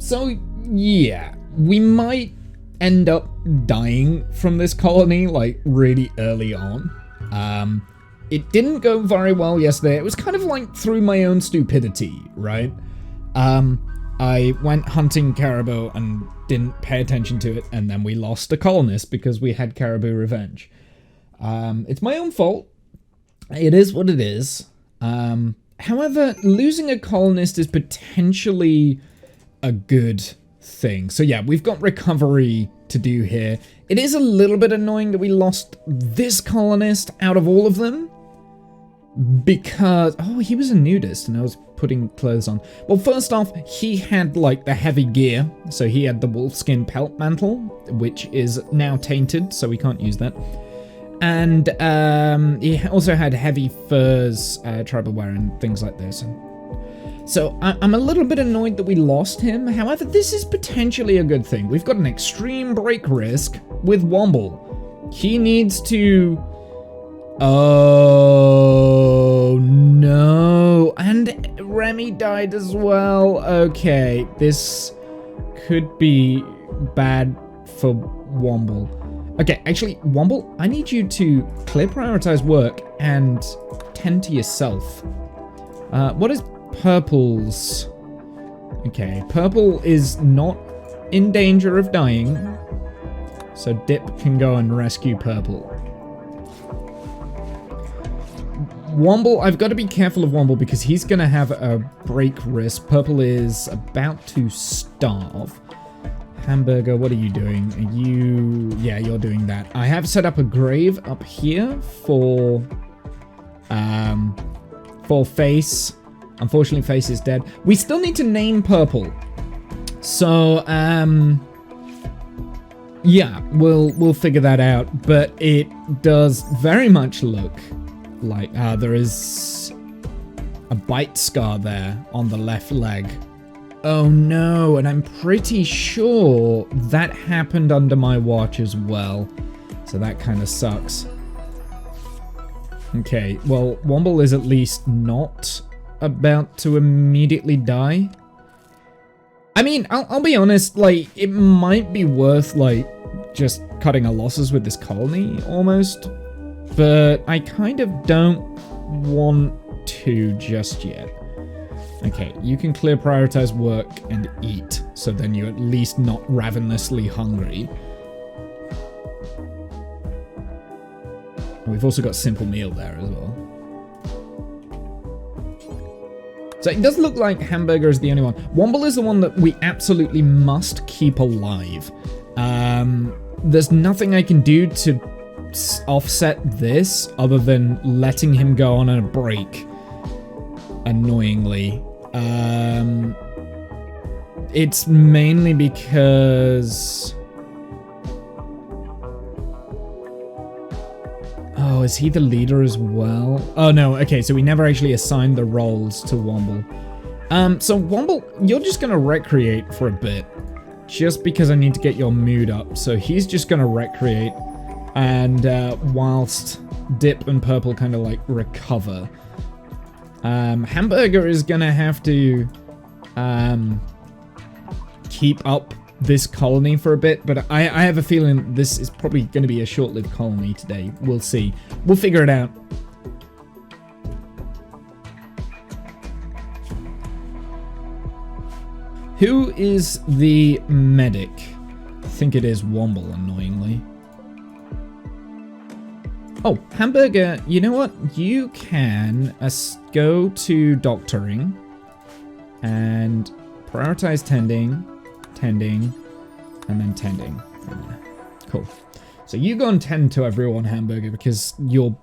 So, yeah, we might end up dying from this colony, like, really early on. It didn't go very well yesterday. It was kind of like through my own stupidity, right? I went hunting caribou and didn't pay attention to it, and then we lost a colonist because we had caribou revenge. It's my own fault. It is what it is. However, losing a colonist is potentially a good thing. So yeah, we've got recovery to do here. It is a little bit annoying that we lost this colonist out of all of them. Because, oh, he was a nudist and I was putting clothes on. Well, first off, he had like the heavy gear. So he had the wolfskin pelt mantle, which is now tainted, so we can't use that. And he also had heavy furs, tribal wear and things like this. So I'm a little bit annoyed that we lost him. However, this is potentially a good thing. We've got an extreme break risk with Womble. He needs to... Oh, no. And Remy died as well. Okay, this could be bad for Womble. Okay, actually, Womble, I need you to clear prioritize work and tend to yourself. What is Purple's? Okay, Purple is not in danger of dying, so Dip can go and rescue Purple. Womble, I've got to be careful of Womble because he's going to have a break risk. Purple is about to starve. Hamburger, what are you doing? Are you... Yeah, you're doing that. I have set up a grave up here for Face. Unfortunately, Face is dead. We still need to name Purple. So, yeah, we'll figure that out. But it does very much look like there is a bite scar there on the left leg. Oh no, and I'm pretty sure that happened under my watch as well. So that kind of sucks. Okay, well, Womble is at least not about to immediately die. I mean, I'll be honest, like, it might be worth, like, just cutting our losses with this colony, almost. But I kind of don't want to just yet. Okay, you can clear prioritize work and eat, so then you're at least not ravenously hungry. We've also got simple meal there as well. So it does look like Hamburger is the only one. Womble is the one that we absolutely must keep alive. There's nothing I can do to offset this other than letting him go on a break. Annoyingly. It's mainly because... Oh, is he the leader as well? Oh no, okay, so we never actually assigned the roles to Womble. So Womble, you're just gonna recreate for a bit. Just because I need to get your mood up. So he's just gonna recreate. And whilst Dip and Purple kind of like recover. Hamburger is gonna have to keep up this colony for a bit, but I have a feeling this is probably going to be a short-lived colony today. We'll see. We'll figure it out. Who is the medic? I think it is Womble, annoyingly. Oh, Hamburger, you know what? You can go to doctoring and prioritize tending, and then tending. Cool. So you go and tend to everyone, Hamburger, because you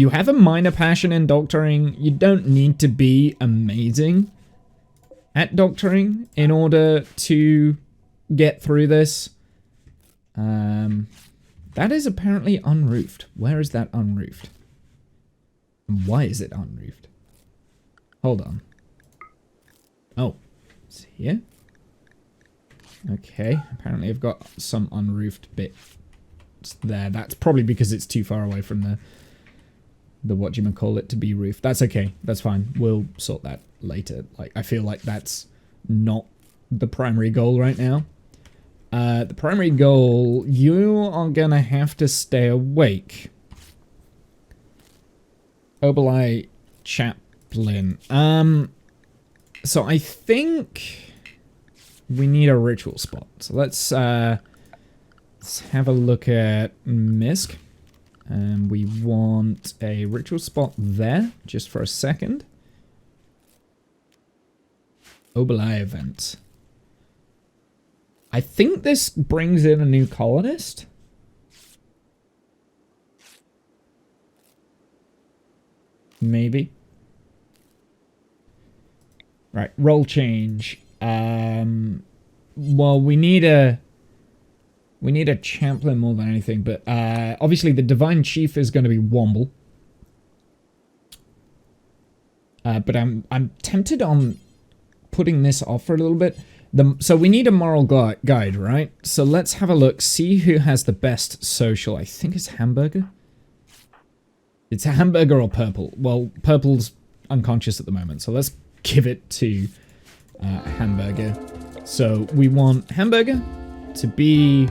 have a minor passion in doctoring. You don't need to be amazing at doctoring in order to get through this. That is apparently unroofed. Where is that unroofed? And why is it unroofed? Hold on. Oh, it's here. Okay, apparently I've got some unroofed bits there. That's probably because it's too far away from the whatchamacallit to be roofed. That's okay, that's fine. We'll sort that later. Like, I feel like that's not the primary goal right now. The primary goal, you are gonna have to stay awake. Obelai Chaplain. So I think we need a ritual spot. So let's have a look at Misk. And we want a ritual spot there, just for a second. Obelai event. I think this brings in a new colonist. Maybe. Right, role change. Well, we need a chaplain more than anything, but obviously the divine chief is going to be Womble. But I'm tempted on putting this off for a little bit. So we need a moral guide, right? So let's have a look. See who has the best social. I think it's Hamburger. It's a Hamburger or Purple. Well, Purple's unconscious at the moment, so let's give it to Hamburger. So we want Hamburger to be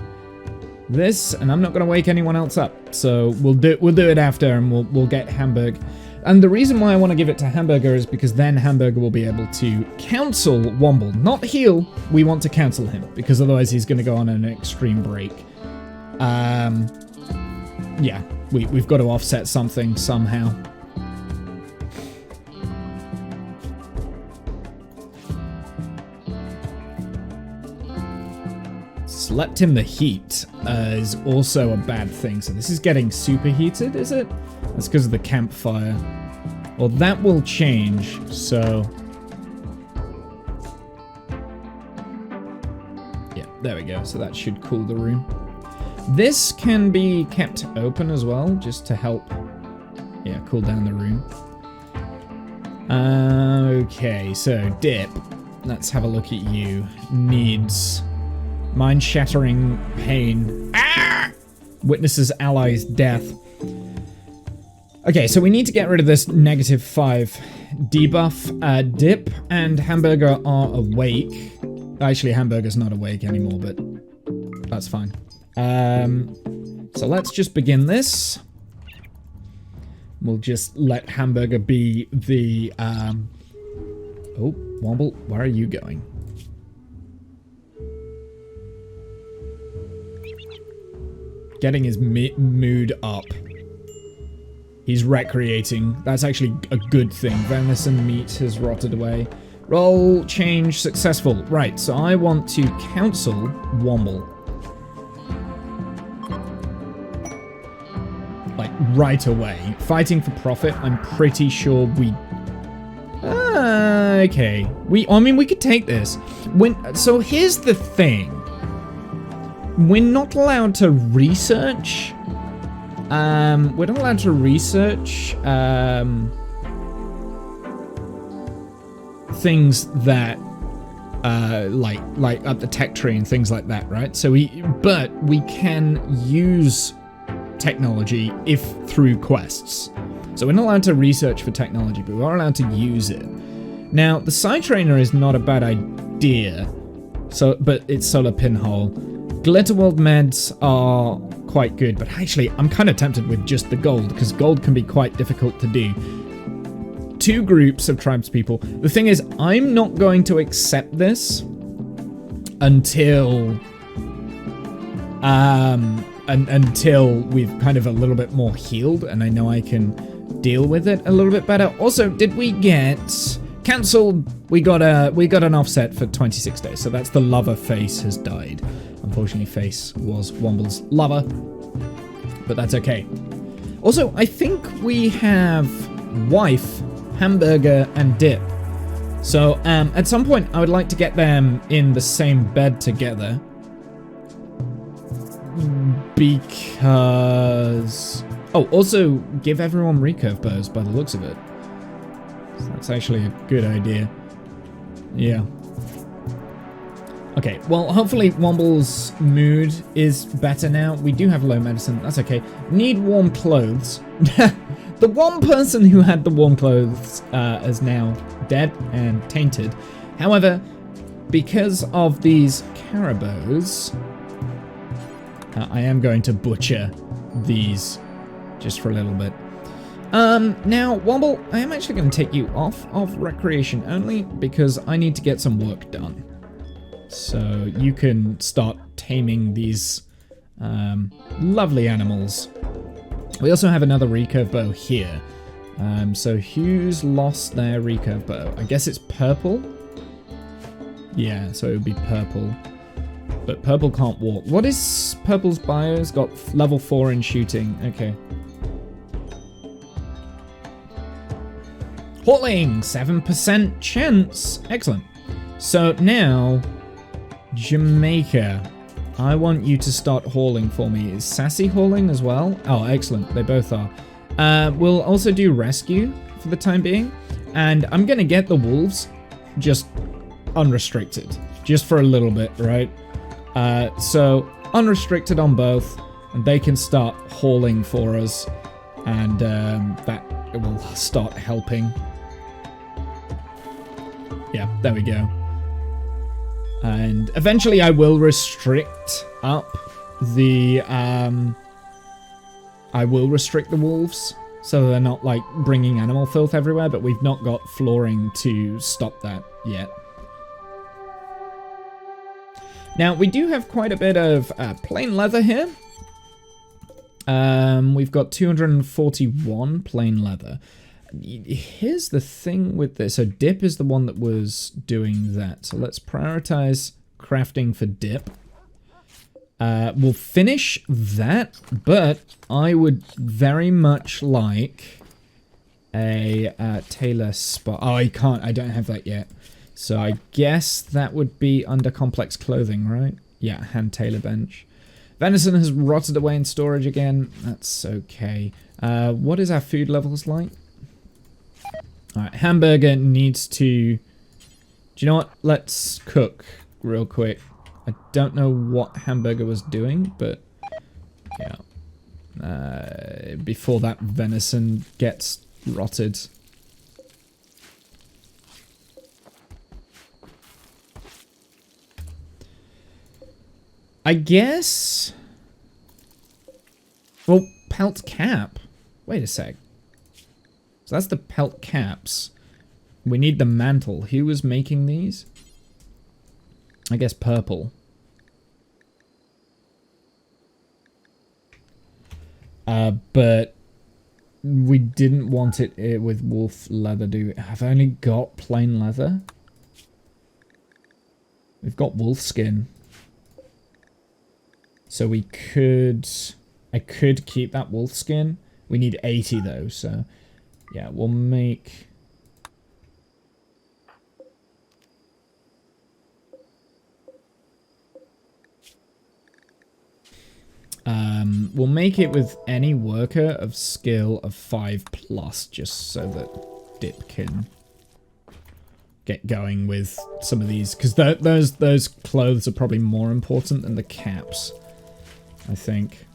this, and I'm not going to wake anyone else up. So we'll do it after, and we'll get Hamburger. And the reason why I want to give it to Hamburger is because then Hamburger will be able to counsel Womble. Not heal, we want to counsel him, because otherwise he's going to go on an extreme break. Yeah, we've got to offset something somehow. Slept in the heat is also a bad thing. So this is getting superheated, is it? That's because of the campfire. Well, that will change, so... yeah, there we go. So that should cool the room. This can be kept open as well, just to help, yeah, cool down the room. Okay, so Dip. Let's have a look at you. Needs... mind-shattering pain. Ah! Witnesses allies' death. Okay, so we need to get rid of this -5 debuff. Dip and Hamburger are awake. Actually, Hamburger's not awake anymore, but that's fine. So let's just begin this. We'll just let Hamburger be the... Oh, Womble, where are you going? Getting his mood up. He's recreating. That's actually a good thing. Venison meat has rotted away. Roll change successful. Right, so I want to counsel Womble. Like, right away. Fighting for profit, I'm pretty sure we... okay. I mean, we could take this. So here's the thing. We're not allowed to research. We're not allowed to research things that like up the tech tree and things like that, right? So but we can use technology if through quests. So we're not allowed to research for technology, but we are allowed to use it. Now, the side trainer is not a bad idea. So, but it's solar pinhole. Glitterworld meds are quite good, but actually I'm kind of tempted with just the gold, because gold can be quite difficult to do. 2 groups of tribespeople. The thing is, I'm not going to accept this until until we've kind of a little bit more healed, and I know I can deal with it a little bit better. Also, did we get cancelled? We got an offset for 26 days, so that's the lover Face has died. Unfortunately, Face was Womble's lover, but that's okay. Also, I think we have Wife, Hamburger, and Dip. So, at some point, I would like to get them in the same bed together. Because... oh, also, give everyone recurve bows by the looks of it. So that's actually a good idea. Yeah. Okay, well, hopefully Womble's mood is better now. We do have low medicine, that's okay. Need warm clothes. The one person who had the warm clothes is now dead and tainted. However, because of these caribous, I am going to butcher these just for a little bit. Now, Womble, I am actually going to take you off of recreation only because I need to get some work done. So you can start taming these lovely animals. We also have another recurve bow here. So who's lost their recurve bow? I guess it's purple? Yeah, so it would be purple. But purple can't walk. What is purple's bio? It's got level 4 in shooting. Okay. Hauling! 7% chance! Excellent. So now, Jamaica. I want you to start hauling for me. Is Sassy hauling as well? Oh, excellent. They both are. We'll also do rescue for the time being. And I'm going to get the wolves just unrestricted. Just for a little bit, right? So, unrestricted on both. And they can start hauling for us. And that will start helping. Yeah, there we go. And eventually I will restrict up the, I will restrict the wolves so they're not like bringing animal filth everywhere, but we've not got flooring to stop that yet. Now, we do have quite a bit of plain leather here. We've got 241 plain leather. Here's the thing with this. So Dip is the one that was doing that. So let's prioritize crafting for Dip. We'll finish that, but I would very much like a tailor spot. Oh, I can't. I don't have that yet. So I guess that would be under complex clothing, right? Yeah, hand tailor bench. Venison has rotted away in storage again. That's okay. What is our food levels like? Alright, hamburger needs to... Do you know what? Let's cook real quick. I don't know what hamburger was doing, but... Yeah. Before that venison gets rotted. I guess... Well, pelt cap. Wait a sec. So that's the pelt caps. We need the mantle. Who was making these? I guess purple. But we didn't want it with wolf leather, do we? I've only got plain leather. We've got wolf skin. So we could... I could keep that wolf skin. We need 80 though, so... Yeah, we'll make... We'll make it with any worker of skill of 5+, just so that Dip can get going with some of these. Because those clothes are probably more important than the caps, I think.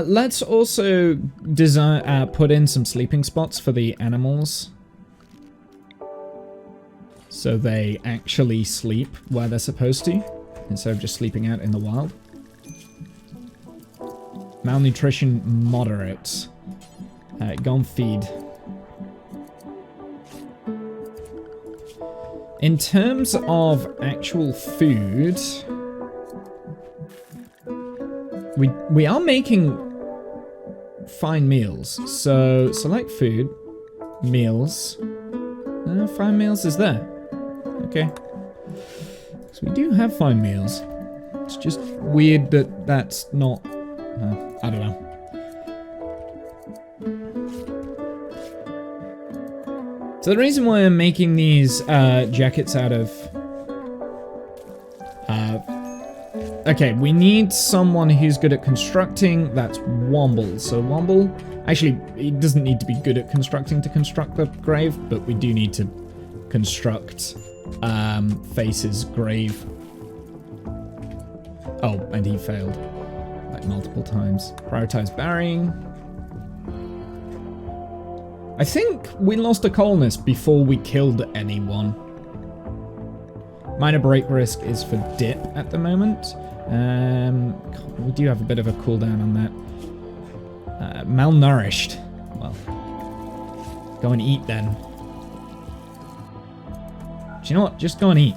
Let's also design, put in some sleeping spots for the animals. So they actually sleep where they're supposed to, instead of just sleeping out in the wild. Malnutrition moderate. Go and feed. In terms of actual food... We are making fine meals. So select food, meals. Fine meals is there. Okay. So we do have fine meals. It's just weird that that's not... I don't know. So the reason why I'm making these jackets out of... Okay, we need someone who's good at constructing. That's Womble. So Womble... Actually, he doesn't need to be good at constructing to construct the grave, but we do need to construct Face's grave. Oh, and he failed. it multiple times. Prioritize burying. I think we lost a colonist before we killed anyone. Minor break risk is for dip at the moment. We do have a bit of a cooldown on that. Malnourished. Well, go and eat then. Do you know what? Just go and eat.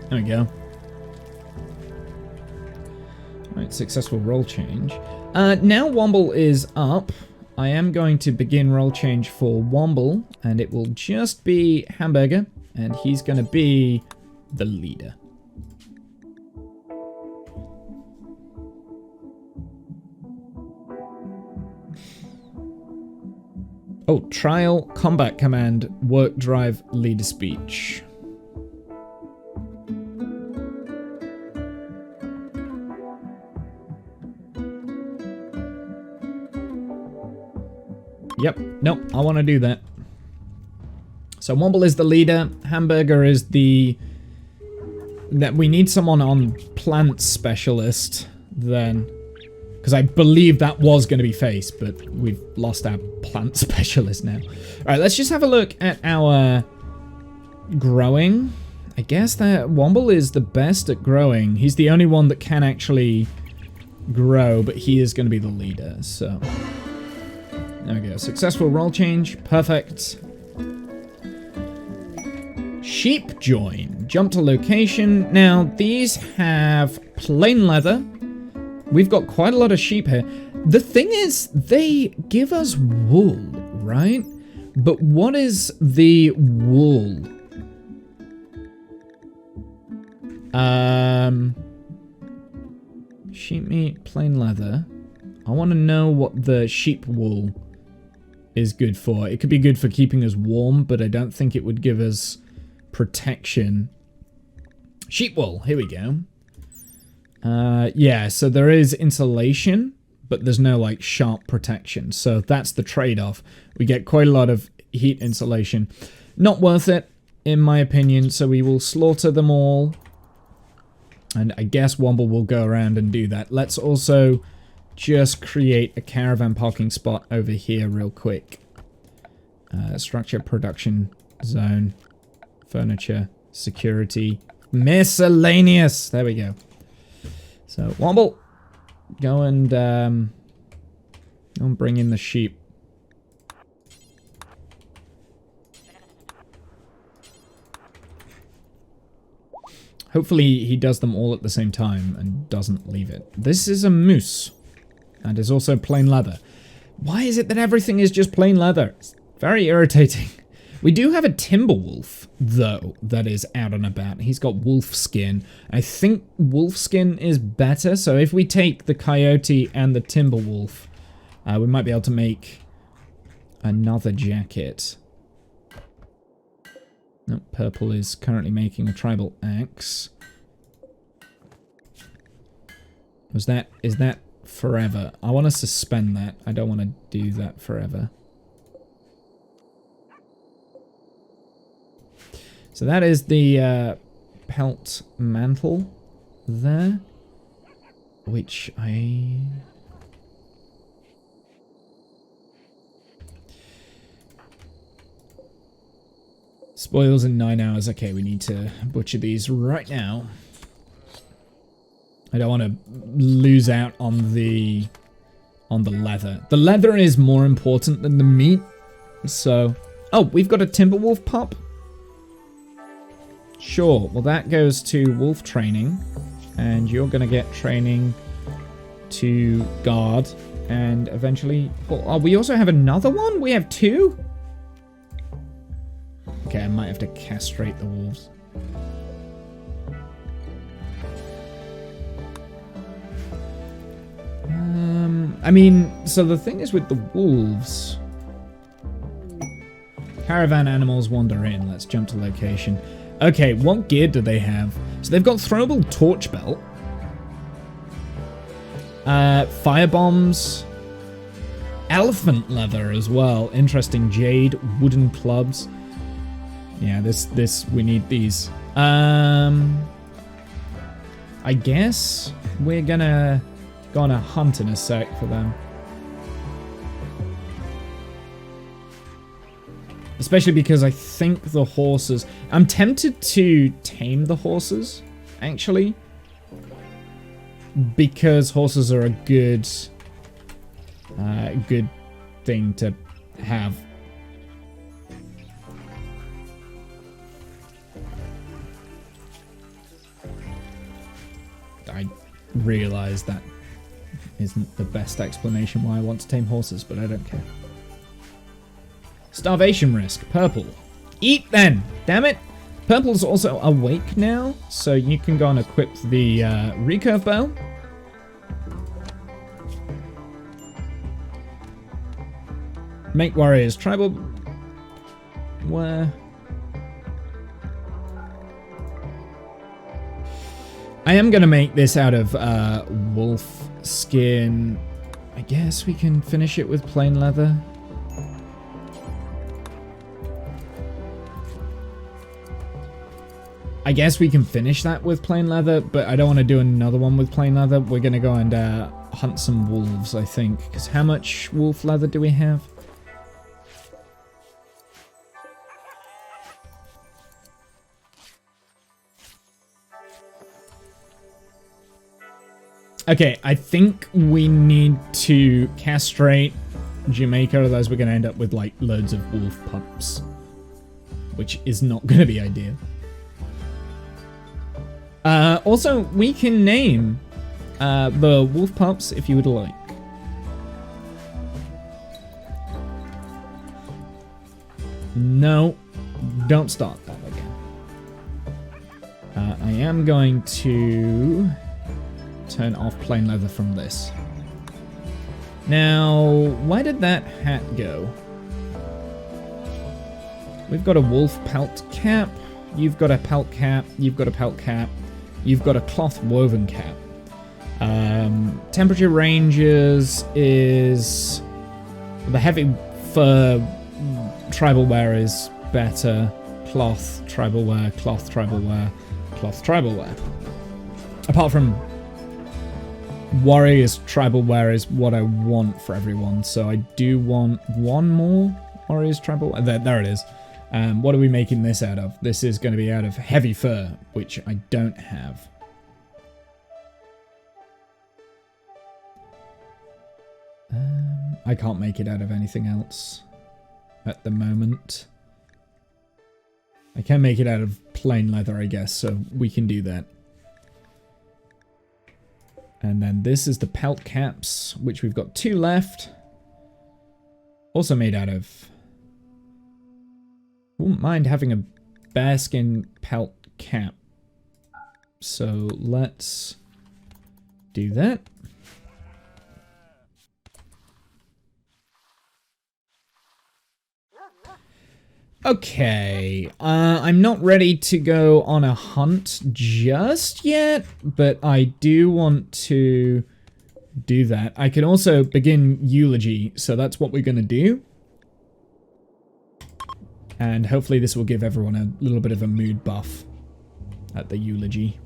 There we go. Right, successful roll change. Now Womble is up. I am going to begin roll change for Womble, and it will just be Hamburger, and he's going to be the leader. Oh, trial, combat command, work drive, leader speech. Yep, nope, I want to do that. So Womble is the leader, Hamburger is the... That we need someone on plant specialist then. Because I believe that was going to be face, but we've lost our plant specialist now. Alright, let's just have a look at our growing. I guess that Womble is the best at growing. He's the only one that can actually grow, but he is going to be the leader, so... There we go. Successful roll change. Perfect. Sheep join. Jump to location. Now, these have plain leather. We've got quite a lot of sheep here. The thing is, they give us wool, right? But what is the wool? Sheep meat, plain leather. I want to know what the sheep wool is good for. It could be good for keeping us warm, but I don't think it would give us protection. Sheep wool, here we go. Yeah, so there is insulation, but there's no, like, sharp protection. So that's the trade-off. We get quite a lot of heat insulation. Not worth it, in my opinion, so we will slaughter them all. And I guess Womble will go around and do that. Let's also just create a caravan parking spot over here real quick. Structure, production, zone, furniture, security, miscellaneous. There we go. So, Womble, go and bring in the sheep. Hopefully he does them all at the same time and doesn't leave it. This is a moose. And is also plain leather. Why is it that everything is just plain leather? It's very irritating. We do have a timber wolf, though, that is out and about. He's got wolf skin. I think wolf skin is better, so if we take the coyote and the timber wolf, we might be able to make another jacket. No, purple is currently making a tribal axe. Is that forever? I want to suspend that. I don't want to do that forever. So that is the pelt mantle there, which I... Spoils in 9 hours. Okay, we need to butcher these right now. I don't want to lose out on the leather. The leather is more important than the meat. So, oh, we've got a timber wolf pup. Sure. Well, that goes to wolf training, and you're gonna get training to guard, and eventually. Oh, we also have another one. We have 2. Okay, I might have to castrate the wolves. I mean, so the thing is with the wolves... Caravan animals wander in. Let's jump to location. Okay, what gear do they have? So they've got throwable torch belt. Fire bombs. Elephant leather as well. Interesting. Jade. Wooden clubs. Yeah, we need these. I guess we're gonna go on a hunt in a sec for them. Especially because I think the horses... I'm tempted to tame the horses, actually. Because horses are a good thing to have. I realize that isn't the best explanation why I want to tame horses, but I don't care. Starvation risk, purple. Eat then! Damn it! Purple's also awake now, so you can go and equip the recurve bow. Make warriors tribal. Where? I am gonna make this out of wolf skin. I guess we can finish it with plain leather. I guess we can finish that with plain leather, but I don't want to do another one with plain leather. We're going to go and hunt some wolves, I think. Because how much wolf leather do we have? Okay, I think we need to castrate Jamaica, otherwise we're going to end up with like loads of wolf pups. Which is not going to be ideal. Also, we can name the wolf pups if you would like. No, don't start that again. I am going to turn off plain leather from this. Now, where did that hat go? We've got a wolf pelt cap. You've got a pelt cap. You've got a pelt cap. You've got a cloth woven cap. Temperature ranges is... The heavy fur tribal wear is better. Cloth tribal wear, cloth tribal wear, cloth tribal wear. Apart from warriors tribal wear is what I want for everyone. So I do want one more warriors tribal wear. There it is. What are we making this out of? This is going to be out of heavy fur, which I don't have. I can't make it out of anything else at the moment. I can make it out of plain leather, I guess, so we can do that. And then this is the pelt caps, which we've got 2 left. Also made out of... Wouldn't mind having a bearskin pelt cap. So let's do that. Okay, I'm not ready to go on a hunt just yet, but I do want to do that. I can also begin eulogy, so that's what we're going to do. And hopefully this will give everyone a little bit of a mood buff at the eulogy.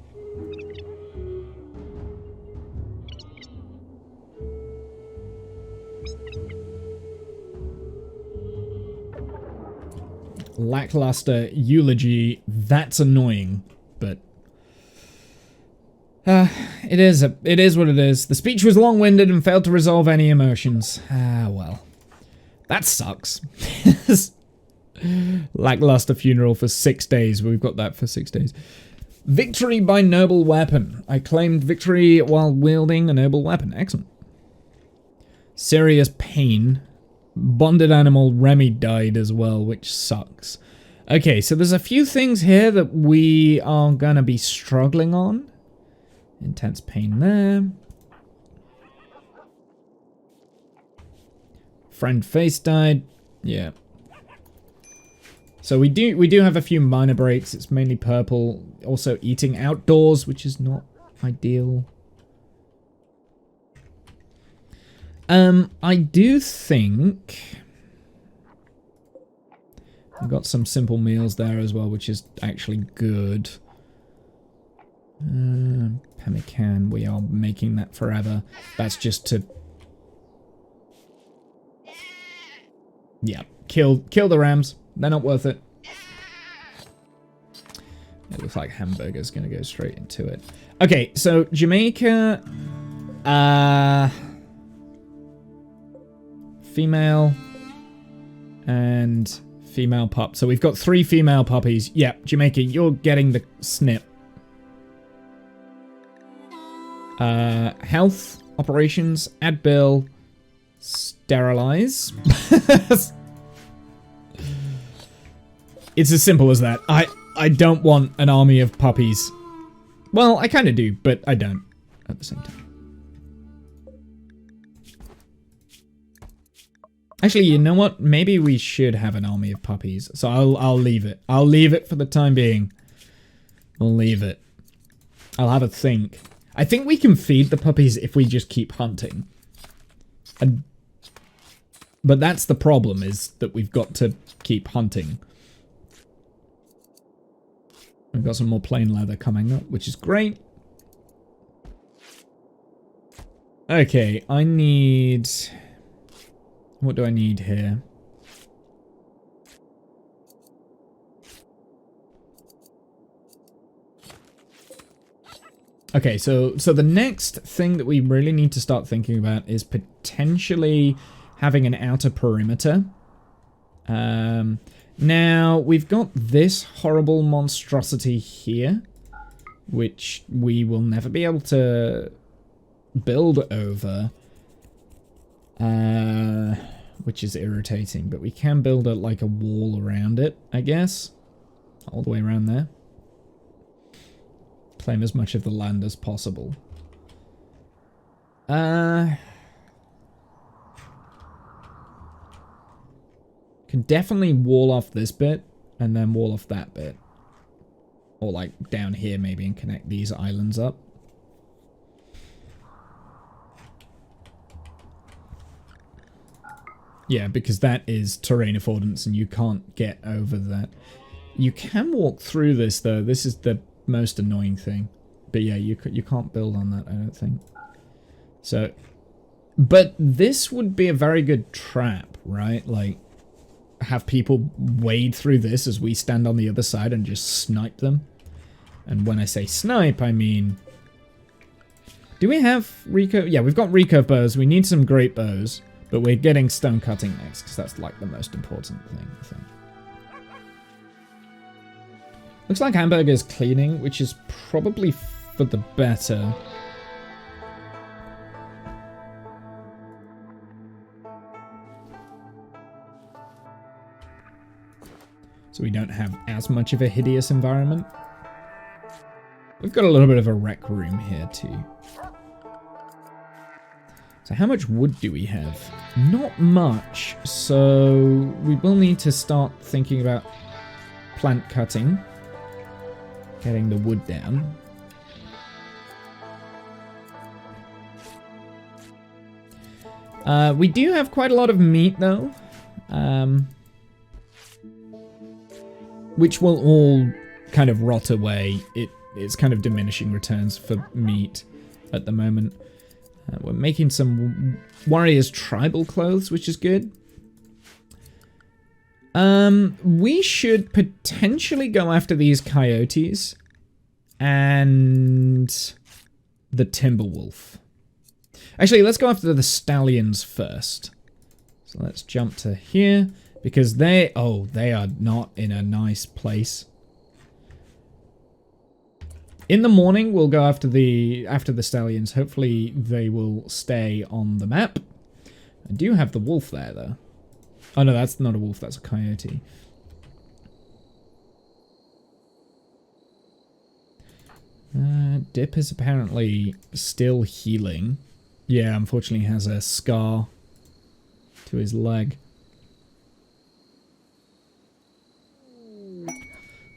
Lackluster eulogy, that's annoying, but it is what it is. The speech was long-winded and failed to resolve any emotions. Ah, well. That sucks. Lackluster funeral for 6 days. We've got that for 6 days. Victory by noble weapon. I claimed victory while wielding a noble weapon. Excellent. Serious pain. Bonded animal Remy died as well, which sucks. Okay, so there's a few things here that we are gonna be struggling on. Intense pain there. Friend face died. Yeah. So we do have a few minor breaks. It's mainly purple. Also eating outdoors, which is not ideal. I do think we've got some simple meals there as well, which is actually good. Pemmican, we are making that forever. That's just to... Yeah, kill the rams. They're not worth it. It looks like Hamburger's gonna go straight into it. Okay, so Jamaica... female... and female pup. So we've got 3 female puppies. Yeah, Jamaica, you're getting the snip. Health, operations, add bill, sterilize. It's as simple as that. I don't want an army of puppies. Well, I kind of do, but I don't at the same time. Actually, you know what? Maybe we should have an army of puppies. So I'll leave it. I'll leave it for the time being. I'll leave it. I'll have a think. I think we can feed the puppies if we just keep hunting. But that's the problem, is that we've got to keep hunting. We've got some more plain leather coming up, which is great. Okay, I need... What do I need here? Okay, so the next thing that we really need to start thinking about is potentially having an outer perimeter. Now, we've got this horrible monstrosity here, which we will never be able to build over. Which is irritating, but we can build like a wall around it, I guess. All the way around there. Claim as much of the land as possible. Can definitely wall off this bit, and then wall off that bit. Or like down here maybe, and connect these islands up. Yeah, because that is terrain affordance and you can't get over that. You can walk through this though. This is the most annoying thing. But yeah, you can't build on that, I don't think. So, but this would be a very good trap, right? Like, have people wade through this as we stand on the other side and just snipe them. And when I say snipe, I mean... Do we have recurve? Yeah, we've got recurve bows. We need some great bows. But we're getting stone cutting next, because that's like the most important thing, I think. Looks like Hamburger's cleaning, which is probably for the better. So we don't have as much of a hideous environment. We've got a little bit of a rec room here too. So how much wood do we have? Not much, so we will need to start thinking about plant cutting. Getting the wood down. We do have quite a lot of meat though. Which will all kind of rot away. It's kind of diminishing returns for meat at the moment. We're making some warriors' tribal clothes, which is good. We should potentially go after these coyotes and the timberwolf. Actually, let's go after the stallions first. So let's jump to here because they are not in a nice place. In the morning, we'll go after the stallions. Hopefully, they will stay on the map. I do have the wolf there, though. Oh, no, that's not a wolf. That's a coyote. Dip is apparently still healing. Yeah, unfortunately, he has a scar to his leg.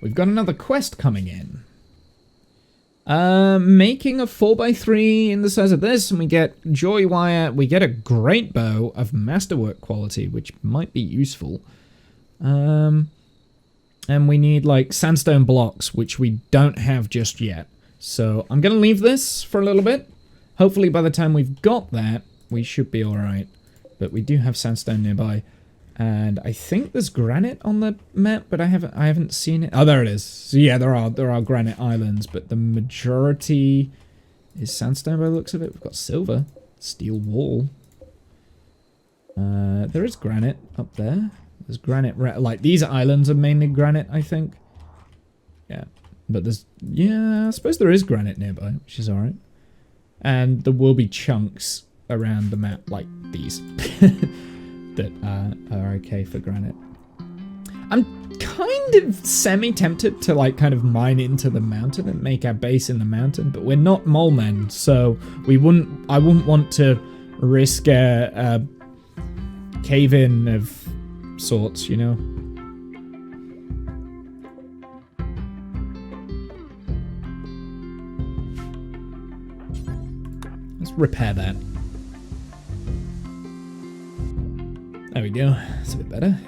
We've got another quest coming in. Making a 4x3 in the size of this, and we get joy wire. We get a great bow of masterwork quality, which might be useful. And we need like sandstone blocks, which we don't have just yet. So I'm going to leave this for a little bit. Hopefully by the time we've got that, we should be alright. But we do have sandstone nearby. And I think there's granite on the map, but I haven't seen it. Oh, there it is. So yeah, there are granite islands, but the majority is sandstone by the looks of it. We've got silver, steel wall. There is granite up there. There's granite, like these islands are mainly granite, I think. Yeah, but yeah, I suppose there is granite nearby, which is alright. And there will be chunks around the map like these. That are okay for granite. I'm kind of semi-tempted to like kind of mine into the mountain and make our base in the mountain, but we're not mole men, so I wouldn't want to risk a cave-in of sorts, you know? Let's repair that. There we go. That's a bit better.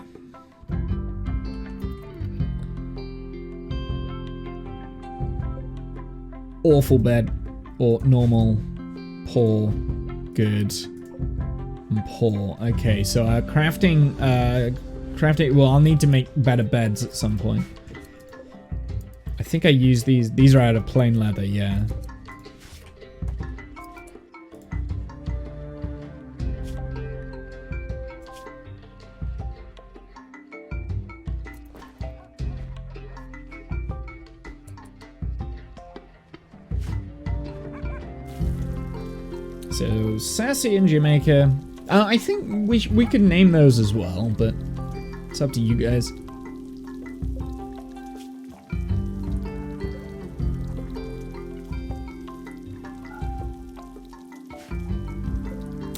Awful bed. Or normal. Poor. Good. And poor. Okay, so crafting... well, I'll need to make better beds at some point. I think I use these. These are out of plain leather, yeah. So, Sassy and Jamaica. I think we could name those as well, but it's up to you guys.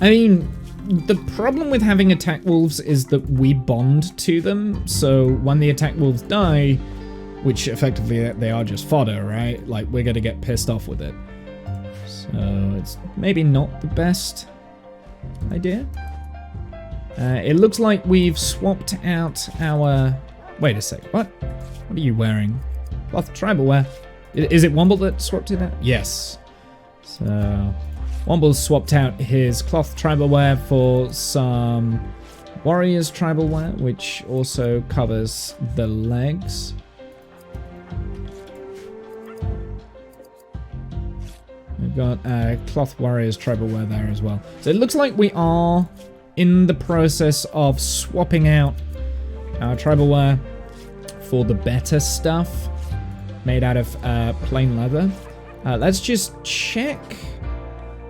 I mean, the problem with having attack wolves is that we bond to them, so when the attack wolves die, which effectively they are just fodder, right? Like, we're gonna get pissed off with it. So it's maybe not the best idea. It looks like we've swapped out our... Wait a sec, what? What are you wearing? Cloth tribal wear. Is it Womble that swapped it out? Yes. So Womble's swapped out his cloth tribal wear for some warrior's tribal wear, which also covers the legs. We've got cloth warriors tribal wear there as well. So it looks like we are in the process of swapping out our tribal wear for the better stuff made out of plain leather. Let's just check.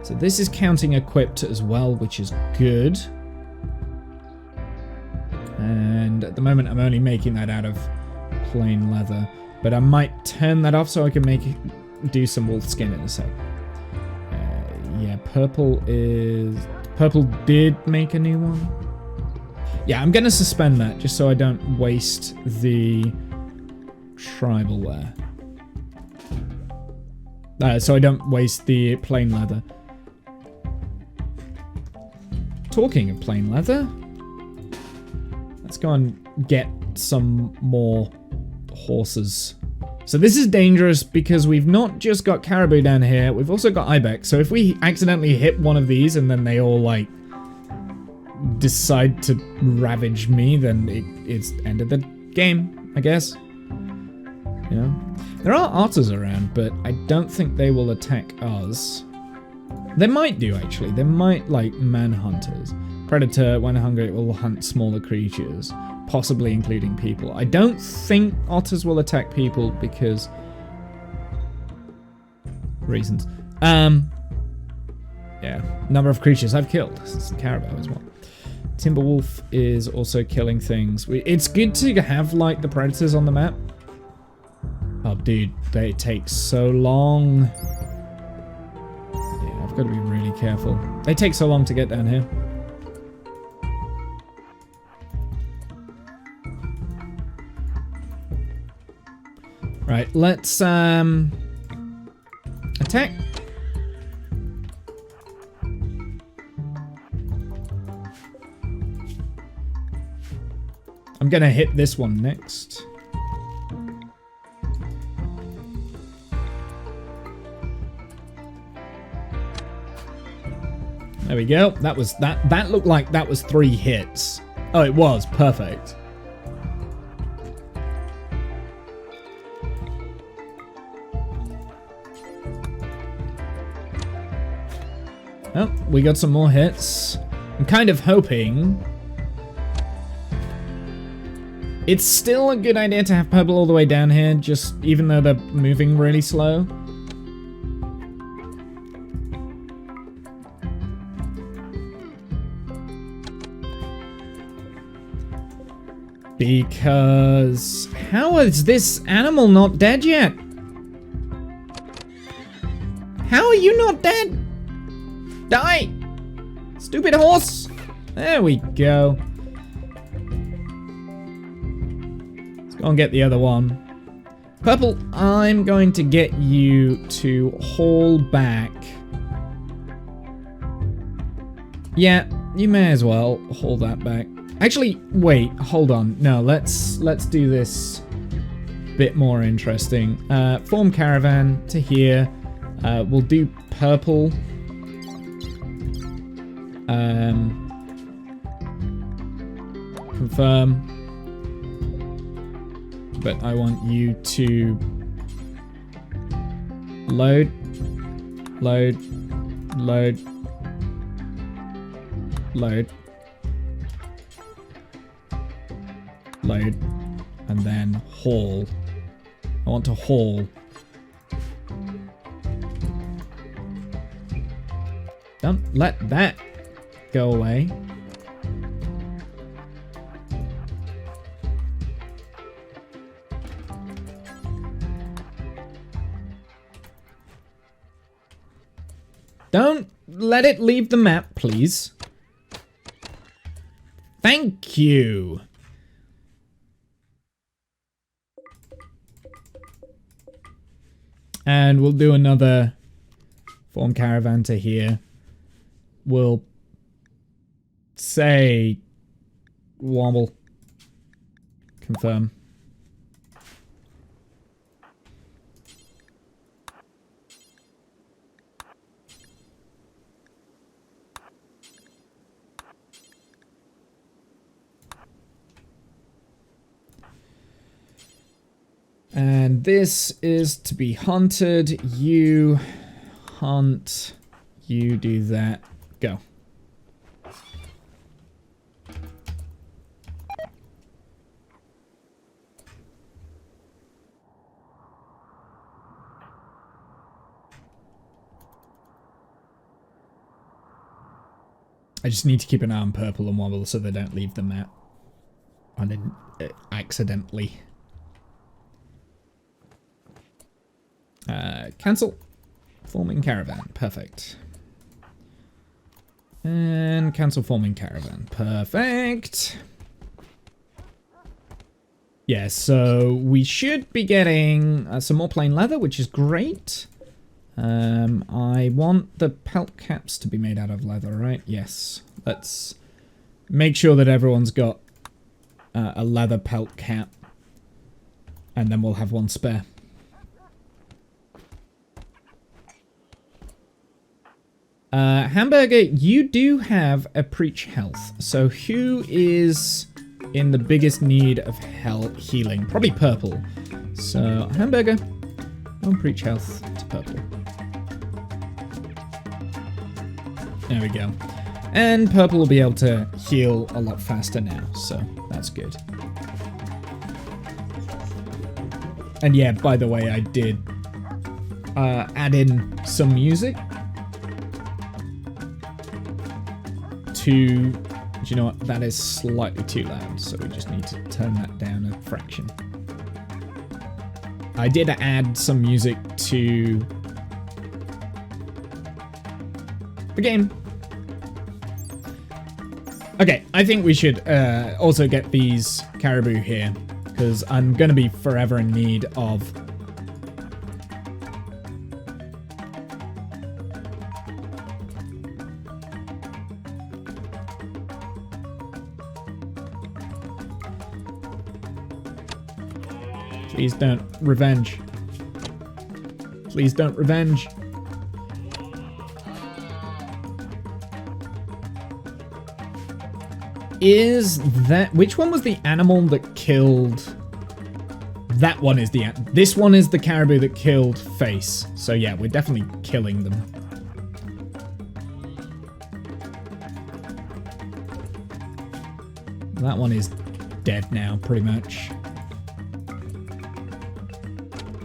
So this is counting equipped as well, which is good. And at the moment I'm only making that out of plain leather, but I might turn that off so I can do some wolf skin in a sec. Yeah, purple did make a new one. Yeah, I'm gonna suspend that just so I don't waste the tribal wear. So I don't waste the plain leather. Talking of plain leather, let's go and get some more horses. So this is dangerous because we've not just got caribou down here, we've also got ibex. So if we accidentally hit one of these and then they all like decide to ravage me, then it's ended the game, I guess. You know? There are otters around, but I don't think they will attack us. They might do, actually. They might, like, manhunters. Predator, when hungry, will hunt smaller creatures, possibly including people. I don't think otters will attack people because... reasons. Yeah, number of creatures I've killed. It's caribou as well. Timberwolf is also killing things. It's good to have, like, the predators on the map. Oh, dude, they take so long. Yeah, I've got to be really careful. They take so long to get down here. Right, let's attack. I'm gonna hit this one next. There we go. That was that. That looked like that was 3 hits. Oh, it was perfect. Oh, we got some more hits. I'm kind of hoping. It's still a good idea to have purple all the way down here, just even though they're moving really slow. Because how is this animal not dead yet? How are you not dead? Die! Stupid horse! There we go. Let's go and get the other one. Purple, I'm going to get you to haul back. Yeah, you may as well haul that back. Actually, wait, hold on. No, let's do this a bit more interesting. Form caravan to here. We'll do purple. Confirm. But I want you to load, load, load, load, load, and then haul. I want to haul. Don't let that go away. Don't let it leave the map, please. Thank you. And we'll do another form caravan to here. We'll say wobble. Confirm. And this is to be hunted. You hunt. You do that. Go. I just need to keep an eye on purple and wobble so they don't leave the map. I didn't accidentally. Cancel. Forming caravan. Perfect. And cancel forming caravan. Perfect. Yeah, so we should be getting some more plain leather, which is great. I want the pelt caps to be made out of leather, right? Yes. Let's make sure that everyone's got a leather pelt cap. And then we'll have one spare. Hamburger, you do have a preach health. So who is in the biggest need of healing? Probably purple. So Hamburger, on preach health to purple. There we go. And purple will be able to heal a lot faster now. So that's good. And yeah, by the way, I did add in some music. Do you know what? That is slightly too loud, so we just need to turn that down a fraction. I did add some music to the game. Okay, I think we should also get these caribou here, because I'm going to be forever in need of... Please don't revenge. Please don't revenge. is that... Which one was the animal that killed... That one is the... This one is the caribou that killed Face. So yeah, we're definitely killing them. That one is dead now, pretty much.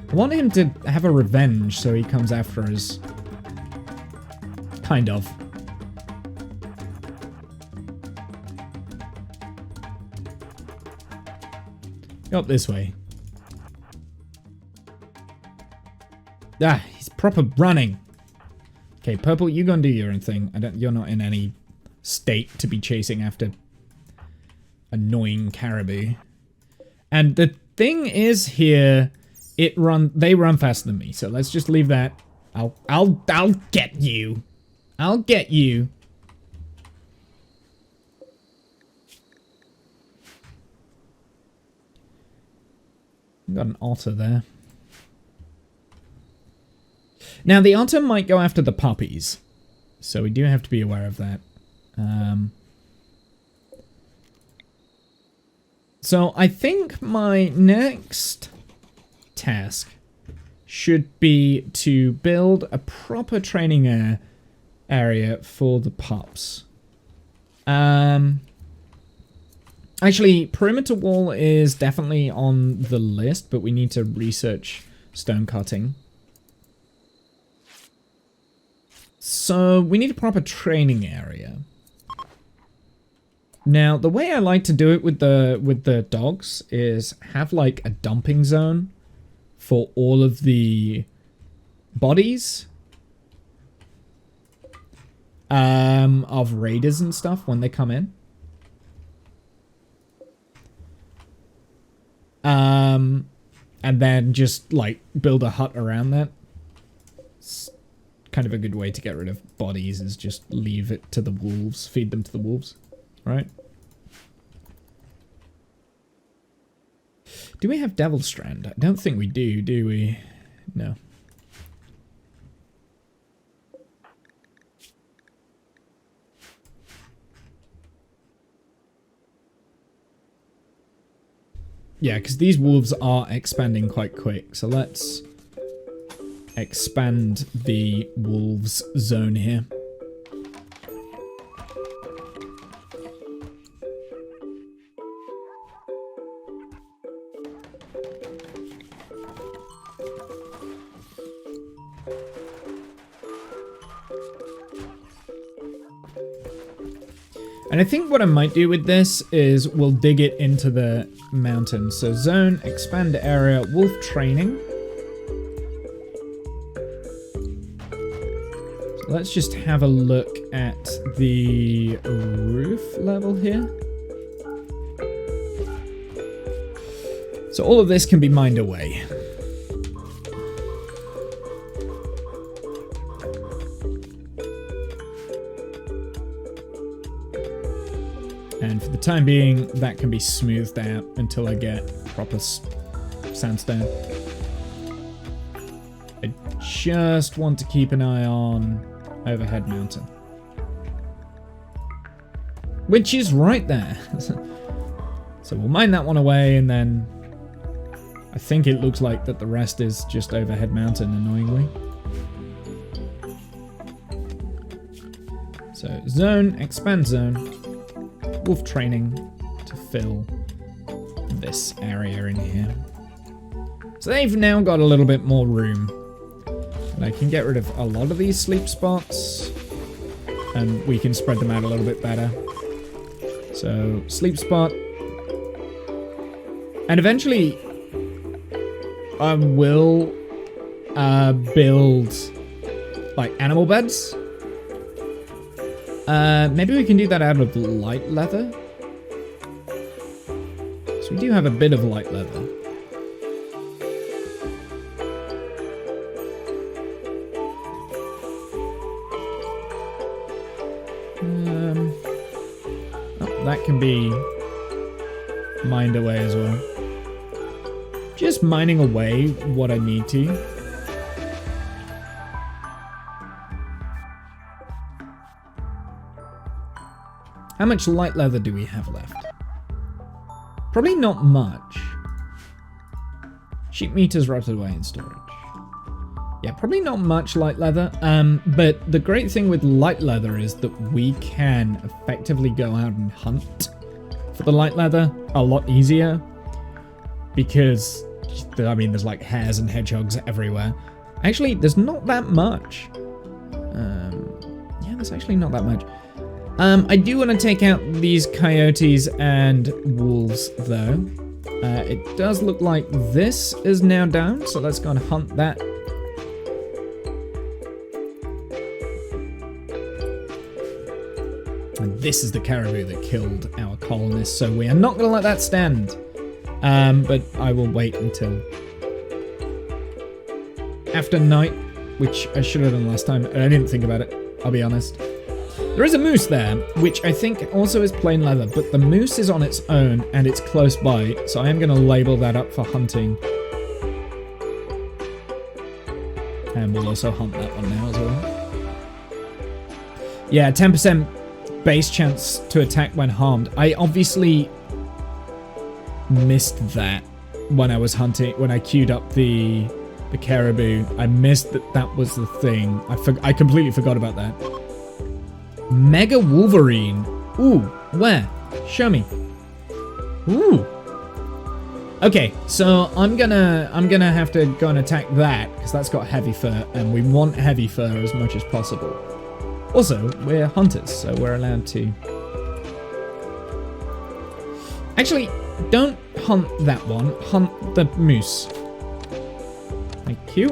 I want him to have a revenge, so he comes after us. Kind of. Go up this way. Ah, he's proper running. Okay, Purple, you go and do your own thing. You're not in any state to be chasing after annoying caribou. And the thing is here, they run faster than me, so let's just leave that. I'll get you. I'll get you. Got an otter there. Now the otter might go after the puppies, so we do have to be aware of that. So I think my next task should be to build a proper training area for the pups. Actually, perimeter wall is definitely on the list, but we need to research stone cutting. So we need a proper training area. Now, the way I like to do it with the dogs is have like a dumping zone for all of the bodies of raiders and stuff when they come in. And then just like build a hut around that. It's kind of a good way to get rid of bodies, is just leave it to the wolves, feed them to the wolves, right? Do we have Devil Strand? I don't think we do we? No. Yeah, because these wolves are expanding quite quick, so let's expand the wolves zone here. And I think what I might do with this is we'll dig it into the mountain. So zone, expand area, wolf training. So let's just have a look at the roof level here. So all of this can be mined away. And for the time being, that can be smoothed out until I get proper sandstone. I just want to keep an eye on Overhead Mountain, which is right there. So we'll mine that one away, and then I think it looks like that the rest is just Overhead Mountain, annoyingly. So zone, expand zone. Wolf training to fill this area in here. So they've now got a little bit more room. And I can get rid of a lot of these sleep spots. And we can spread them out a little bit better. So, sleep spot. And eventually, I will build like animal beds. Maybe we can do that out of light leather. So we do have a bit of light leather. Oh, that can be mined away as well. Just mining away what I need to. How much light leather do we have left? Probably not much. Sheep meat is rotted away in storage. Yeah, probably not much light leather. But the great thing with light leather is that we can effectively go out and hunt for the light leather a lot easier. Because, I mean, there's like hares and hedgehogs everywhere. Actually, there's not that much. Yeah, there's actually not that much. I do want to take out these coyotes and wolves, though. It does look like this is now down, so let's go and hunt that. And this is the caribou that killed our colonists, so we are not going to let that stand. But I will wait until after night, which I should have done last time, and I didn't think about it, I'll be honest. There is a moose there, which I think also is plain leather, but the moose is on its own and it's close by, so I am going to label that up for hunting. And we'll also hunt that one now as well. Yeah, 10% base chance to attack when harmed. I obviously missed that when I was hunting, when I queued up the caribou. I missed that was the thing. I completely forgot about that. Mega Wolverine. Ooh, where? Show me. Ooh. Okay, so I'm gonna have to go and attack that because that's got heavy fur, and we want heavy fur as much as possible. Also, we're hunters, so we're allowed to. Actually, don't hunt that one. Hunt the moose. Thank you.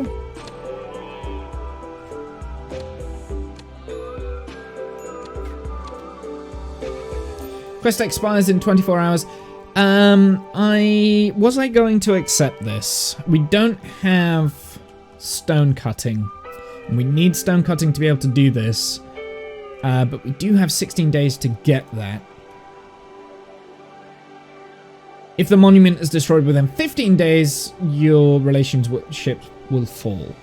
Quest expires in 24 hours. Was I going to accept this? We don't have stone cutting. And we need stone cutting to be able to do this. But we do have 16 days to get that. If the monument is destroyed within 15 days, your relationship will fall.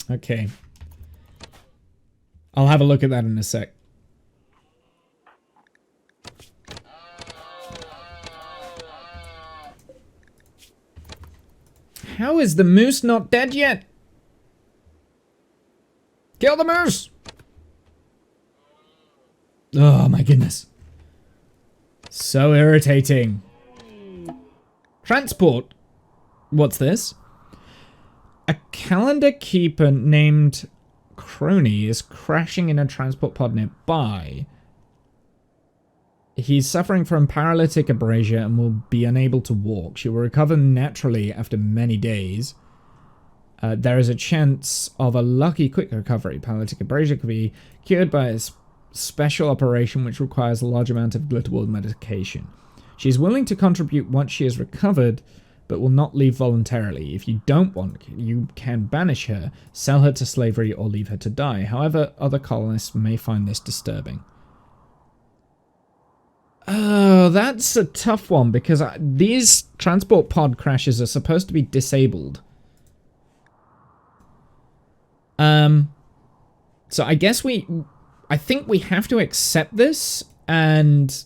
Okay. I'll have a look at that in a sec. How is the moose not dead yet? Kill the moose! Oh my goodness. So irritating. Transport. What's this? A calendar keeper named Crony is crashing in a transport pod nearby. He's suffering from paralytic abrasion and will be unable to walk. She will recover naturally after many days. There is a chance of a lucky quick recovery. Paralytic abrasion could be cured by a special operation which requires a large amount of glitterwood medication. She is willing to contribute once she is recovered, but will not leave voluntarily. If you don't want, you can banish her, sell her to slavery, or leave her to die. However, other colonists may find this disturbing. Oh, that's a tough one, because these transport pod crashes are supposed to be disabled. So I guess I think we have to accept this, and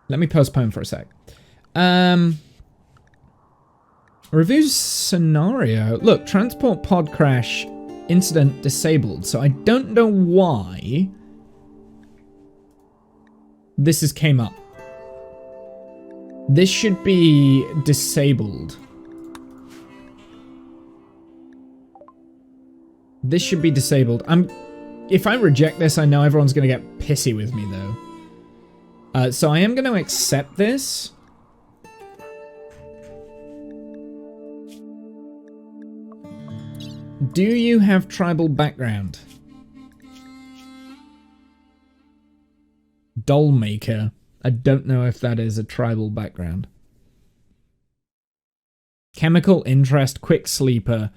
let me postpone for a sec. Review scenario. Look, transport pod crash incident disabled. So I don't know why this came up. This should be disabled. This should be disabled. If I reject this, I know everyone's going to get pissy with me, though. So I am going to accept this. Do you have tribal background? Doll maker. I don't know if that is a tribal background. Chemical interest, quick sleeper.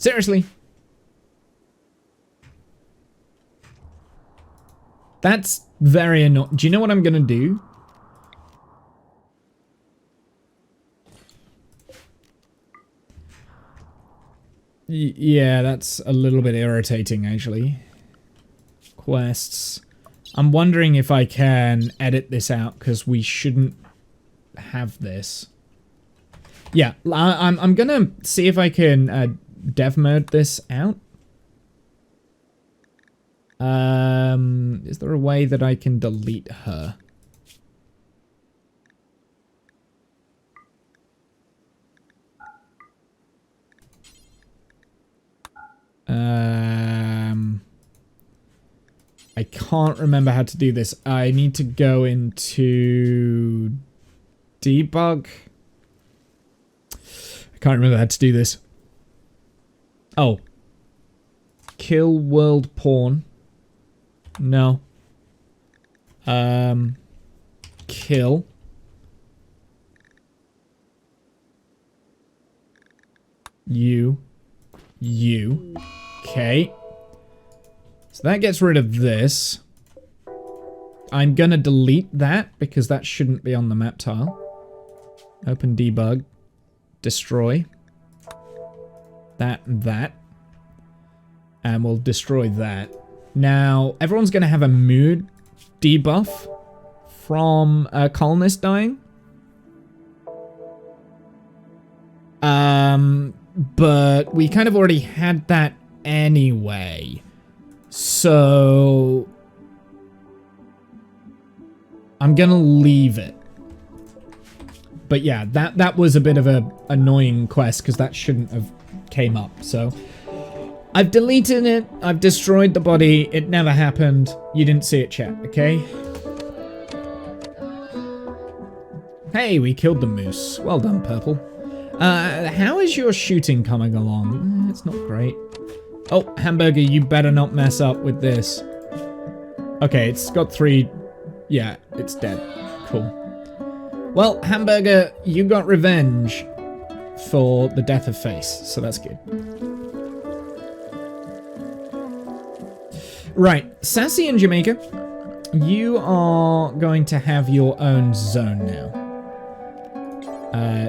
Seriously. That's very annoying. Do you know what I'm gonna do? Yeah, that's a little bit irritating, actually. Quests. I'm wondering if I can edit this out, because we shouldn't have this. Yeah, I'm gonna see if I can dev mode this out. Is there a way that I can delete her? I can't remember how to do this. I need to go into debug. I can't remember how to do this. Oh. Kill world porn. No. Kill. You. Okay. So that gets rid of this. I'm gonna delete that because that shouldn't be on the map tile. Open debug. Destroy. That and that. And we'll destroy that. Now, everyone's gonna have a mood debuff from a colonist dying. But we kind of already had that anyway. So I'm gonna leave it. But yeah, that was a bit of a annoying quest because that shouldn't have came up. So I've deleted it. I've destroyed the body. It never happened. You didn't see it, chat, okay? Hey, we killed the moose. Well done, Purple. How is your shooting coming along? It's not great. Oh, Hamburger, you better not mess up with this. Okay, it's got 3... Yeah, it's dead. Cool. Well, Hamburger, you got revenge for the death of Face, so that's good. Right, Sassy in Jamaica, you are going to have your own zone now.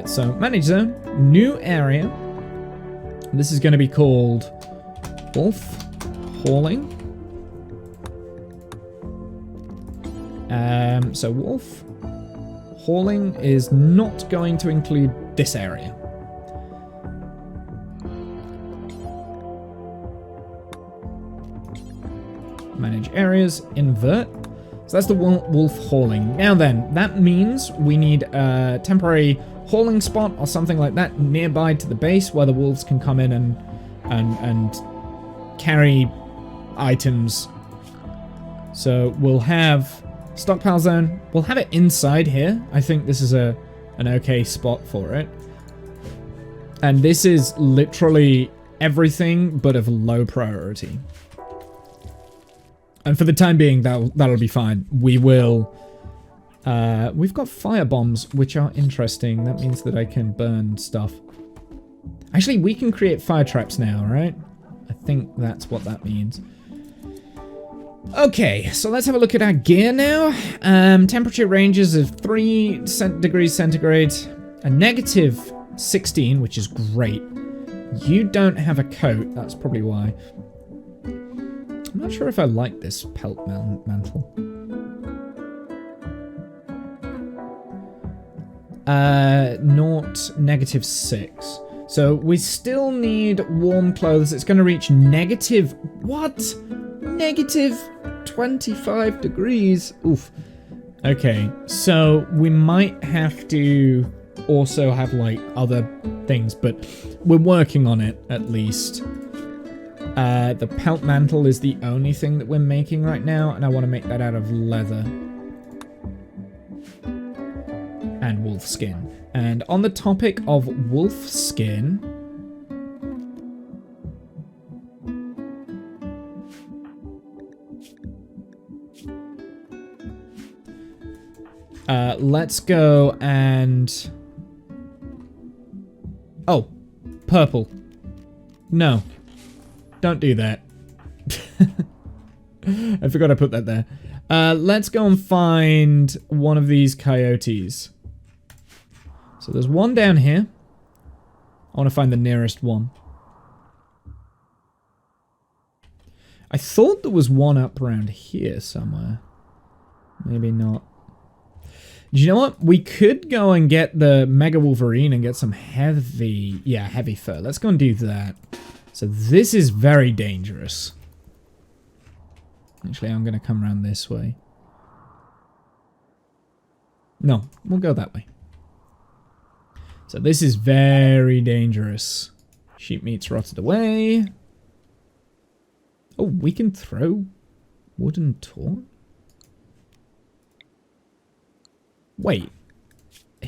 So, manage zone, new area. This is going to be called Wolf Hauling. So Wolf Hauling is not going to include this area. Manage areas, invert. So that's the wolf hauling. Now then, that means we need a temporary hauling spot or something like that nearby to the base where the wolves can come in and carry items. So we'll have stockpile zone. We'll have it inside here. I think this is an okay spot for it. And this is literally everything but of low priority. And for the time being, that'll be fine. We will... we've got fire bombs, which are interesting. That means that I can burn stuff. Actually, we can create fire traps now, right? I think that's what that means. Okay, so let's have a look at our gear now. Temperature ranges of 3 degrees centigrade. A negative 16, which is great. You don't have a coat. That's probably why. I'm not sure if I like this pelt mantle. Negative 6. So we still need warm clothes. It's going to reach negative... What? Negative 25 degrees. Oof. Okay, so we might have to also have, like, other things, but we're working on it, at least. The pelt mantle is the only thing that we're making right now, and I want to make that out of leather. And wolf skin. And on the topic of wolf skin... let's go and... Oh, purple. No. Don't do that. I forgot I put that there. Let's go and find one of these coyotes. So there's one down here. I want to find the nearest one. I thought there was one up around here somewhere. Maybe not. Do you know what? We could go and get the Mega Wolverine and get some heavy... Yeah, heavy fur. Let's go and do that. So this is very dangerous. Actually, I'm going to come around this way. No, we'll go that way. So this is very dangerous. Sheep meat's rotted away. Oh, we can throw wooden torch? Wait,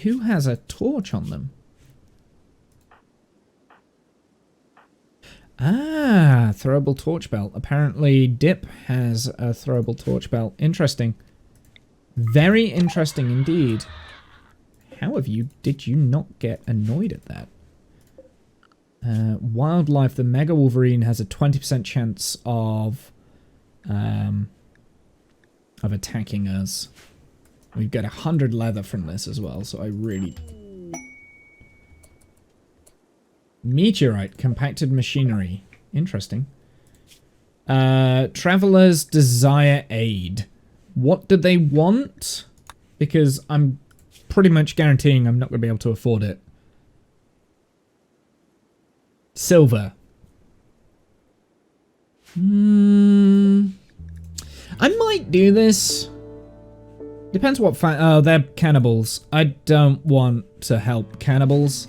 who has a torch on them? Ah, throwable torch belt. Apparently Dip has a throwable torch belt. Interesting. Very interesting indeed. How did you not get annoyed at that? Wildlife, the Mega Wolverine has a 20% chance of attacking us. We've got 100 leather from this as well, so I really... Meteorite, compacted machinery. Interesting. Travelers desire aid. What do they want? Because I'm pretty much guaranteeing I'm not going to be able to afford it. Silver. I might do this. Depends what oh, they're cannibals. I don't want to help cannibals.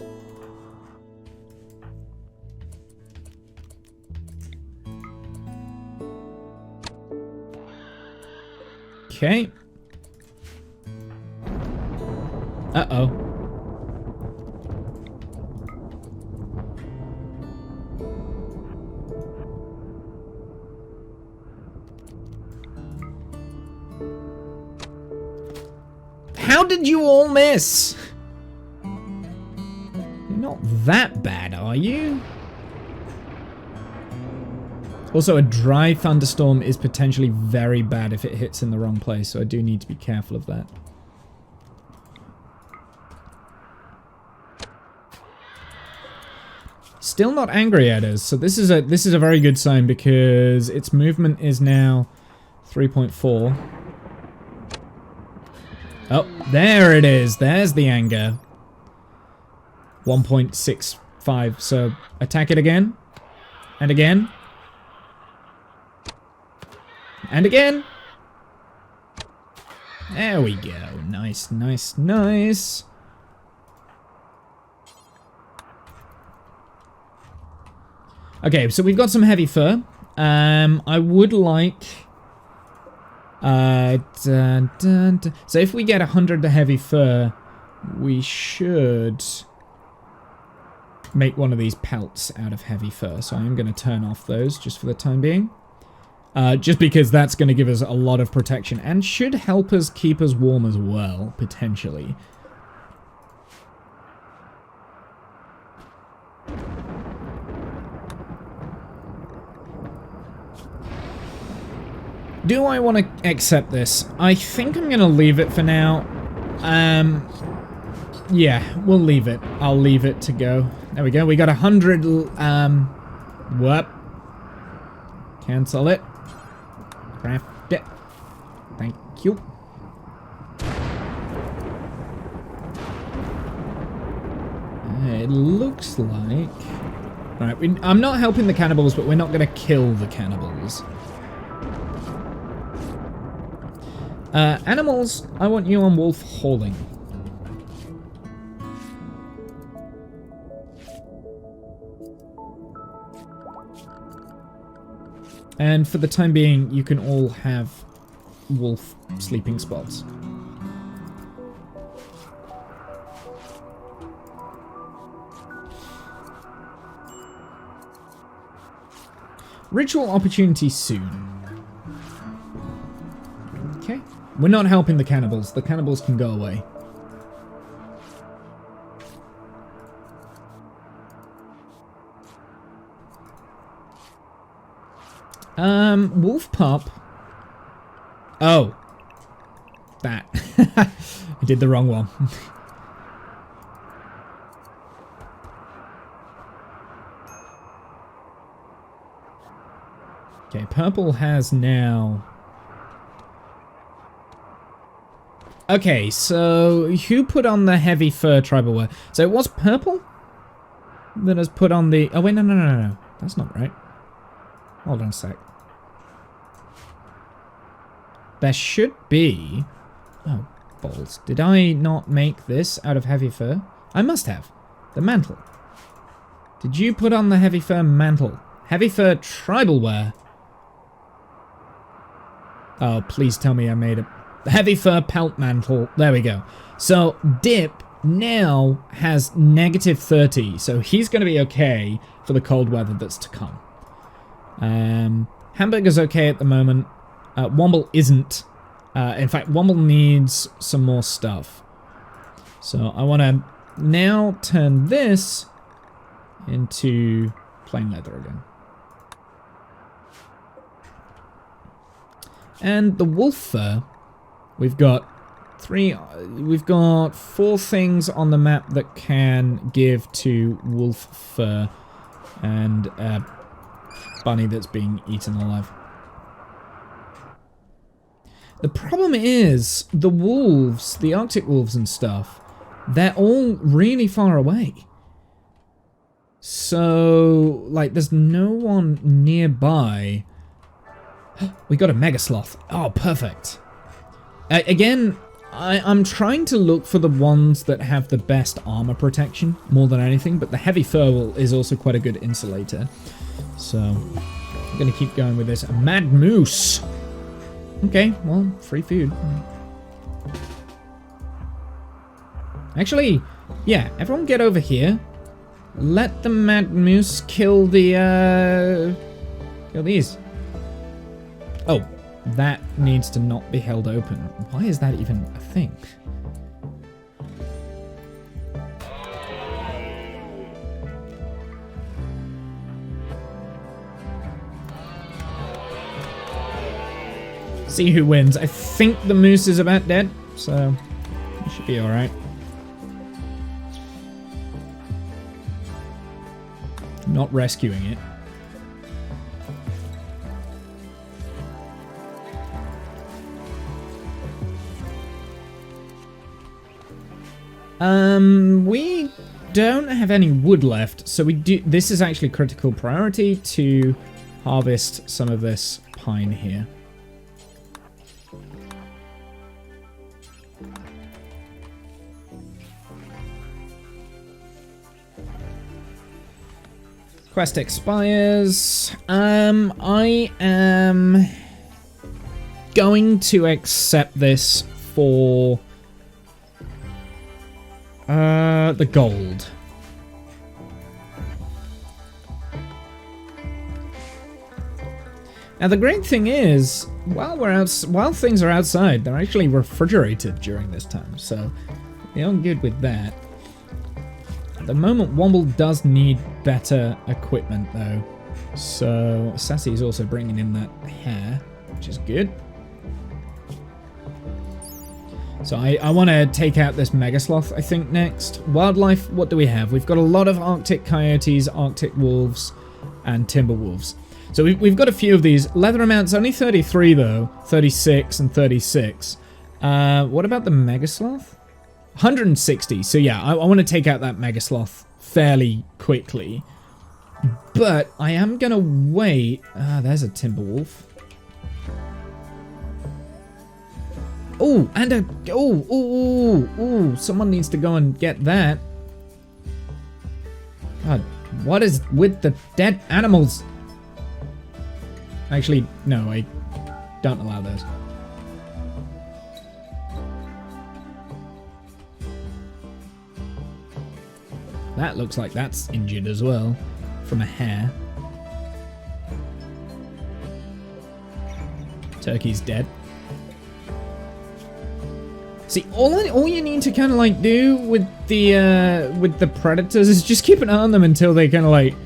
Okay. Uh-oh. How did you all miss? You're not that bad, are you? Also, a dry thunderstorm is potentially very bad if it hits in the wrong place, so I do need to be careful of that. Still not angry at us, so this is a very good sign because its movement is now 3.4. Oh, there it is. There's the anger. 1.65. So attack it again. And again. And again. There we go. Nice, nice, nice. Okay, so we've got some heavy fur. I would like... So if we get 100 the heavy fur, we should make one of these pelts out of heavy fur. So I'm going to turn off those just for the time being. Just because that's going to give us a lot of protection and should help us keep us warm as well, potentially. Do I want to accept this? I think I'm going to leave it for now. Yeah, we'll leave it. I'll leave it to go. There we go. We got 100, whoop. Cancel it. Craft it. Thank you. It looks like... Alright, I'm not helping the cannibals, but we're not going to kill the cannibals. Animals, I want you on wolf hauling. And for the time being, you can all have wolf sleeping spots. Ritual opportunity soon. Okay. We're not helping the cannibals. The cannibals can go away. Wolf pup. Oh. That. I did the wrong one. Okay, purple has now... Okay, so who put on the heavy fur tribal wear? So it was purple that has put on the... Oh, wait, no. That's not right. Hold on a sec. There should be... Oh, balls. Did I not make this out of heavy fur? I must have. The mantle. Did you put on the heavy fur mantle? Heavy fur tribal wear. Oh, please tell me I made it. The heavy fur pelt mantle. There we go. So, Dip now has -30. So he's going to be okay for the cold weather that's to come. Hamburger's okay at the moment. Womble isn't. In fact, Womble needs some more stuff. So I want to now turn this into plain leather again. And the wolf fur, we've got 4 things on the map that can give to wolf fur and a bunny that's being eaten alive. The problem is, the wolves, the Arctic wolves and stuff, they're all really far away. So, like, there's no one nearby. We got a mega sloth. Oh, perfect. Again, I'm trying to look for the ones that have the best armor protection, more than anything, but the heavy fur is also quite a good insulator. So, I'm going to keep going with this. A mad moose. Okay, well, free food. Actually, yeah, everyone get over here. Let the mad moose kill the, kill these. Oh, that needs to not be held open. Why is that even a thing? See who wins. I think the moose is about dead, so it should be alright. Not rescuing it. We don't have any wood left, so we do. This is actually critical priority to harvest some of this pine here. Quest expires. I am going to accept this for the gold. Now the great thing is, while things are outside, they're actually refrigerated during this time, so they're good with that. At the moment, Womble does need better equipment, though. So, Sassy's also bringing in that hair, which is good. So, I want to take out this Mega Sloth, I think, next. Wildlife, what do we have? We've got a lot of Arctic coyotes, Arctic wolves, and timber wolves. So, we've got a few of these. Leather amount's only 33, though. 36 and 36. What about the Mega Sloth? 160, so yeah, I want to take out that Mega Sloth fairly quickly. But I am going to wait. There's a timber wolf. Oh, and a... Oh, someone needs to go and get that. God, what is with the dead animals? Actually, no, I don't allow those. That looks like that's injured as well, from a hair. Turkey's dead. See, all you need to kind of like do with the predators is just keep an eye on them until they kind of like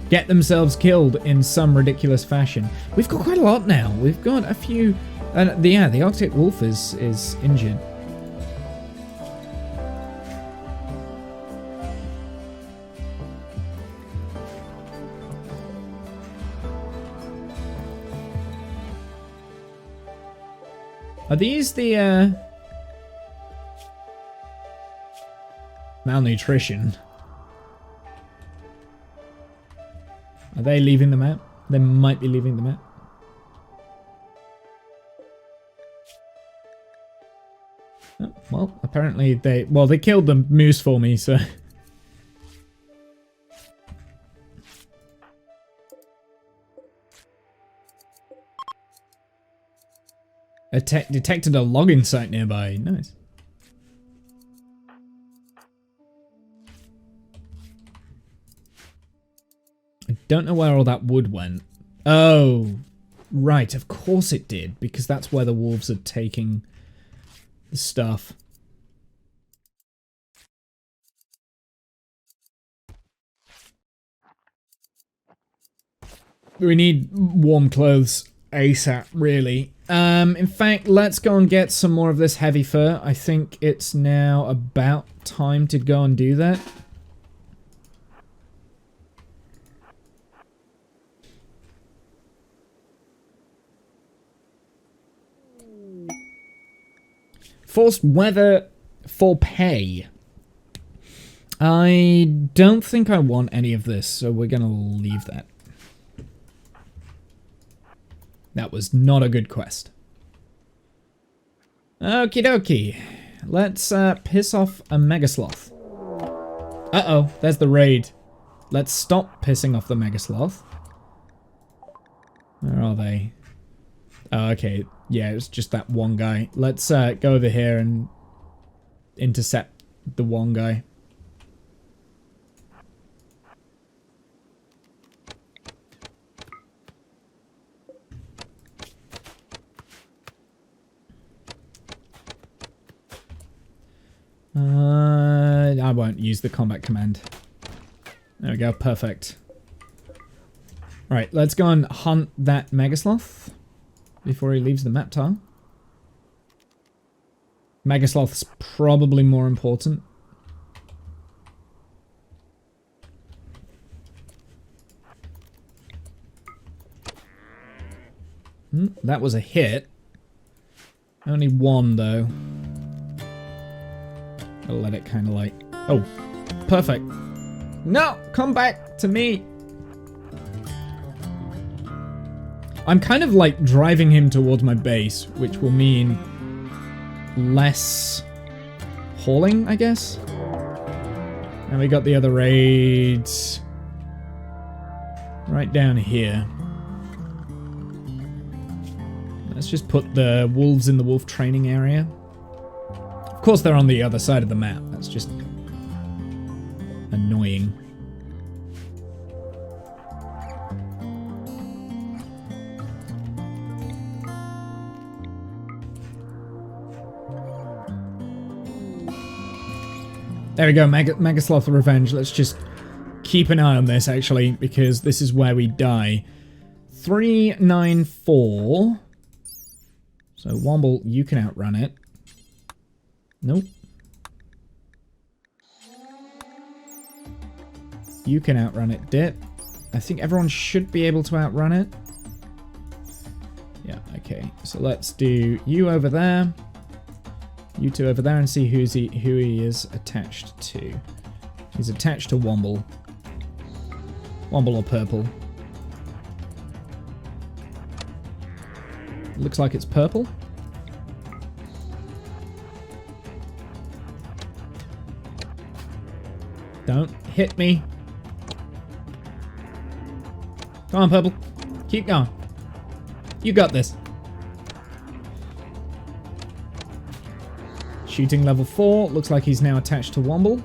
get themselves killed in some ridiculous fashion. We've got quite a lot now. We've got a few... yeah, the Arctic wolf is injured. Are these the, malnutrition? Are they leaving the map? They might be leaving the map. Oh, well, apparently they killed the moose for me, so... Detected a logging site nearby. Nice. I don't know where all that wood went. Oh, right. Of course it did, because that's where the wolves are taking the stuff. We need warm clothes ASAP, really. In fact, let's go and get some more of this heavy fur. I think it's now about time to go and do that. Forced weather for pay. I don't think I want any of this, so we're gonna leave that. That was not a good quest. Okie dokie. Let's piss off a Megasloth. Uh-oh, there's the raid. Let's stop pissing off the Megasloth. Where are they? Oh, okay. Yeah, it's just that one guy. Let's go over here and intercept the one guy. I won't use the combat command. There we go, perfect. Right, let's go and hunt that Megasloth before he leaves the map tile. Megasloth's probably more important. That was a hit. Only one, though. I'll let it kind of like... Oh, perfect. No, come back to me. I'm kind of like driving him towards my base, which will mean less hauling, I guess. And we got the other raids right down here. Let's just put the wolves in the wolf training area. Of course, they're on the other side of the map. That's just annoying. There we go, Megasloth Revenge. Let's just keep an eye on this, actually, because this is where we die. 394. So, Womble, you can outrun it. Nope. You can outrun it, Dip. I think everyone should be able to outrun it. Yeah, okay. So let's do you over there. You two over there and see who he is attached to. He's attached to Womble. Womble or purple. Looks like it's purple. Don't hit me. Come on, purple. Keep going. You got this. Shooting level 4. Looks like he's now attached to Womble.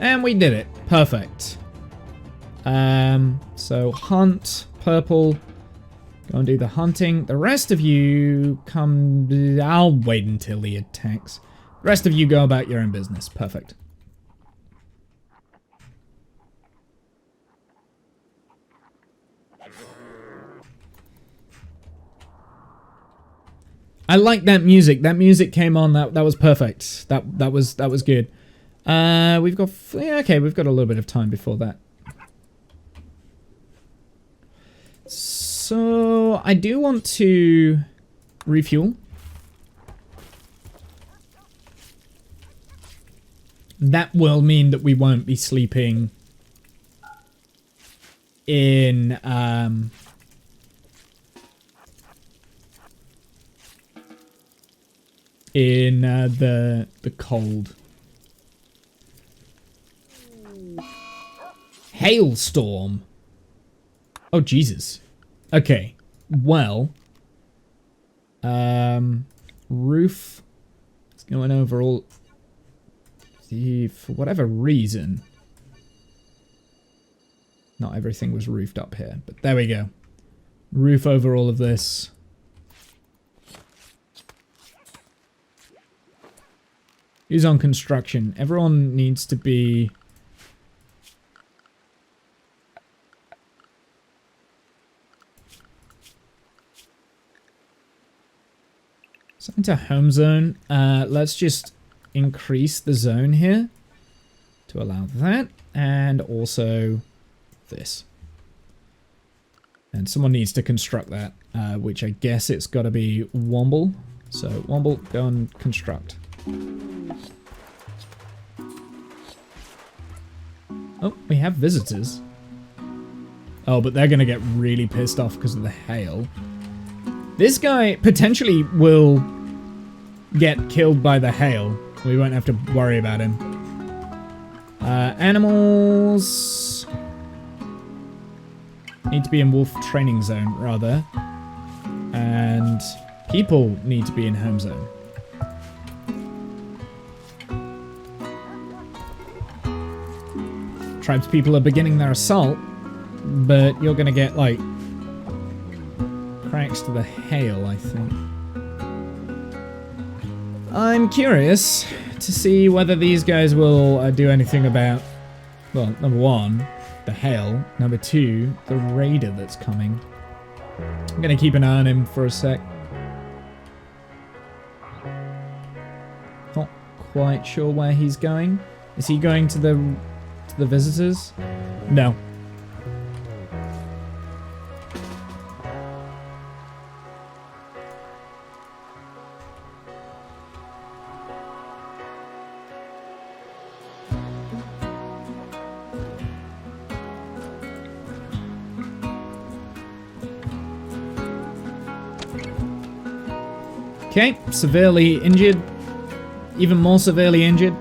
And we did it. Perfect. So hunt, purple. Go and do the hunting. The rest of you come... I'll wait until he attacks. The rest of you go about your own business. Perfect. I like that music. That music came on. That was perfect. That was good. We've got okay. We've got a little bit of time before that. So I do want to refuel. That will mean that we won't be sleeping in the cold. Hailstorm. Oh Jesus. Okay. Well. Roof. It's going over all. See, for whatever reason. Not everything was roofed up here, but there we go. Roof over all of this. Who's on construction? Everyone needs to be... Something to home zone. Let's just increase the zone here to allow that, and also this. And someone needs to construct that, which I guess it's got to be Womble. So Womble, go and construct. Oh, we have visitors. Oh, but they're going to get really pissed off because of the hail. This guy potentially will get killed by the hail. We won't have to worry about him. Animals need to be in wolf training zone, rather. And people need to be in home zone. Tribespeople are beginning their assault, but you're gonna get, like, cracks to the hail, I think. I'm curious to see whether these guys will do anything about, well, number one, the hail. Number two, the raider that's coming. I'm gonna keep an eye on him for a sec. Not quite sure where he's going. Is he going to the visitors? No. Okay, severely injured. Even more severely injured.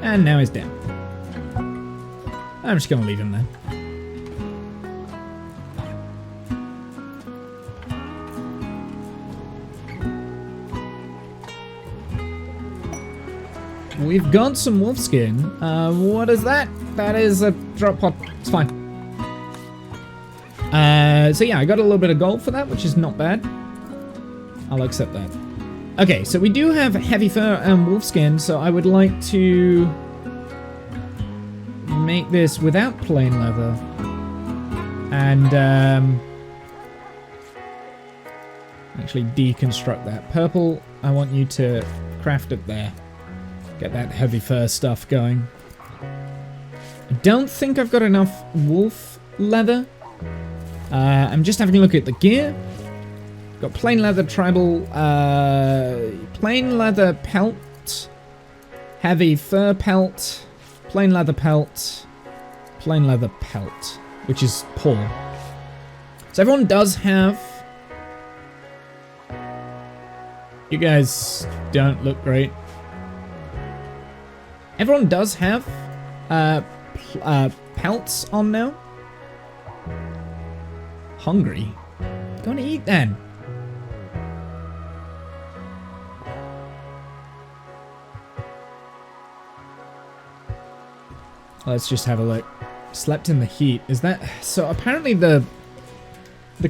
And now he's dead. I'm just gonna leave him there. We've got some wolf skin. What is that? That is a drop pod. It's fine. So yeah, I got a little bit of gold for that, which is not bad. I'll accept that. Okay, so we do have heavy fur and wolf skin, so I would like to make this without plain leather. And actually deconstruct that. Purple, I want you to craft it there. Get that heavy fur stuff going. I don't think I've got enough wolf leather. I'm just having a look at the gear. Got plain leather tribal, plain leather pelt, heavy fur pelt, plain leather pelt, plain leather pelt, which is poor. So everyone does have... You guys don't look great. Everyone does have pelts on now. Hungry. Go to eat then. Let's just have a look. Slept in the heat. Is that... So apparently the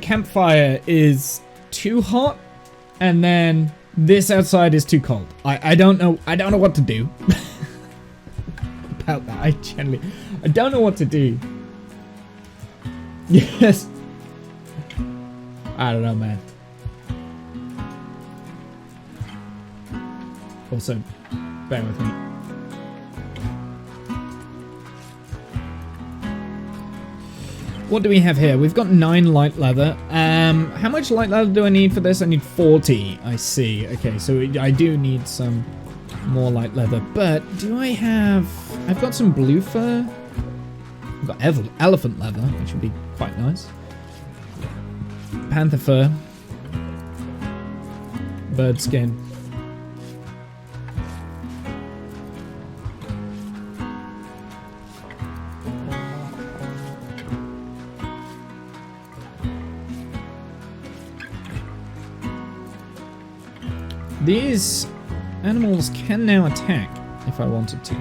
campfire is too hot, and then This outside is too cold. I don't know what to do about that. I don't know what to do. Yes. I don't know, man. Also, bear with me. What do we have here? We've got 9 light leather. How much light leather do I need for this? I need 40. I see. Okay, so I do need some more light leather. But do I have... I've got some blue fur. I've got elephant leather, which would be quite nice. Panther fur. Bird skin. These animals can now attack if I wanted to.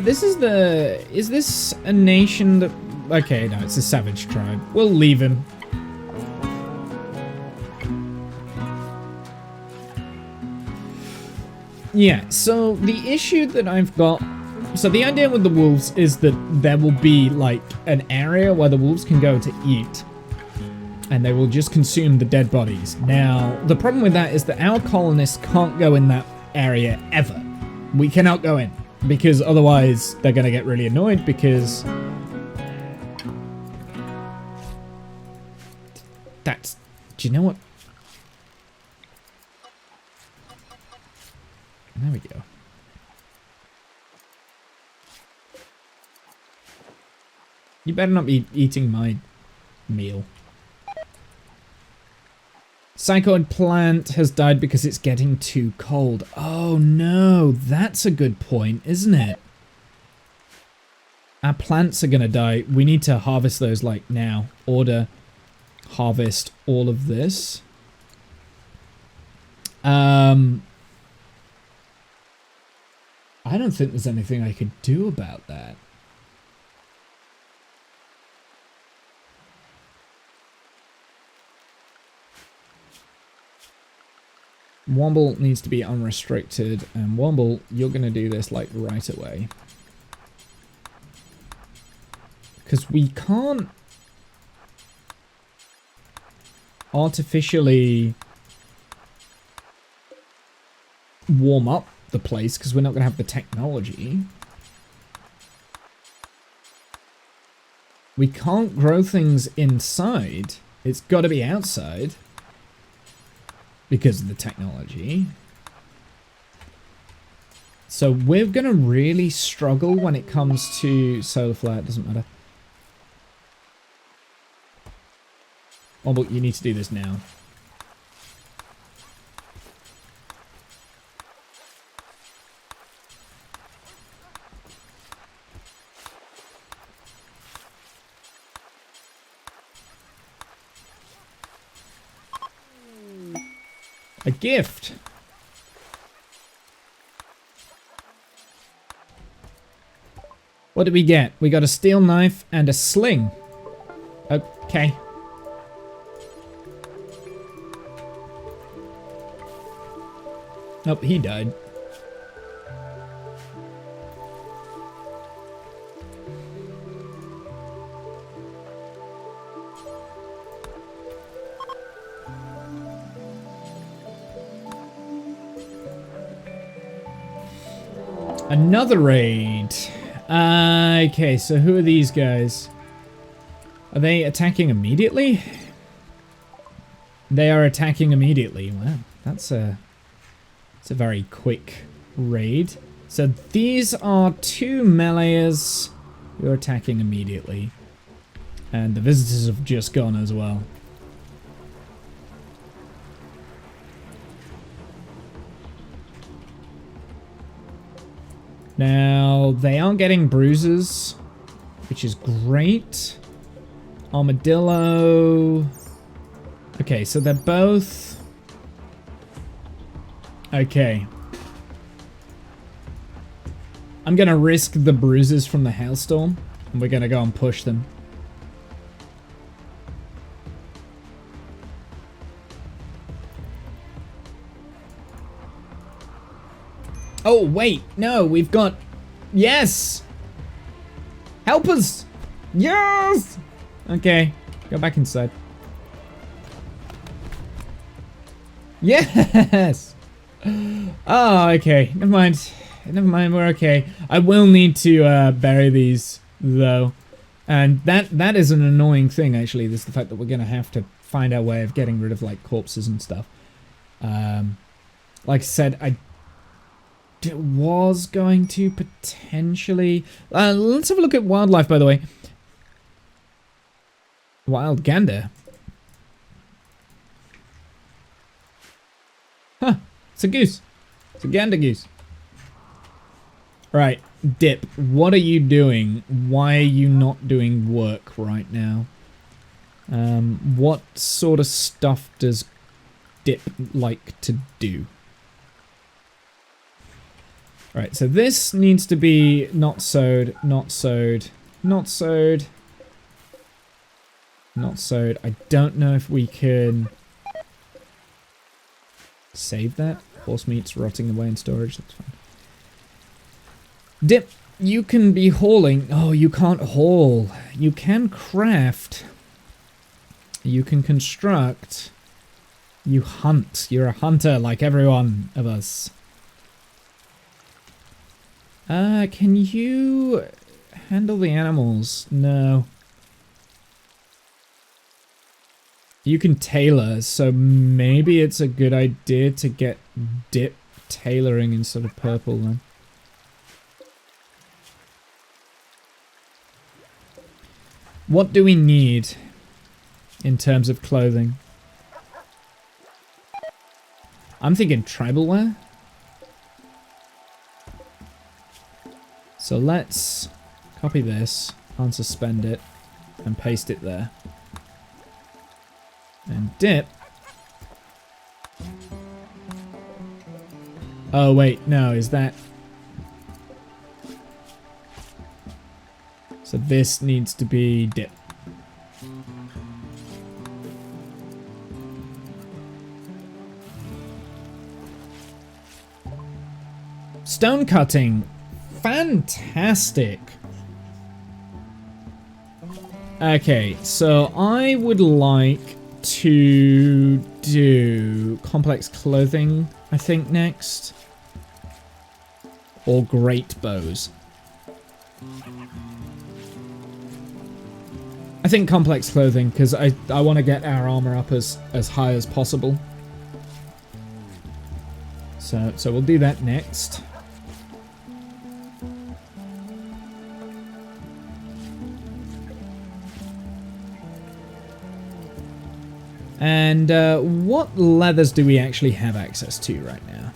Is this a nation that... Okay, no, it's a savage tribe. We'll leave him. Yeah, so the issue that I've got... So the idea with the wolves is that there will be, like, an area where the wolves can go to eat. And they will just consume the dead bodies. Now, the problem with that is that our colonists can't go in that area ever. We cannot go in. Because otherwise they're going to get really annoyed because... That's... Do you know what? There we go. You better not be eating my meal. Psychoid plant has died because it's getting too cold. Oh no, that's a good point, isn't it? Our plants are gonna die. We need to harvest those like now. Order, harvest all of this. I don't think there's anything I could do about that. Womble needs to be unrestricted, and Womble, you're going to do this like right away. Because we can't artificially warm up the place because we're not going to have the technology. We can't grow things inside. It's got to be outside. Because of the technology. So we're going to really struggle when it comes to solar flare. It doesn't matter. Oh, but you need to do this now. A gift. What did we get? We got a steel knife and a sling. Okay. Nope, he died. Another raid. Okay, so who are these guys? Are they attacking immediately? They are attacking immediately. Wow, that's a very quick raid. So these are 2 meleeers who are attacking immediately. And the visitors have just gone as well. Now, they aren't getting bruises, which is great. Armadillo. Okay, so they're both... Okay. I'm going to risk the bruises from the hailstorm, and we're going to go and push them. Oh, wait. No, we've got... Yes! Help us! Yes! Okay, go back inside. Yes! Oh, okay. Never mind. Never mind, we're okay. I will need to bury these, though. And that is an annoying thing, actually. This is the fact that we're going to have to find our way of getting rid of, like, corpses and stuff. Like I said, I was going to potentially... let's have a look at wildlife, by the way. Wild gander. Huh. It's a goose. It's a gander goose. Right. Dip, what are you doing? Why are you not doing work right now? What sort of stuff does Dip like to do? Right, so this needs to be not sowed, not sowed, not sowed, not sowed. I don't know if we can save that. Horse meat's rotting away in storage, that's fine. Dip, you can be hauling. Oh, you can't haul. You can craft. You can construct. You hunt. You're a hunter like every one of us. Can you handle the animals? No. You can tailor, so maybe it's a good idea to get Dip tailoring instead of purple then. What do we need in terms of clothing? I'm thinking tribal wear. So let's copy this, unsuspend it, and paste it there. And Dip. Oh wait, no, is that... So this needs to be Dip. Stone cutting. Fantastic. Okay, so I would like to do complex clothing, I think, next. Or great bows. I think complex clothing, because I want to get our armor up as high as possible. So we'll do that next. And what leathers do we actually have access to right now?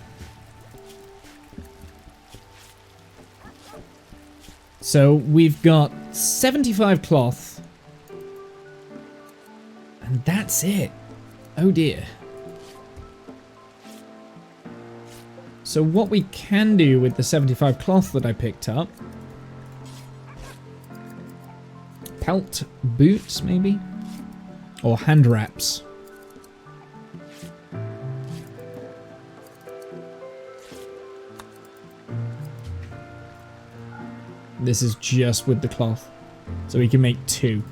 So we've got 75 cloth. And that's it. Oh dear. So what we can do with the 75 cloth that I picked up... Pelt boots, maybe? Or hand wraps. This is just with the cloth. So we can make 2.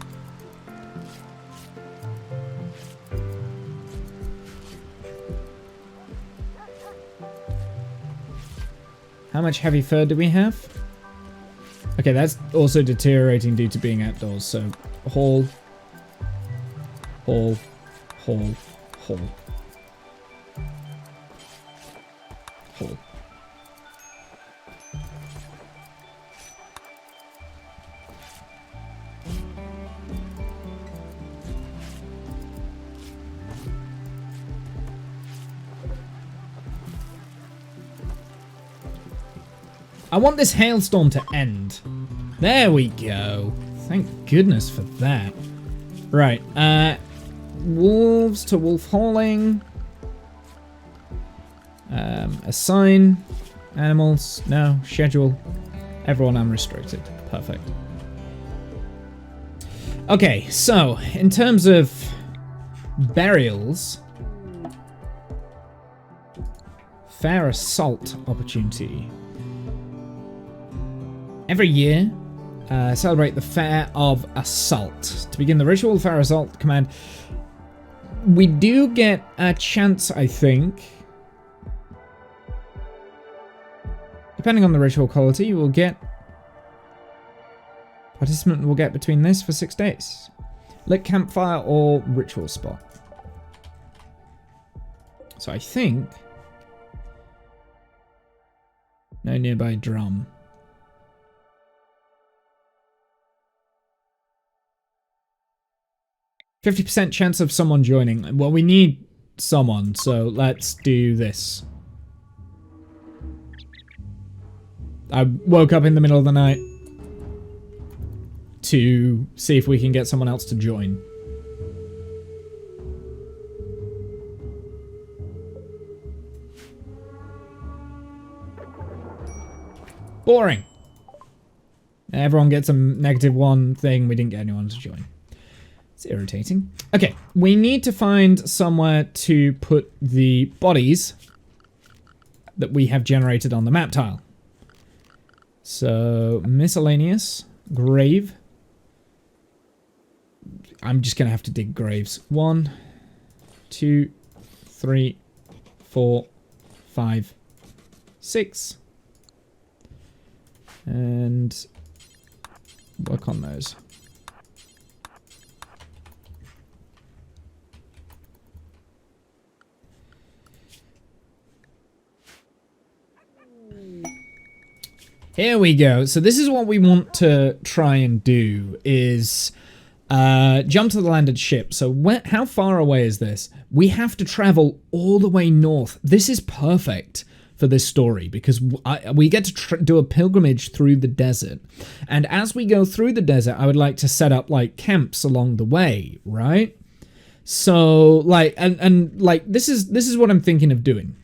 How much heavy fur do we have? Okay, that's also deteriorating due to being outdoors, so haul, haul, haul, haul, haul. I want this hailstorm to end. There we go. Thank goodness for that. Right, wolves to wolf hauling. Assign animals. No, schedule. Everyone unrestricted. Perfect. Okay, so in terms of burials, Fair assault opportunity. Every year, celebrate the Fair of Assault. To begin the ritual, Fair Assault command. We do get a chance, I think. Depending on the ritual quality, you will get... Participant will get between this for 6 days. Lit campfire or ritual spot. So I think... No nearby drum. 50% chance of someone joining. Well, we need someone, so let's do this. I woke up in the middle of the night to see if we can get someone else to join. Boring. Everyone gets a -1 thing. We didn't get anyone to join. It's irritating. Okay, we need to find somewhere to put the bodies that we have generated on the map tile. So, miscellaneous, grave. I'm just going to have to dig graves. 1, 2, 3, 4, 5, 6. And work on those. Here we go. So this is what we want to try and do is jump to the landed ship. So how far away is this? We have to travel all the way north. This is perfect for this story because we get to do a pilgrimage through the desert. And as we go through the desert, I would like to set up like camps along the way, right? So like, and like, this is what I'm thinking of doing,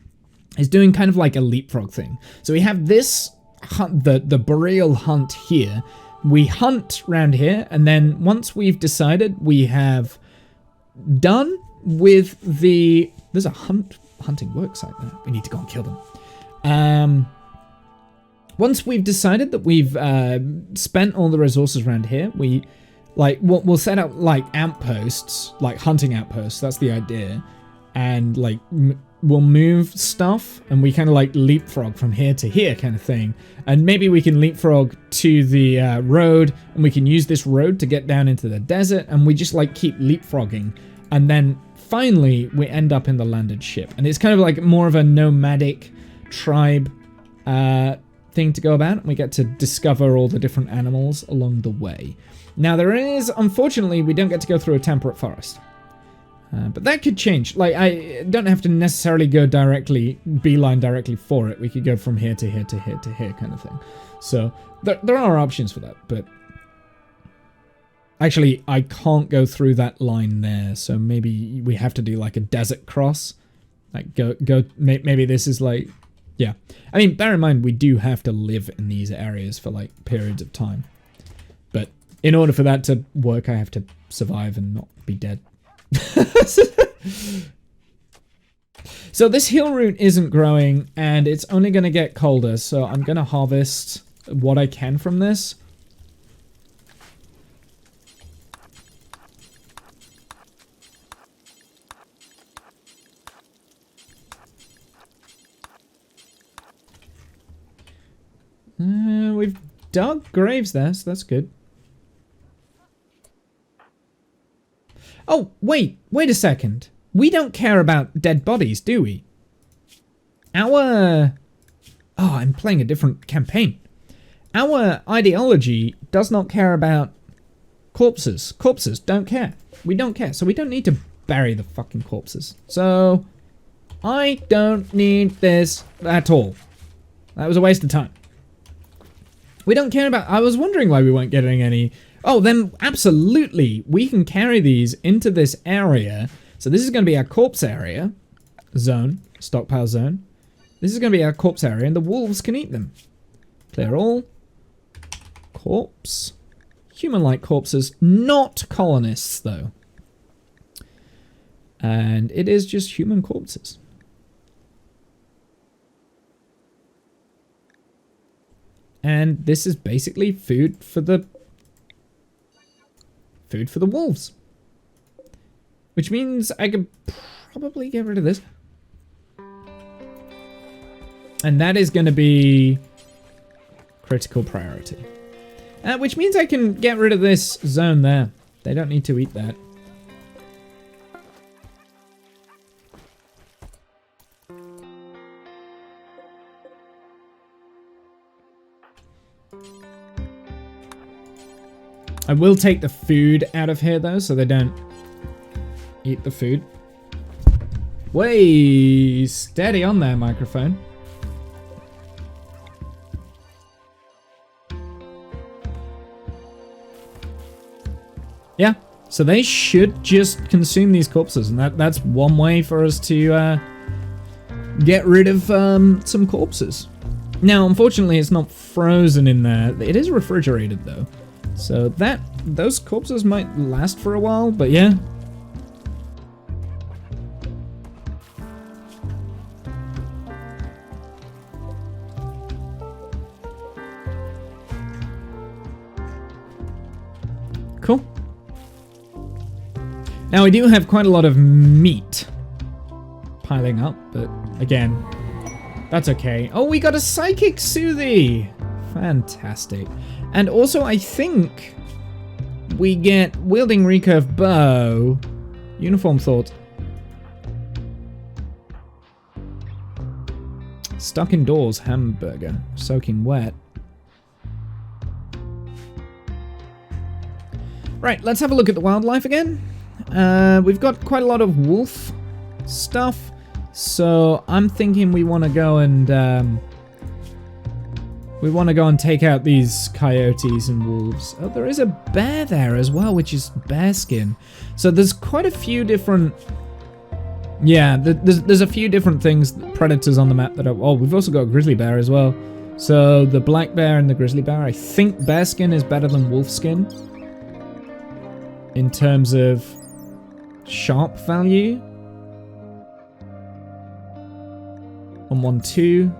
is doing kind of like a leapfrog thing. So we have this hunt, the boreal hunt here. We hunt round here, and then once we've decided we have done with the... There's a hunting worksite there. We need to go and kill them. Once we've decided that we've spent all the resources around here, we'll set up like outposts, like hunting outposts. That's the idea. And like we'll move stuff, and we kind of like leapfrog from here to here kind of thing. And maybe we can leapfrog to the road, and we can use this road to get down into the desert, and we just like keep leapfrogging. And then finally we end up in the landed ship. And it's kind of like more of a nomadic tribe thing to go about. And we get to discover all the different animals along the way. Now there is, unfortunately, we don't get to go through a temperate forest. But that could change. Like, I don't have to necessarily go beeline directly for it. We could go from here to here to here to here kind of thing. So, there are options for that, but... Actually, I can't go through that line there, so maybe we have to do like a desert cross. Like, maybe this is like... Yeah. I mean, bear in mind, we do have to live in these areas for like periods of time. But in order for that to work, I have to survive and not be dead. So this hill root isn't growing, and it's only going to get colder, so I'm going to harvest what I can from this. We've dug graves there, so that's good. Oh, wait a second. We don't care about dead bodies, do we? Oh, I'm playing a different campaign. Our ideology does not care about corpses. Corpses don't care. We don't care, so we don't need to bury the fucking corpses. So, I don't need this at all. That was a waste of time. We don't care about... I was wondering why we weren't getting any... Oh, then absolutely, we can carry these into this area. So this is going to be our corpse area. Zone. Stockpile zone. This is going to be our corpse area, and the wolves can eat them. Clear all. Corpse. Human-like corpses. Not colonists, though. And it is just human corpses. And this is basically food for the wolves. Which means I could probably get rid of this. And that is going to be critical priority. Which means I can get rid of this zone there. They don't need to eat that. I will take the food out of here though, so they don't eat the food. Way steady on there, microphone. Yeah, so they should just consume these corpses, and that's one way for us to get rid of some corpses. Now, unfortunately, it's not frozen in there. It is refrigerated though, so those corpses might last for a while. But yeah. Cool. Now, we do have quite a lot of meat piling up, but again, that's okay. Oh, we got a Psychic Soothie! Fantastic. And also, I think we get Wielding Recurve Bow, Uniform Thought, Stuck Indoors Hamburger, Soaking Wet. Right, let's have a look at the wildlife again. We've got quite a lot of wolf stuff, so I'm thinking we want to go and take out these coyotes and wolves. Oh, there is a bear there as well, which is bear skin. So there's quite a few different. Yeah, there's a few different things, predators on the map that are. Oh, we've also got a grizzly bear as well. So the black bear and the grizzly bear. I think bear skin is better than wolf skin in terms of sharp value. On 1-2.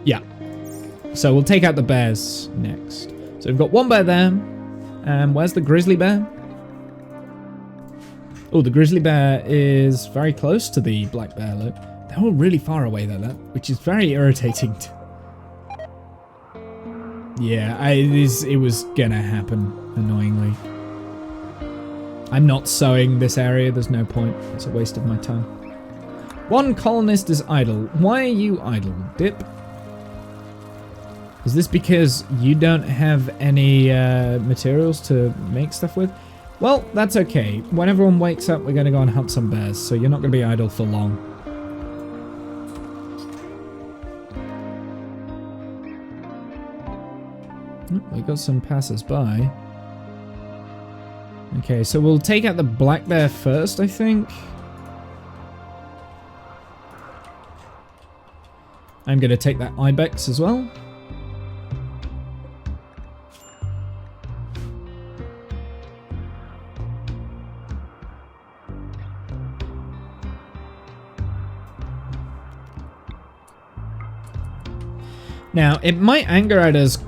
Yeah. So we'll take out the bears next. So we've got one bear there. And where's the grizzly bear? Oh, the grizzly bear is very close to the black bear, look. They're all really far away though, which is very irritating. Yeah, it was gonna happen, annoyingly. I'm not sowing this area, there's no point. It's a waste of my time. One colonist is idle. Why are you idle, Dip? Is this because you don't have any materials to make stuff with? Well, that's okay. When everyone wakes up, we're gonna go and hunt some bears, so you're not gonna be idle for long. We got some passers-by. Okay, so we'll take out the black bear first, I think. I'm going to take that ibex as well. Now, it might anger at us.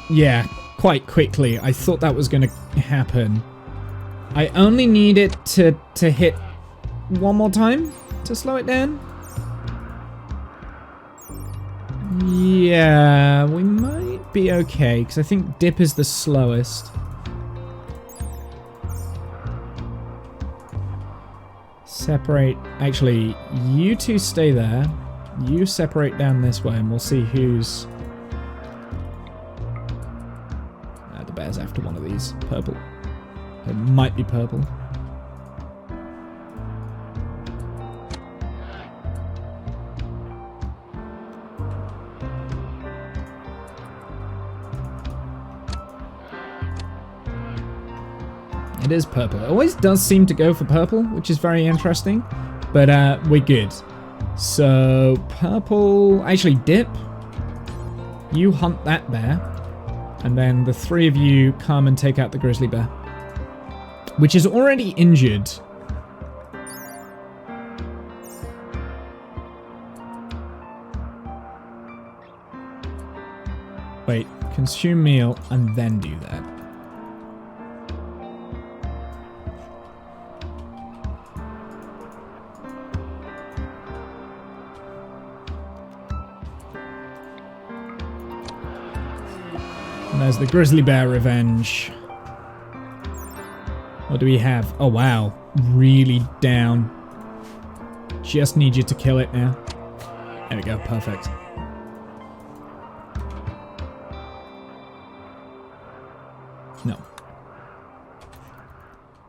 Yeah, quite quickly. I thought that was going to happen. I only need it to hit one more time to slow it down. Yeah, we might be okay, because I think Dip is the slowest. Separate. Actually, you two stay there. You separate down this way, and we'll see who's... the bear's after one of these. Purple. It might be purple. It is purple. It always does seem to go for purple, which is very interesting. But we're good. So, purple... Actually, Dip. You hunt that bear. And then the three of you come and take out the grizzly bear. Which is already injured. Wait, consume meal and then do that. And there's the grizzly bear revenge. What do we have? Oh wow, really down. Just need you to kill it now. There we go, perfect. No.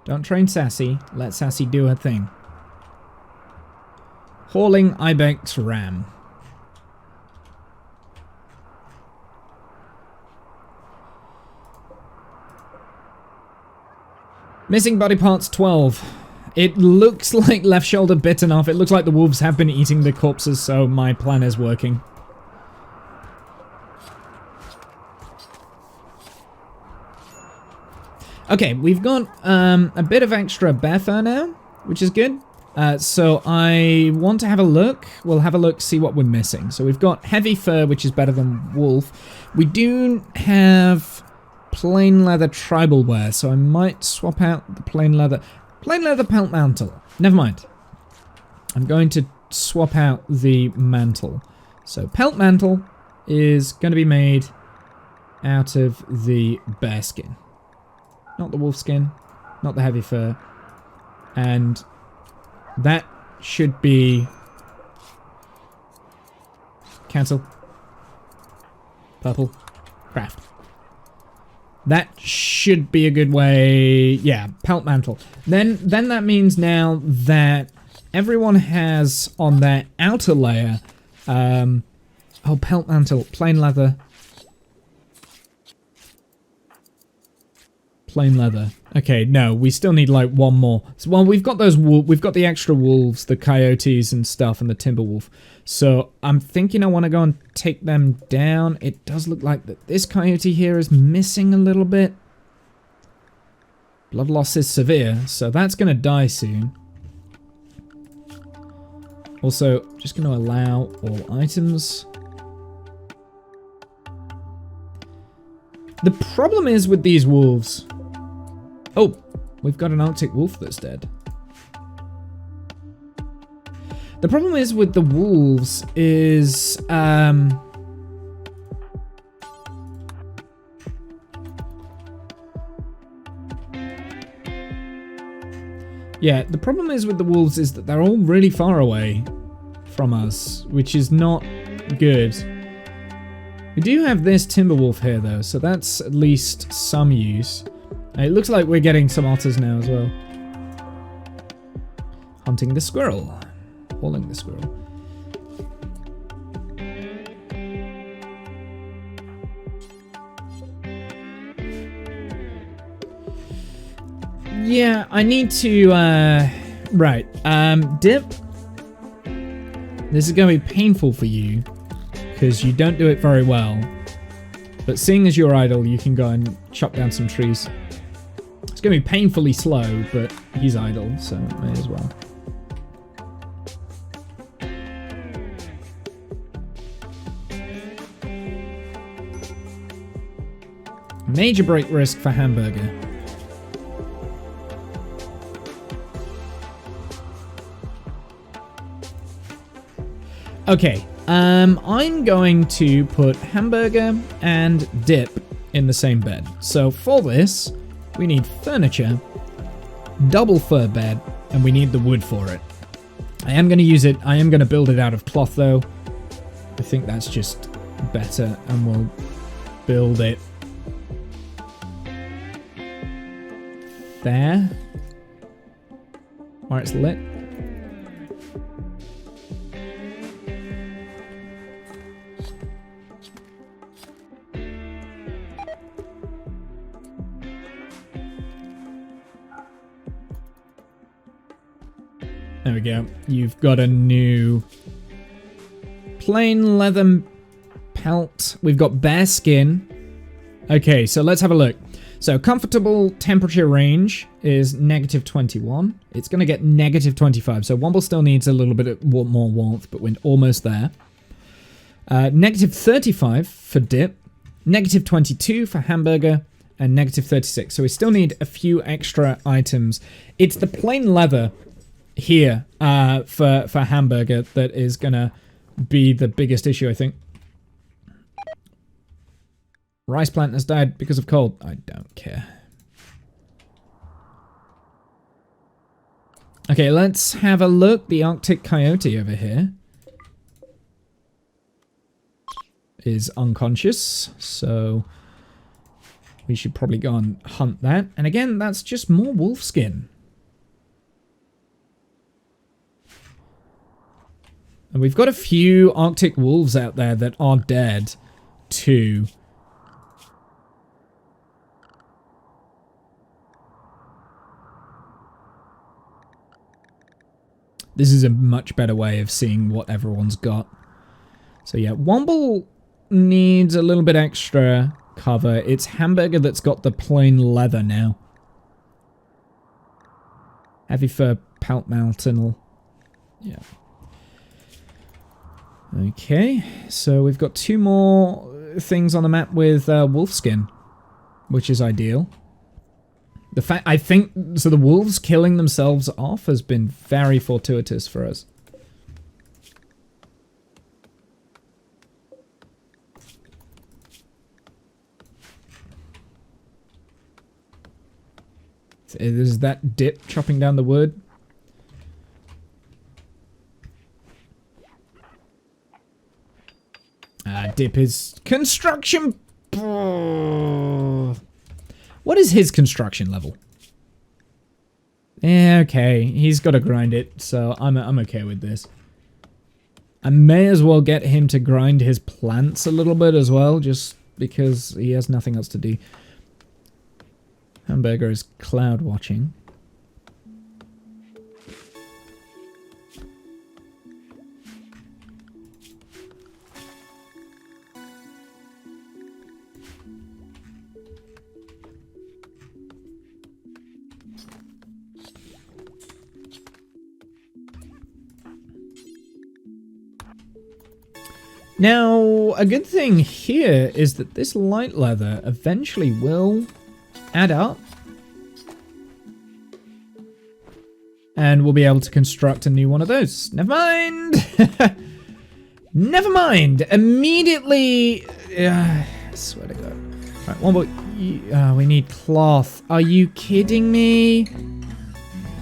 Don't train Sassy. Let Sassy do her thing. Hauling Ibex Ram. Missing body parts 12. It looks like left shoulder bitten off. It looks like the wolves have been eating the corpses, so my plan is working. Okay, we've got a bit of extra bear fur now, which is good. So I want to have a look. We'll have a look, see what we're missing. So we've got heavy fur, which is better than wolf. We do have plain leather tribal wear, so I might swap out the plain leather pelt mantle. Never mind. I'm going to swap out the mantle. So pelt mantle is going to be made out of the bear skin. Not the wolf skin, not the heavy fur. And that should be... Cancel. Purple. Craft. That should be a good way... Yeah, pelt mantle. Then that means now that everyone has on their outer layer... oh, pelt mantle. Plain leather. Plain leather. Okay, no, we still need like one more. So, well, we've got those we've got the extra wolves, the coyotes and stuff, and the timber wolf. So I'm thinking I want to go and take them down. It does look like that this coyote here is missing a little bit. Blood loss is severe, so that's going to die soon. Also, just going to allow all items. The problem is with these wolves... Oh, we've got an Arctic wolf that's dead. The problem is with the wolves is... yeah, the problem is with the wolves is that they're all really far away from us, which is not good. We do have this timber wolf here though, so that's at least some use. It looks like we're getting some otters now as well. Hunting the squirrel. Hauling the squirrel. Yeah, I need to, right. Dip. This is going to be painful for you, because you don't do it very well. But seeing as you're idle, you can go and chop down some trees. It's going to be painfully slow, but he's idle, so may as well. Major break risk for hamburger. Okay, I'm going to put hamburger and dip in the same bed. So for this, we need furniture, double fur bed, and we need the wood for it. I am going to use it. I am going to build it out of cloth, though. I think that's just better, and we'll build it there, where it's lit. There we go. You've got a new plain leather pelt. We've got bear skin. Okay, so let's have a look. So comfortable temperature range is -21. It's going to get -25. So Womble still needs a little bit more warmth, but we're almost there. -35 for dip. Negative 22 for hamburger, and negative 36. So we still need a few extra items. It's the plain leather here for hamburger that is gonna be the biggest issue, I think. Rice plant has died because of cold. I don't care. Okay, let's have a look. The Arctic coyote over here is unconscious, so we should probably go and hunt that. And again, that's just more wolf skin. And we've got a few Arctic wolves out there that are dead too. This is a much better way of seeing what everyone's got. So yeah, Womble needs a little bit extra cover. It's hamburger that's got the plain leather now. Heavy fur, pelt mountainal. Yeah. Okay, so we've got 2 more things on the map with wolf skin, which is ideal. The fact, I think, so the wolves killing themselves off has been very fortuitous for us. There's that dip chopping down the wood. Dip is construction. What is his construction level? Yeah, okay, he's got to grind it, so I'm okay with this. I may as well get him to grind his plants a little bit as well, just because he has nothing else to do. Hamburger is cloud watching. Now, a good thing here is that this light leather eventually will add up. And we'll be able to construct a new one of those. Never mind! Never mind! Immediately... I swear to God. Right, one more... we need cloth. Are you kidding me?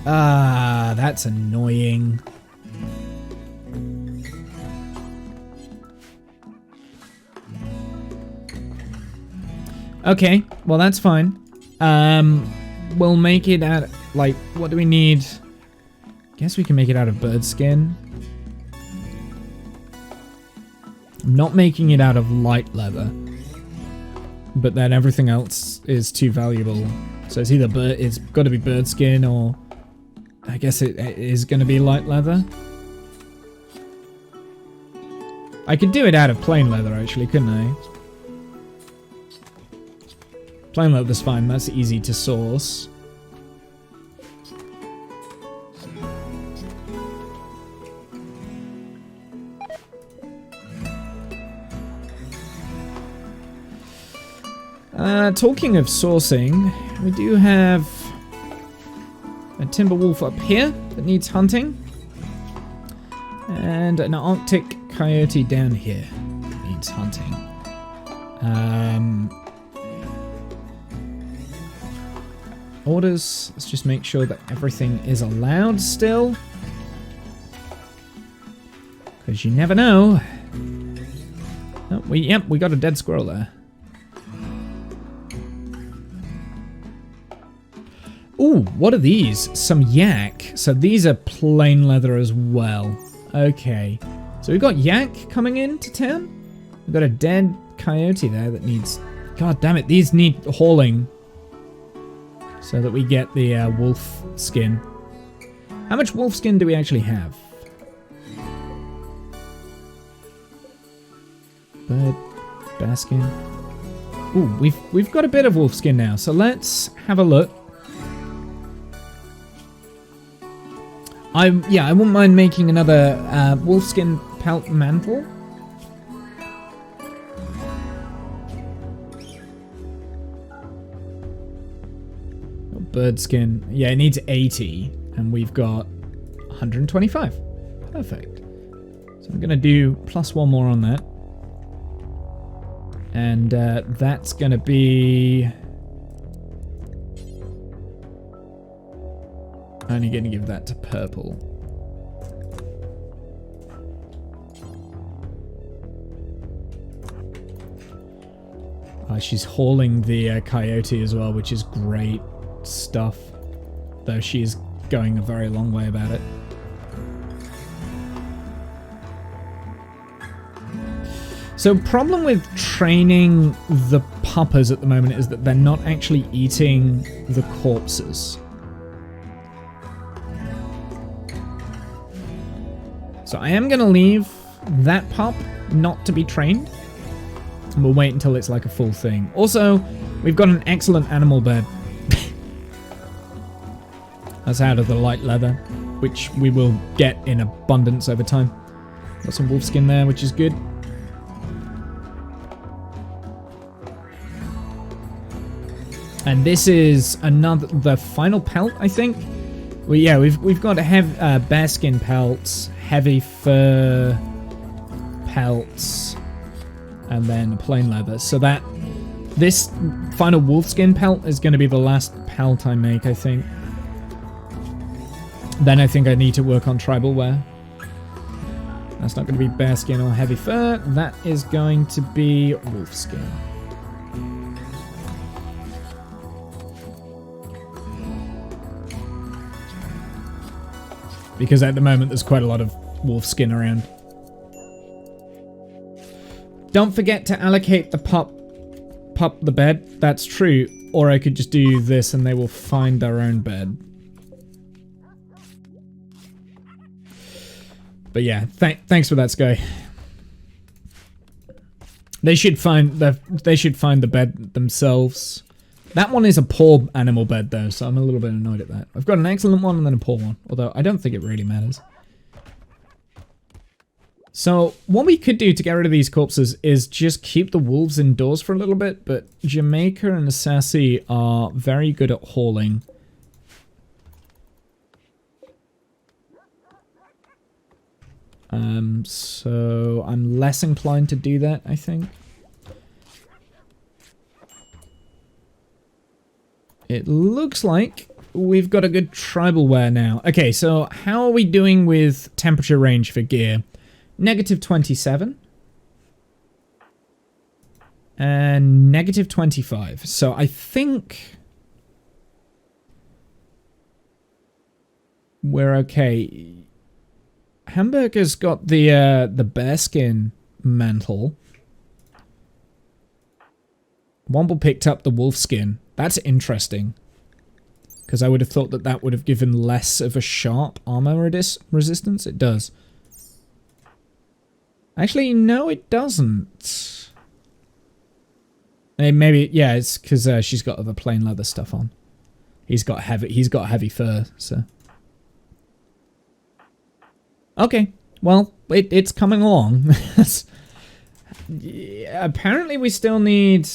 That's annoying. Okay, well that's fine. We'll make it out of, like, what do we need? Guess we can make it out of bird skin. I'm not making it out of light leather. But then everything else is too valuable. So it's either it's got to be bird skin, or I guess it is going to be light leather. I could do it out of plain leather actually, couldn't I? Plain leather's fine, that's easy to source. Talking of sourcing, we do have a timber wolf up here that needs hunting. And an Arctic coyote down here that needs hunting. Orders, let's just make sure that everything is allowed still. Because you never know. Oh, we got a dead squirrel there. Ooh, what are these? Some yak. So these are plain leather as well. Okay. So we've got yak coming into town. We've got a dead coyote there that needs... God damn it, these need hauling. So that we get the wolf skin. How much wolf skin do we actually have? Bear skin. Ooh, we've got a bit of wolf skin now. So let's have a look. I wouldn't mind making another wolfskin pelt mantle. bird skin. Yeah, it needs 80, and we've got 125. Perfect. So I'm going to do plus 1 more on that. And that's going to be... only going to give that to purple. She's hauling the coyote as well, which is great stuff. Though she is going a very long way about it. So problem with training the puppers at the moment is that they're not actually eating the corpses. So I am going to leave that pup not to be trained. We'll wait until it's like a full thing. Also, we've got an excellent animal bed. That's out of the light leather, which we will get in abundance over time. Got some wolf skin there, which is good. And this is the final pelt, I think. Well, yeah, we've got bearskin pelts, heavy fur pelts, and then plain leather. So this final wolfskin pelt is going to be the last pelt I make, I think. Then I think I need to work on tribal wear. That's not going to be bearskin or heavy fur. That is going to be wolfskin. Because at the moment there's quite a lot of wolf skin around. Don't forget to allocate the pup the bed. That's true. Or I could just do this and they will find their own bed. But yeah, thanks for that, Sky. They should find the bed themselves. That one is a poor animal bed though, so I'm a little bit annoyed at that. I've got an excellent one and then a poor one, although I don't think it really matters. So what we could do to get rid of these corpses is just keep the wolves indoors for a little bit, but Jamaica and Sassy are very good at hauling. So I'm less inclined to do that, I think. It looks like we've got a good tribal wear now. Okay, so how are we doing with temperature range for gear? Negative 27. And negative 25. So I think we're okay. Hamburger's got the bearskin mantle. Womble picked up the wolf skin. That's interesting. Because I would have thought that that would have given less of a sharp armor resistance. It does. Actually, no, it doesn't. Maybe, yeah, it's because she's got the plain leather stuff on. He's got heavy fur, so. Okay, well, it's coming along. Yeah, apparently we still need...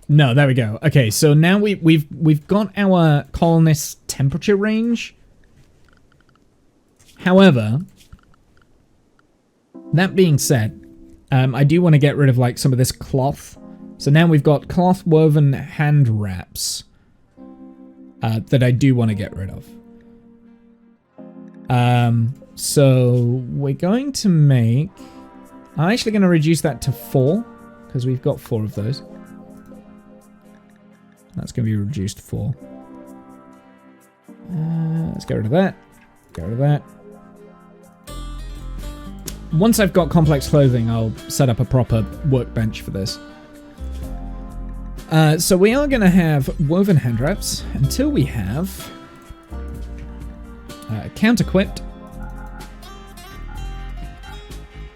No, there we go. Okay, so now we've got our colonist temperature range. However, that being said, I do want to get rid of like some of this cloth. So now we've got cloth woven hand wraps that I do want to get rid of. So we're going to make... I'm actually going to reduce that to 4 because we've got 4 of those. That's going to be reduced to 4. Let's get rid of that. Get rid of that. Once I've got complex clothing, I'll set up a proper workbench for this. So we are going to have woven hand wraps until we have counter-equipped.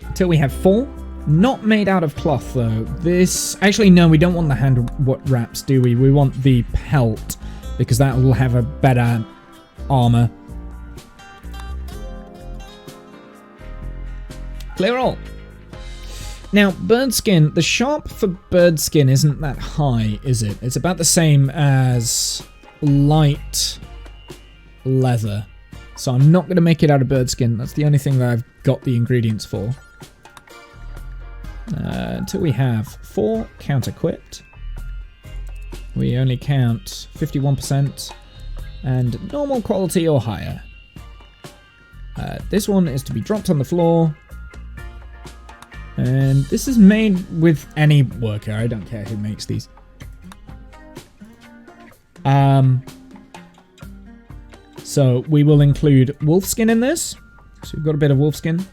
Until we have 4. Not made out of cloth, though. This... Actually, no, we don't want the hand wraps, do we? We want the pelt, because that will have a better armor. Clear all. Now, bird skin, the sharp for bird skin isn't that high, is it? It's about the same as light leather. So I'm not going to make it out of bird skin. That's the only thing that I've got the ingredients for. Until we have 4 count-equipped. We only count 51% and normal quality or higher. This one is to be dropped on the floor. And this is made with any worker. I don't care who makes these. So we will include wolf skin in this. So we've got a bit of wolf skin.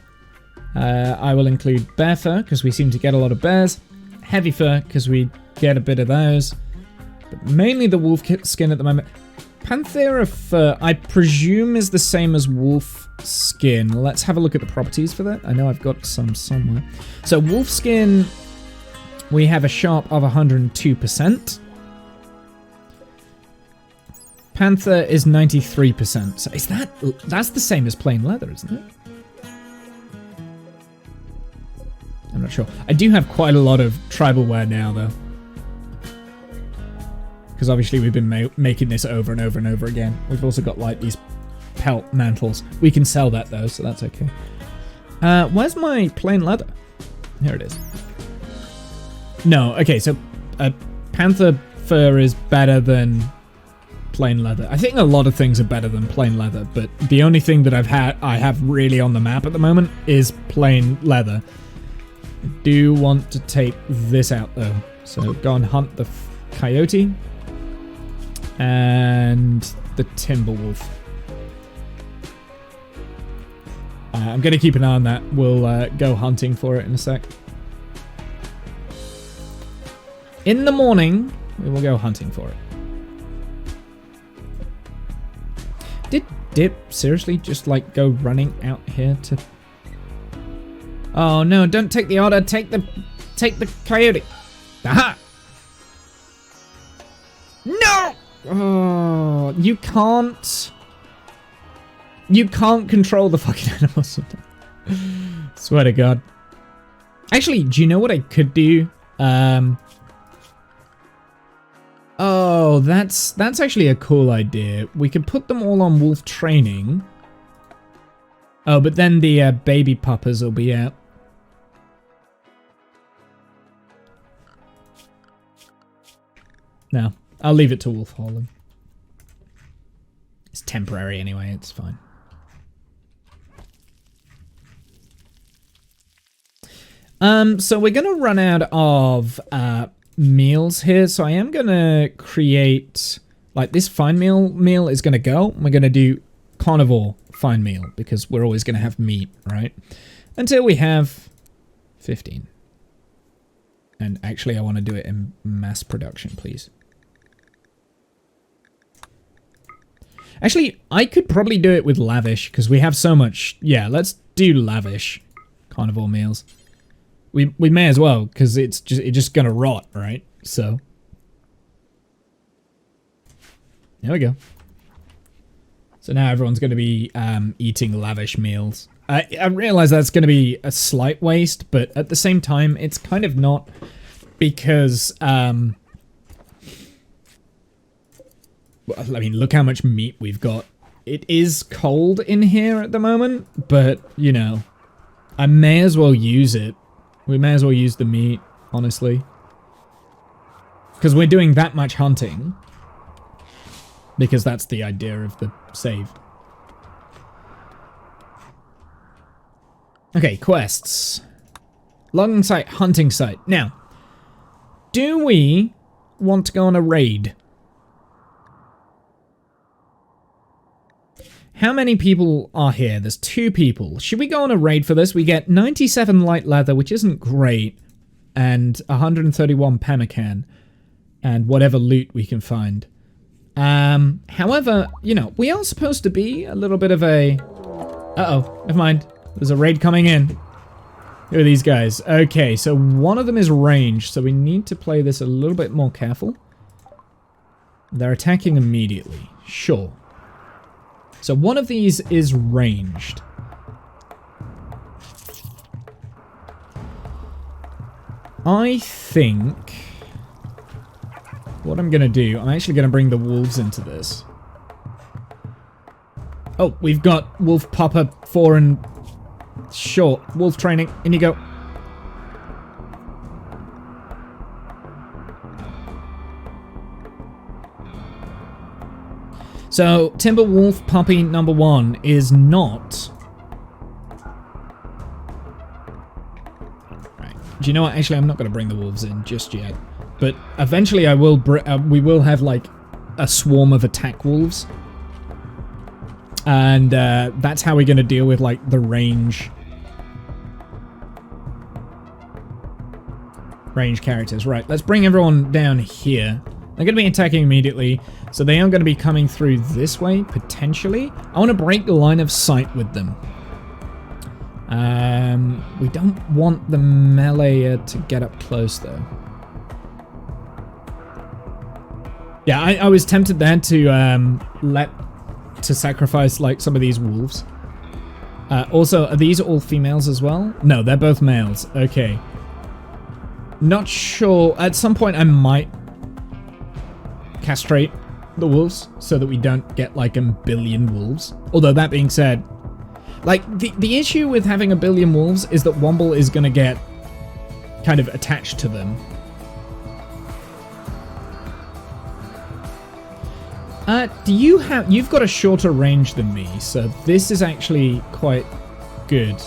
I will include bear fur because we seem to get a lot of bears. Heavy fur because we get a bit of those. But mainly the wolf skin at the moment. Panthera fur, I presume, is the same as wolf skin. Let's have a look at the properties for that. I know I've got some somewhere. So wolf skin, we have a sharp of 102%. Panther is 93%. So is that's the same as plain leather, isn't it? I'm not sure. I do have quite a lot of tribal wear now, though. Because obviously we've been making this over and over and over again. We've also got like these pelt mantles. We can sell that though, so that's okay. Where's my plain leather? Here it is. No, okay, so panther fur is better than plain leather. I think a lot of things are better than plain leather, but the only thing that I have really on the map at the moment is plain leather. I do want to take this out though. So go and hunt the coyote. And the timber wolf. I'm going to keep an eye on that. We'll go hunting for it in a sec. In the morning, we will go hunting for it. Did Dip seriously just like go running out here to... Oh no, don't take the otter, take the coyote. Aha! No! Oh, you can't control the fucking animals. Swear to God. Actually, do you know what I could do? Oh, that's actually a cool idea. We could put them all on wolf training. Oh, but then the baby puppers will be out. No. I'll leave it to wolf hauling. It's temporary anyway, it's fine. So we're gonna run out of meals here, so I am gonna create like this fine meal is gonna go. We're gonna do carnivore fine meal because we're always gonna have meat, right? Until we have 15. And actually I want to do it in mass production, please. Actually, I could probably do it with lavish, because we have so much... Yeah, let's do lavish carnivore meals. We may as well, because it's just gonna rot, right? So... There we go. So now everyone's going to be eating lavish meals. I realize that's going to be a slight waste, but at the same time, it's kind of not, because... Well, I mean, look how much meat we've got. It is cold in here at the moment, but, you know, I may as well use it. We may as well use the meat, honestly. Because we're doing that much hunting. Because that's the idea of the save. Okay, quests. Logging site, hunting site. Now, do we want to go on a raid? How many people are here? There's 2 people. Should we go on a raid for this? We get 97 light leather, which isn't great, and 131 pemmican, and whatever loot we can find. However, you know, we are supposed to be a little bit of a... Uh-oh, never mind. There's a raid coming in. Who are these guys? Okay, so one of them is ranged, so we need to play this a little bit more careful. They're attacking immediately. Sure. So one of these is ranged. I think what I'm going to do, I'm actually going to bring the wolves into this. Oh, we've got Wolf Papa 4 and short. Wolf training. In you go. So, Timber Wolf Puppy number 1 is not... Right. Do you know what? Actually, I'm not going to bring the wolves in just yet. But eventually I will we will have, like, a swarm of attack wolves. And that's how we're going to deal with, like, the range characters. Right, let's bring everyone down here. They're going to be attacking immediately, so they are going to be coming through this way, potentially. I want to break the line of sight with them. We don't want the melee to get up close, though. Yeah, I was tempted there to sacrifice, like, some of these wolves. Also, are these all females as well? No, they're both males. Okay. Not sure. At some point, I might castrate the wolves so that we don't get, like, a billion wolves. Although, that being said, like, the issue with having a billion wolves is that Womble is going to get kind of attached to them. You've got a shorter range than me, so this is actually quite good.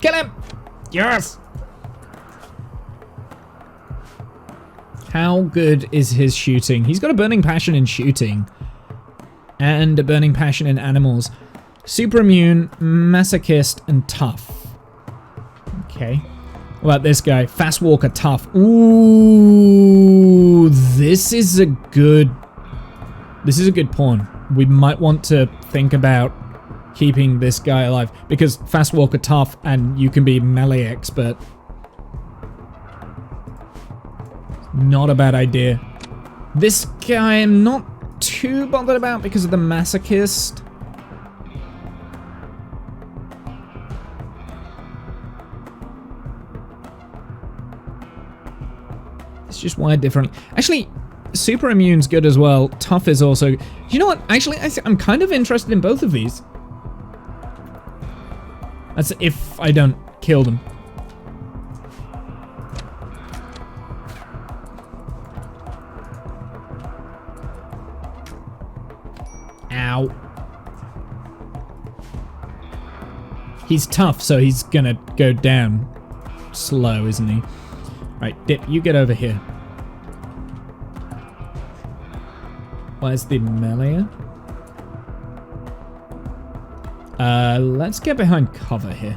Kill him! Yes! How good is his shooting? He's got a burning passion in shooting. And a burning passion in animals. Super immune, masochist, and tough. Okay. What about this guy? Fast walker, tough. Ooh, this is a good pawn. We might want to think about keeping this guy alive because fast walker, tough, and you can be melee expert. Not a bad idea. This guy I'm not too bothered about because of the masochist. It's just wired differently. Actually, super immune's good as well. Tough is also... You know what? Actually, I'm kind of interested in both of these. That's if I don't kill them. Ow. He's tough, so he's gonna go down slow, isn't he? Right, Dip, you get over here. Where's the melee? Let's get behind cover here.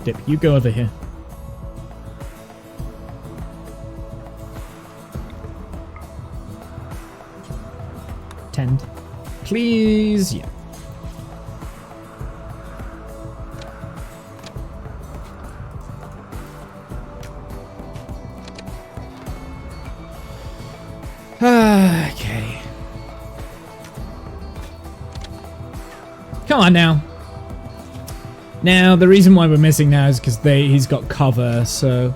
Dip, you go over here. Tend. Please, yeah. Okay. Come on now. Now, the reason why we're missing now is because he's got cover, so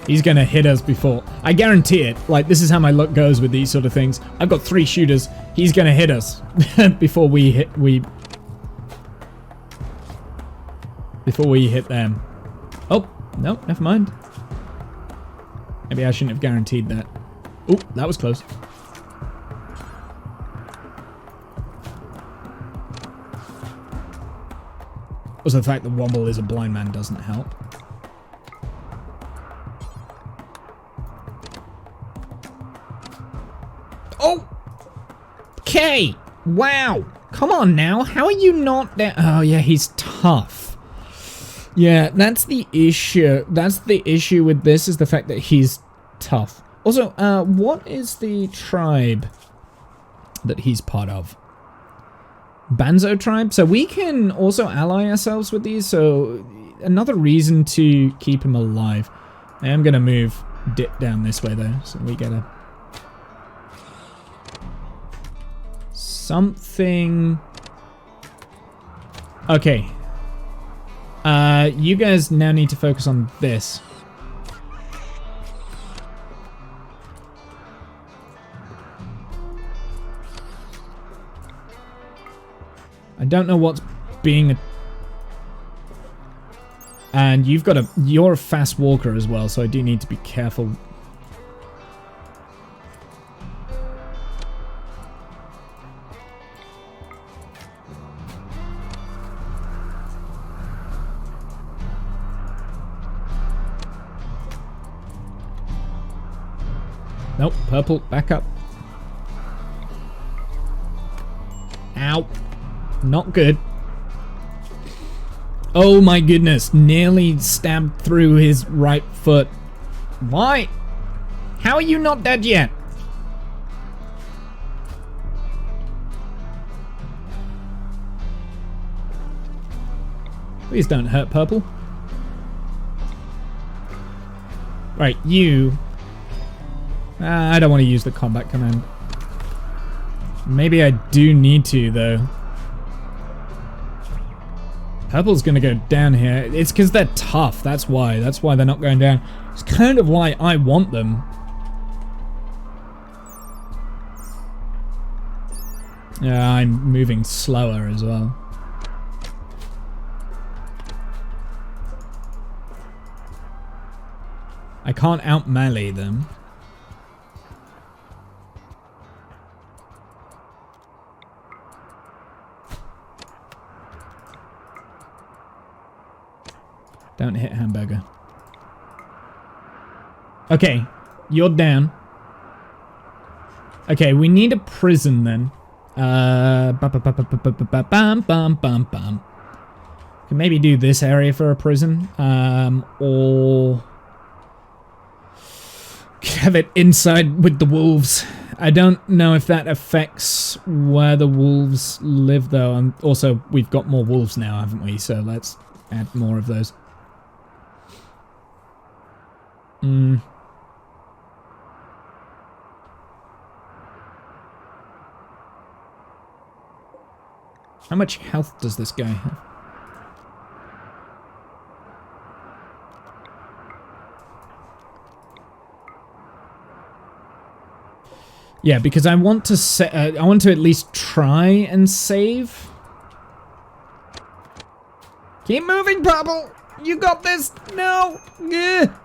he's gonna hit us before. I guarantee it. Like, this is how my luck goes with these sort of things. I've got 3 shooters. He's gonna hit us before we hit them. Oh, no, never mind. Maybe I shouldn't have guaranteed that. Oh, that was close. Also, the fact that Womble is a blind man doesn't help. Oh! Okay! Wow! Come on now, how are you not there? Oh yeah, he's tough. Yeah, that's the issue. That's the issue with this, is the fact that he's tough. Also, what is the tribe that he's part of? Banzo tribe? So we can also ally ourselves with these, so another reason to keep him alive. I am going to move Dip down this way though, so we get a something... Okay. You guys now need to focus on this. I don't know what's being... And you've got you're a fast walker as well, so I do need to be careful. Nope, purple, back up. Ow. Not good. Oh my goodness, nearly stabbed through his right foot. Why? How are you not dead yet? Please don't hurt purple. Right, you... I don't want to use the combat command. Maybe I do need to, though. Purple's gonna go down here. It's because they're tough, that's why. That's why they're not going down. It's kind of why I want them. Yeah, I'm moving slower as well. I can't out melee them. Don't hit hamburger. Okay, you're down. Okay, we need a prison then. Can maybe do this area for a prison, or have it inside with the wolves. I don't know if that affects where the wolves live though, and also we've got more wolves now, haven't we? So let's add more of those. How much health does this guy have? Yeah, because I want to I want to at least try and save. Keep moving, Purple. You got this. No. Yeah.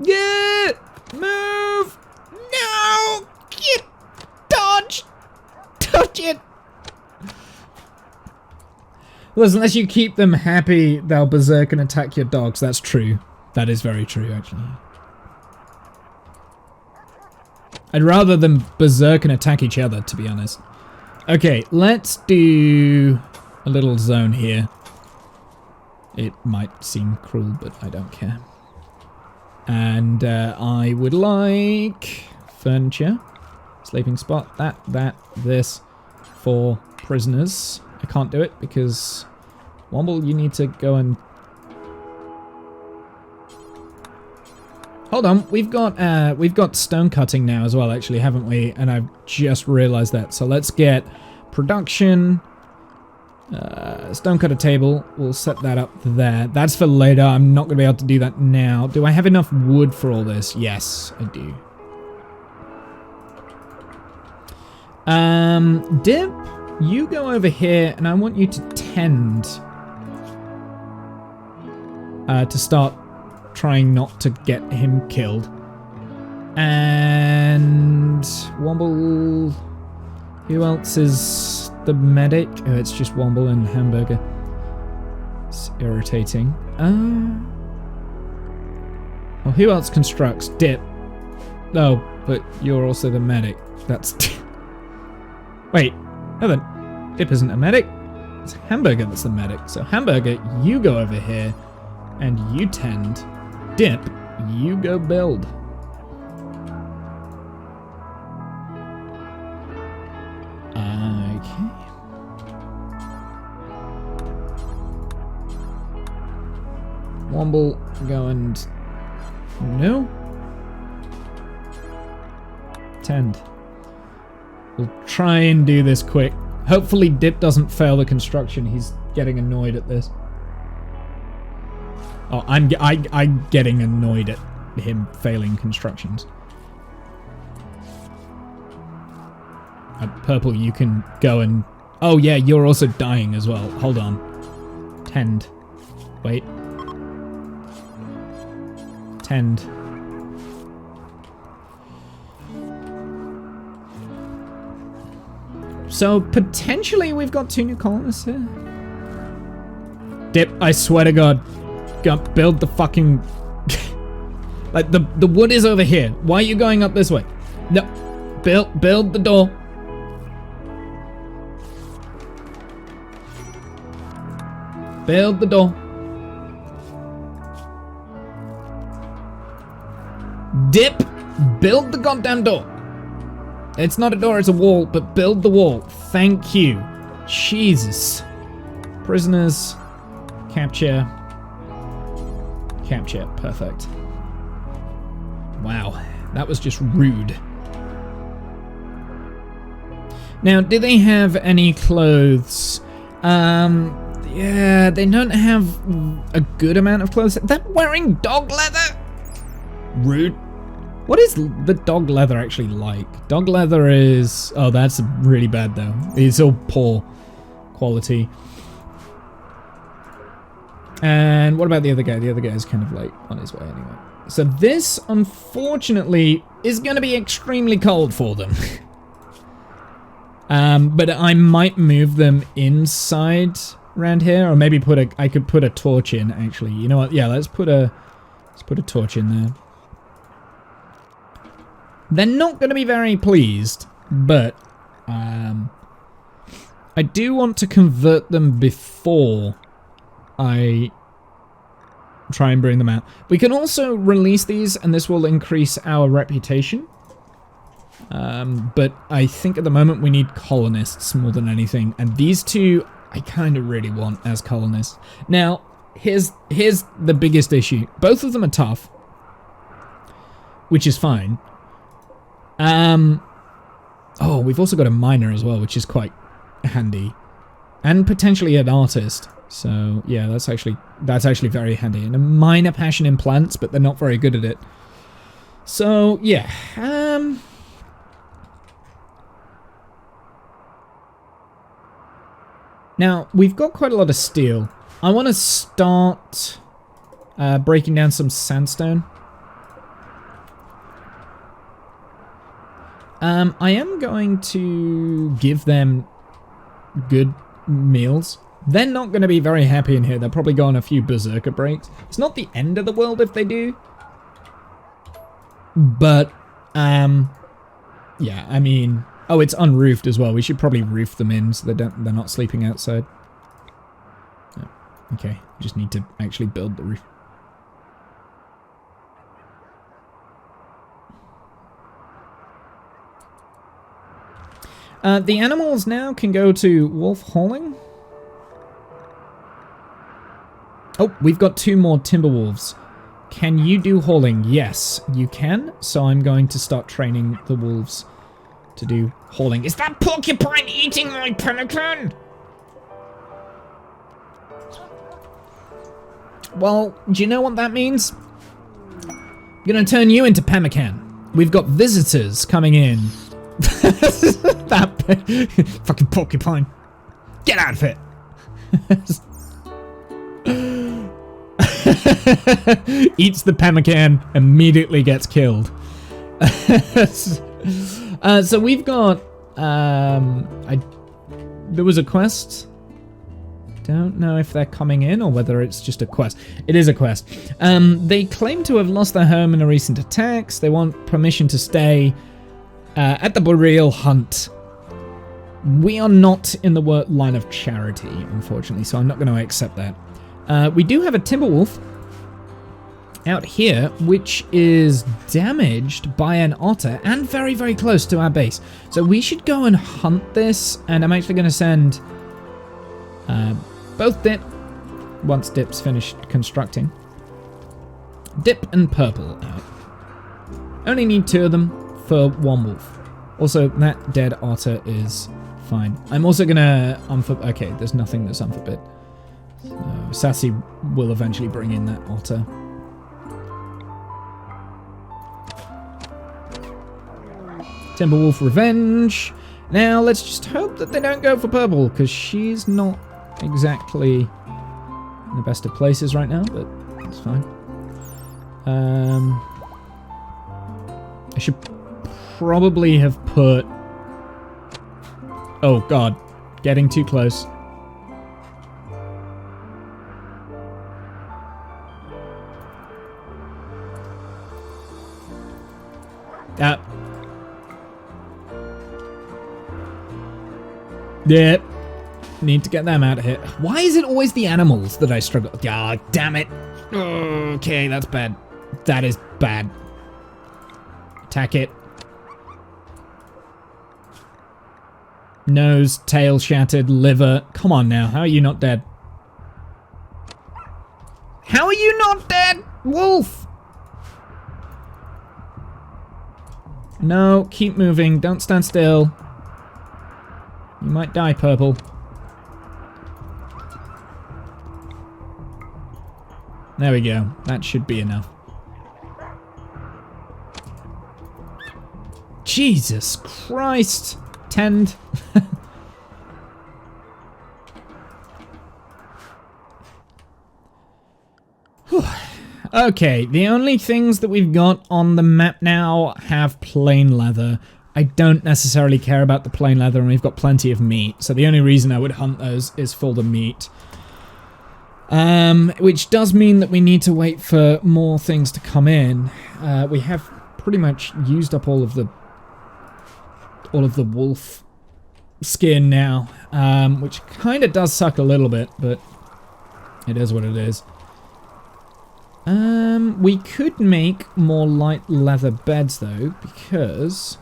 Yeah. Move. No. Get. Dodge. Dodge it. Listen, unless you keep them happy, they'll berserk and attack your dogs. That's true. That is very true, actually. I'd rather them berserk and attack each other, to be honest. Okay, let's do a little zone here. It might seem cruel, but I don't care. And I would like furniture, sleeping spot, this for prisoners. I can't do it because Womble, you need to go and... Hold on, we've got stone cutting now as well, actually, haven't we? And I've just realized that. So let's get production, stone cutter table. We'll set that up there. That's for later. I'm not going to be able to do that now. Do I have enough wood for all this? Yes, I do. Dip, you go over here, and I want you to tend to start trying not to get him killed. And Womble, who else is the medic? Oh, it's just Womble and Hamburger. It's irritating. Well, who else constructs? Dip. Oh, but you're also the medic. That's... Wait, no then. Dip isn't a medic. It's Hamburger that's the medic. So Hamburger, you go over here and you tend. Dip, you go build. Okay. Womble, go and... No? Tend. We'll try and do this quick. Hopefully Dip doesn't fail the construction. He's getting annoyed at this. Oh, I'm getting annoyed at him failing constructions. Purple, you can go and... Oh yeah, you're also dying as well. Hold on. Tend. Wait. Tend. So, potentially we've got 2 new colonists here. Dip, I swear to God. Build the fucking... like, the wood is over here. Why are you going up this way? No. Build the door. Build the door. Dip, build the goddamn door. It's not a door, it's a wall, but build the wall. Thank you. Jesus. Prisoners. Capture. Capture. Perfect. Wow. That was just rude. Now, do they have any clothes? Yeah, they don't have a good amount of clothes. They're wearing dog leather? Rude. What is the dog leather actually like? Dog leather is... Oh, that's really bad though. It's all poor quality. And what about the other guy? The other guy is kind of like on his way anyway. So this, unfortunately, is going to be extremely cold for them. But I might move them inside around here, or maybe I could put a torch in actually. You know what? Yeah, let's put a torch in there. They're not going to be very pleased, but I do want to convert them before I try and bring them out. We can also release these, and this will increase our reputation. But I think at the moment we need colonists more than anything, and these two I kind of really want as colonists. Now, here's the biggest issue. Both of them are tough, which is fine. Oh, we've also got a miner as well, which is quite handy, and potentially an artist. So yeah, that's actually very handy. And a minor passion in plants, but they're not very good at it. So yeah, now we've got quite a lot of steel. I want to start breaking down some sandstone. I am going to give them good meals. They're not going to be very happy in here. They'll probably go on a few berserker breaks. It's not the end of the world if they do. But, yeah, I mean... Oh, it's unroofed as well. We should probably roof them in so they're not sleeping outside. Oh, okay, we just need to actually build the roof. The animals now can go to wolf hauling. Oh, we've got 2 more timber wolves. Can you do hauling? Yes, you can. So I'm going to start training the wolves to do hauling. Is that porcupine eating my pemmican? Well, do you know what that means? I'm gonna turn you into pemmican. We've got visitors coming in. That fucking porcupine. Get out of it. Eats the pemmican, immediately gets killed. So we've got there was a quest. Don't know if they're coming in or whether it's just a quest. It is a quest. They claim to have lost their home in a recent attacks. They want permission to stay at the Boreal Hunt. We are not in the line of charity, unfortunately, so I'm not going to accept that. We do have a Timberwolf out here, which is damaged by an otter and very, very close to our base. So we should go and hunt this, and I'm actually going to send both Dip, once Dip's finished constructing. Dip and Purple out. Only need 2 of them for 1 wolf. Also, that dead otter is fine. I'm also gonna okay, there's nothing that's unforbid. So Sassy will eventually bring in that otter. Timberwolf Revenge. Now let's just hope that they don't go for purple, because she's not exactly in the best of places right now, but it's fine. I should probably have put... Oh god, getting too close. Yeah, need to get them out of here. Why is it always the animals that I struggle? Ah, damn it. Okay, that's bad. That is bad. Attack it. Nose, tail shattered, liver. Come on now, how are you not dead? How are you not dead, wolf? No, keep moving. Don't stand still. You might die, purple. There we go. That should be enough. Jesus Christ. Tend. Okay, the only things that we've got on the map now have plain leather. I don't necessarily care about the plain leather, and we've got plenty of meat, so the only reason I would hunt those is for the meat. Which does mean that we need to wait for more things to come in. We have pretty much used up all of the wolf skin now, which kind of does suck a little bit, but it is what it is. We could make more light leather beds though, because...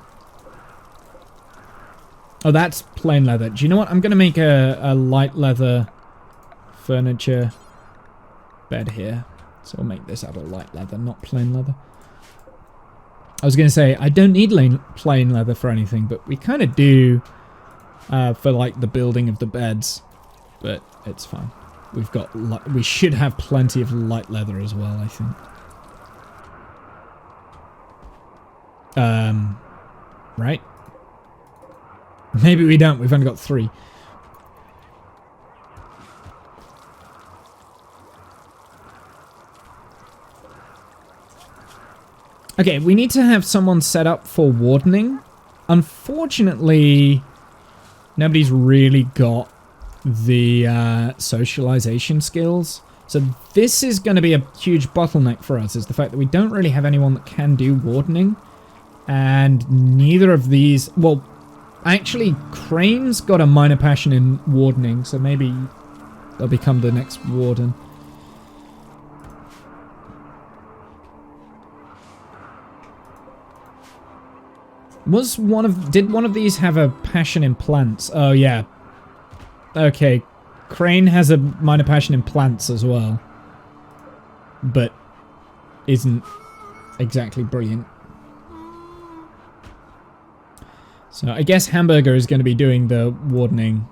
Oh, that's plain leather. Do you know what? I'm going to make a light leather furniture bed here. So we'll make this out of light leather, not plain leather. I was going to say, I don't need plain leather for anything, but we kind of do for like the building of the beds. But it's fine. We should have plenty of light leather as well, I think. Right? Maybe we don't. We've only got 3. Okay, we need to have someone set up for wardening. Unfortunately, nobody's really got the socialization skills. So this is going to be a huge bottleneck for us, is the fact that we don't really have anyone that can do wardening. And neither of these... Well, actually, Crane's got a minor passion in wardening, so maybe they'll become the next warden. Did one of these have a passion in plants? Oh, yeah. Okay. Crane has a minor passion in plants as well. But isn't exactly brilliant. So I guess Hamburger is going to be doing the wardening.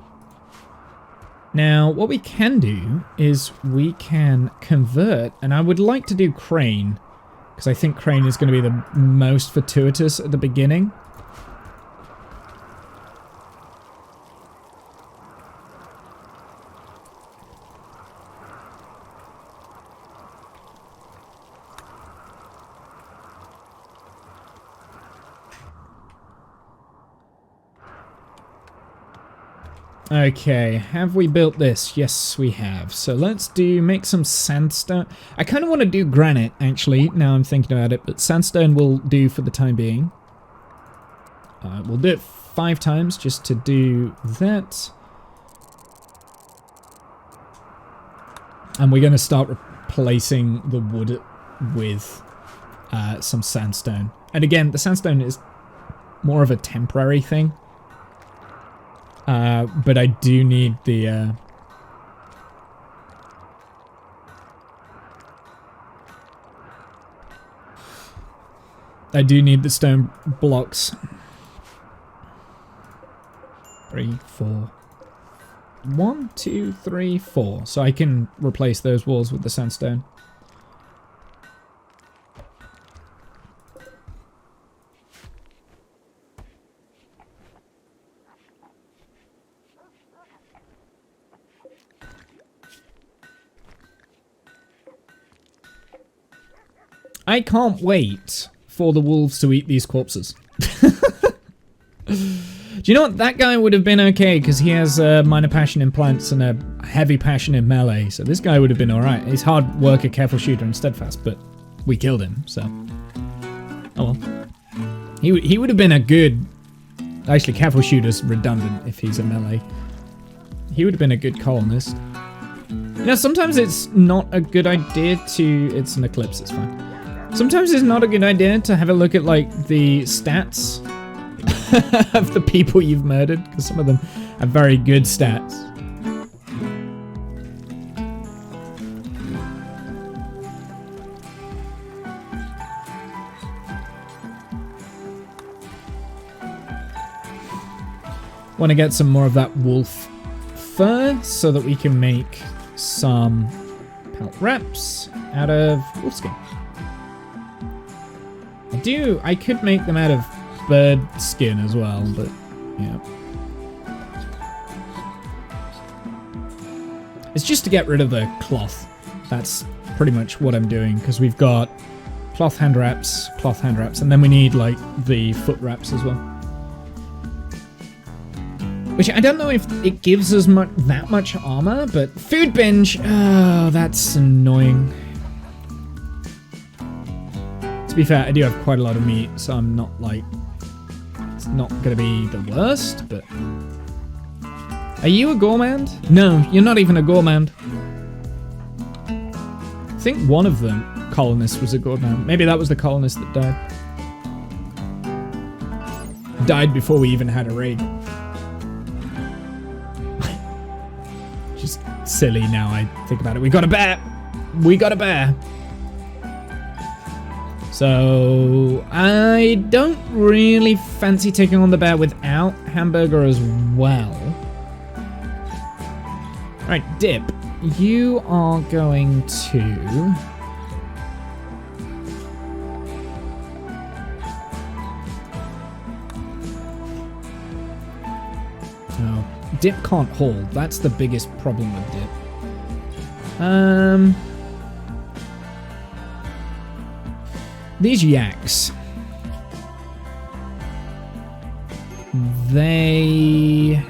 Now, what we can do is we can convert, and I would like to do Crane, because I think Crane is going to be the most fortuitous at the beginning. Okay, have we built this? Yes, we have. So let's make some sandstone. I kind of want to do granite, actually, now I'm thinking about it, but sandstone will do for the time being. We'll do it 5 times just to do that. And we're going to start replacing the wood with some sandstone. And again, the sandstone is more of a temporary thing. But I do need the, stone blocks. 3, 4. 1, 2, 3, 4. So I can replace those walls with the sandstone. I can't wait for the wolves to eat these corpses. Do you know what? That guy would have been okay because he has a minor passion in plants and a heavy passion in melee. So this guy would have been alright. He's hard worker, careful shooter, and steadfast, but we killed him, so. Oh well. He would have been a good... Actually, careful shooter's redundant if he's a melee. He would have been a good colonist. You know, sometimes it's not a good idea to... It's an eclipse, it's fine. Sometimes it's not a good idea to have a look at, like, the stats of the people you've murdered, because some of them have very good stats. Want to get some more of that wolf fur so that we can make some pelt wraps out of wolfskin. I could make them out of bird skin as well, but yeah. It's just to get rid of the cloth. That's pretty much what I'm doing, because we've got cloth hand wraps, and then we need like the foot wraps as well. Which I don't know if it gives us that much armor, but food binge, oh, that's annoying. To be fair, I do have quite a lot of meat, so I'm not like... It's not gonna be the worst, but... Are you a gourmand? No, you're not even a gourmand. I think one of them, colonist, was a gourmand. Maybe that was the colonist that died. Died before we even had a raid. Just silly now I think about it. We got a bear! We got a bear! So, I don't really fancy taking on the bear without hamburger as well. Alright, Dip, you are going to... Oh, Dip can't hold. That's the biggest problem with Dip. These yaks, they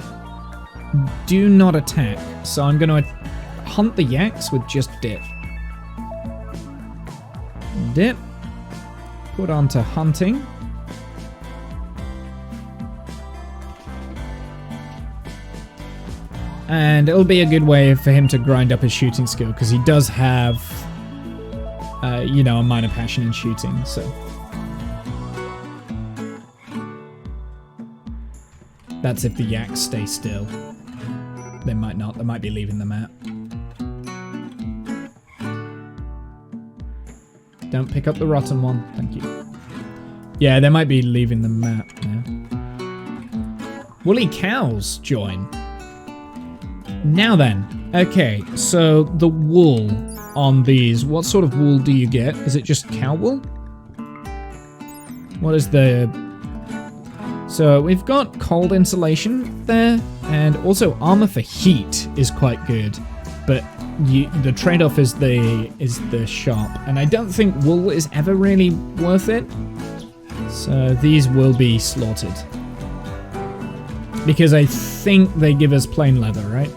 do not attack, so I'm going to hunt the yaks with just Dip. Dip, put onto hunting. And it'll be a good way for him to grind up his shooting skill, because he does have... you know, a minor passion in shooting, so. That's if the yaks stay still. They might not, they might be leaving the map. Don't pick up the rotten one, thank you. Yeah, they might be leaving the map now. Woolly cows join. Now then, okay, so the wool on these, what sort of wool do you get? Is it just cow wool? What is the... So we've got cold insulation there, and also armor for heat is quite good, but the trade-off is the sharp, and I don't think wool is ever really worth it. So these will be slaughtered. Because I think they give us plain leather, right?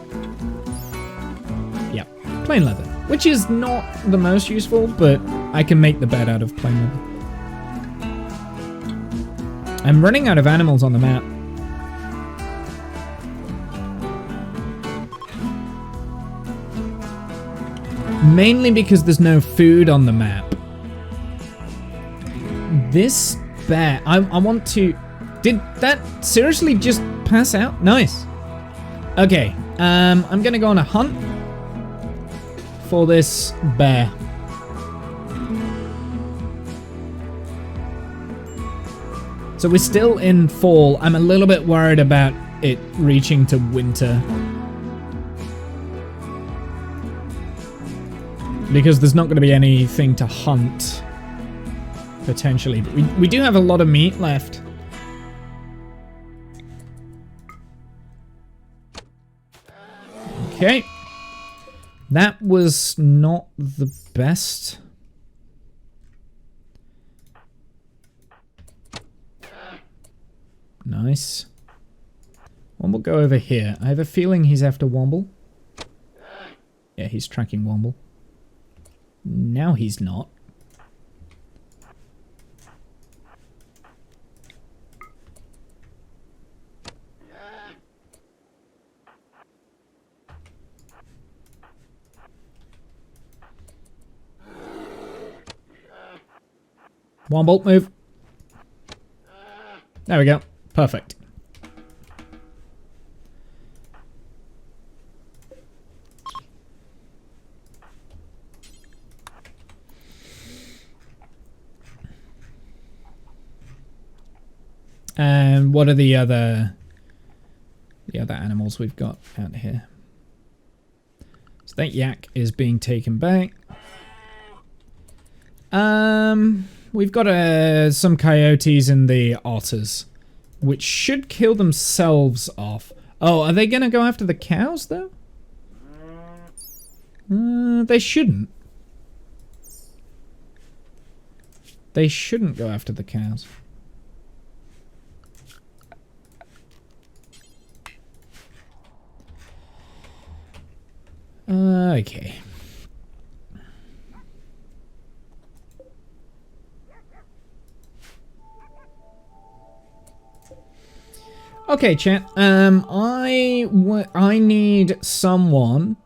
Yeah, plain leather. Which is not the most useful, but I can make the bed out of plain leather. I'm running out of animals on the map. Mainly because there's no food on the map. This bear, I want to... Did that seriously just pass out? Nice. Okay, I'm gonna go on a hunt for this bear. So we're still in fall. I'm a little bit worried about it reaching to winter. Because there's not going to be anything to hunt, potentially. But we do have a lot of meat left. Okay. That was not the best. Nice. Womble, go over here. I have a feeling he's after Womble. Yeah, he's tracking Womble. Now he's not. Womble, move. There we go. Perfect. And what are the other animals we've got out here? So that yak is being taken back. We've got some coyotes and the otters, which should kill themselves off. Oh, are they gonna go after the cows though? They shouldn't. They shouldn't go after the cows. Okay. Okay, chat. I need someone,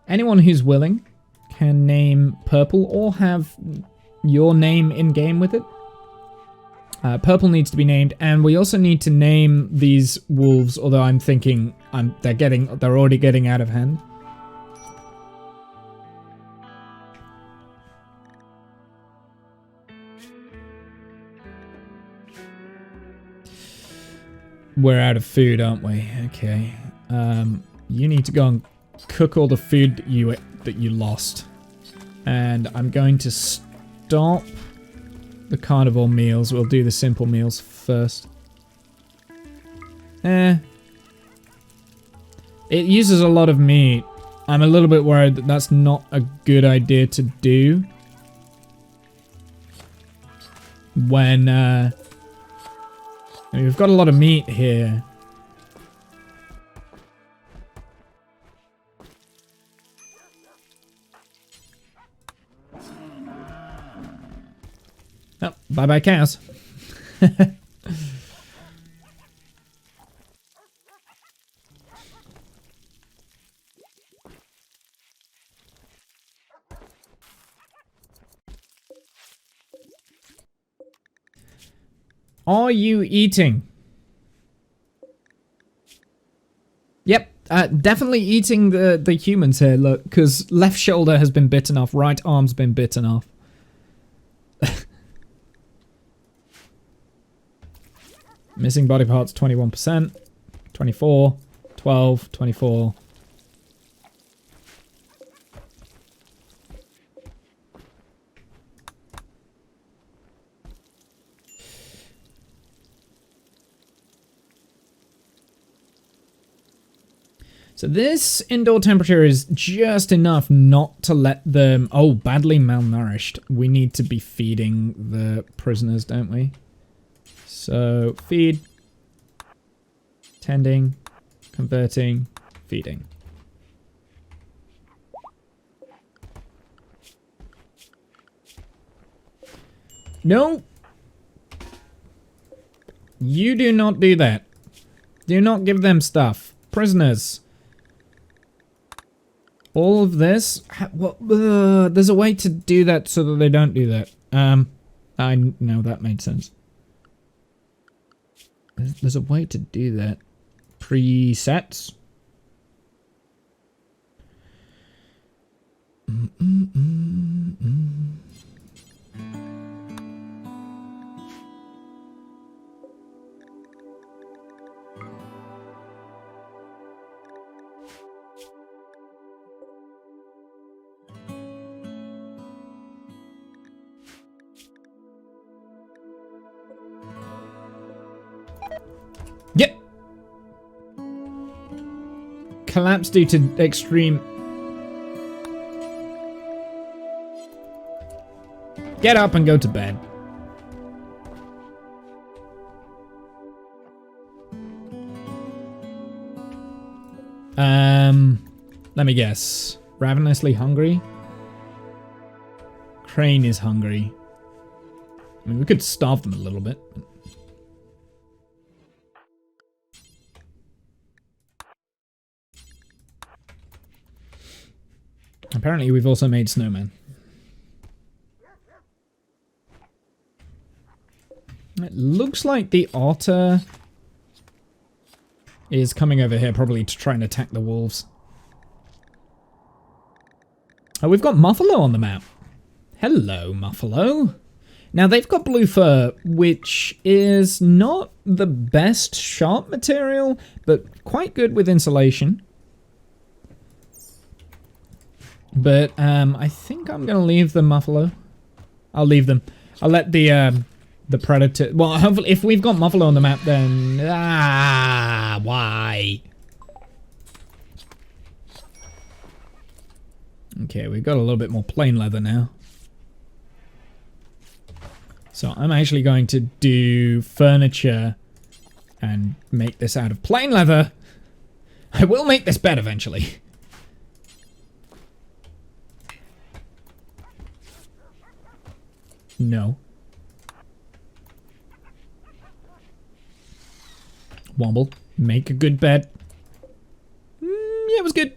anyone who's willing, can name Purple or have your name in game with it. Purple needs to be named, and we also need to name these wolves. Although I'm thinking they're already getting out of hand. We're out of food, aren't we? Okay. You need to go and cook all the food that you lost. And I'm going to stop the carnivore meals. We'll do the simple meals first. It uses a lot of meat. I'm a little bit worried that that's not a good idea to do. When, I mean, we've got a lot of meat here. Oh, bye-bye cows. Are you eating? Yep, definitely eating the humans here, look, because left shoulder has been bitten off, right arm's been bitten off. Missing body parts 21%, 24, 12, 24. So this indoor temperature is just enough not to let them... Oh, badly malnourished. We need to be feeding the prisoners, don't we? So, feed, tending, converting, feeding. No! You do not do that. Do not give them stuff. Prisoners. All of this? There's a way to do that so that they don't do that. I know that made sense. There's a way to do that. Presets. collapsed due to extreme... Get up and go to bed. Let me guess. Ravenously hungry? Crane is hungry. I mean, we could starve them a little bit. Apparently, we've also made snowmen. It looks like the otter is coming over here, probably to try and attack the wolves. Oh, we've got Muffalo on the map. Hello, Muffalo. Now, they've got blue fur, which is not the best sharp material, but quite good with insulation. But I think I'm going to leave the Muffalo. I'll leave them. I'll let the predator... Well, hopefully, if we've got Muffalo on the map, then... why? Okay, we've got a little bit more plain leather now. So I'm actually going to do furniture and make this out of plain leather. I will make this bed eventually. No. Womble, make a good bed. Yeah, it was good.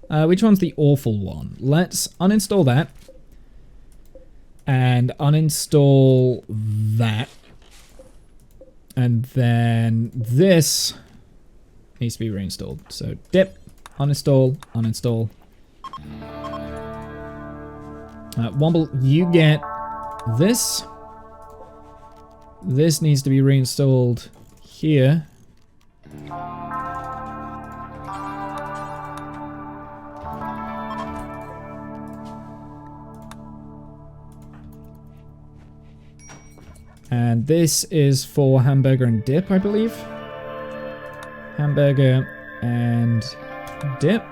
Which one's the awful one? Let's uninstall that. And uninstall that. And then this needs to be reinstalled. So dip, uninstall, uninstall. Womble, you get this. This needs to be reinstalled here. And this is for hamburger and dip, I believe. Hamburger and dip.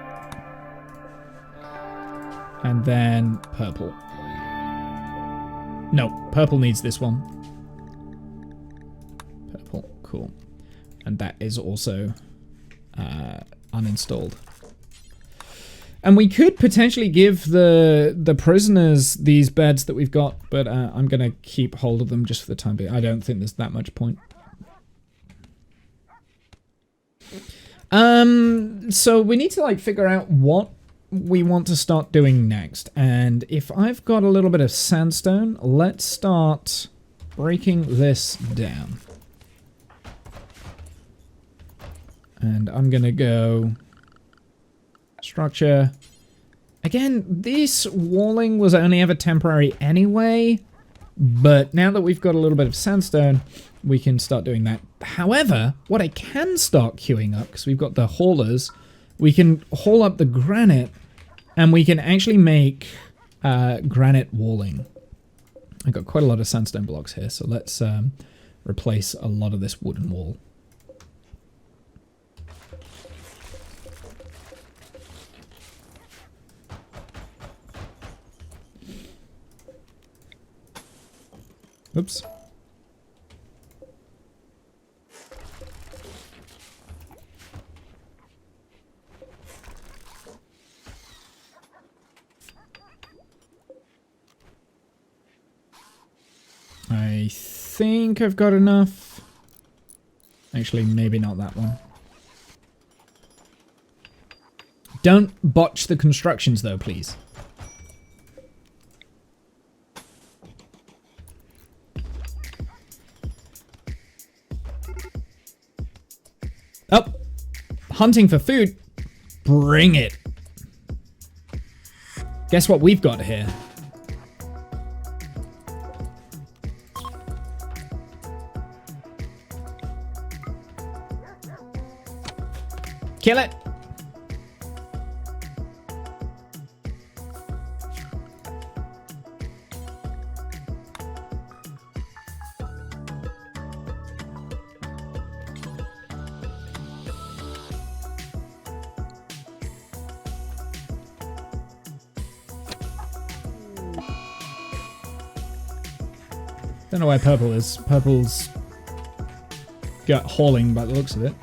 And then purple. No, purple needs this one. Purple, cool. And that is also uninstalled. And we could potentially give the prisoners these beds that we've got, but I'm going to keep hold of them just for the time being. I don't think there's that much point. So we need to like figure out what we want to start doing next. And if I've got a little bit of sandstone, let's start breaking this down. And I'm going to go... structure. Again, this walling was only ever temporary anyway, but now that we've got a little bit of sandstone, we can start doing that. However, what I can start queuing up, because we've got the haulers, we can haul up the granite, and we can actually make granite walling. I've got quite a lot of sandstone blocks here, so let's replace a lot of this wooden wall. Oops. I think I've got enough. Actually, maybe not that one. Don't botch the constructions though, please. Oh, hunting for food. Bring it. Guess what we've got here? Kill it. Don't know where purple is. Purple's got hauling by the looks of it.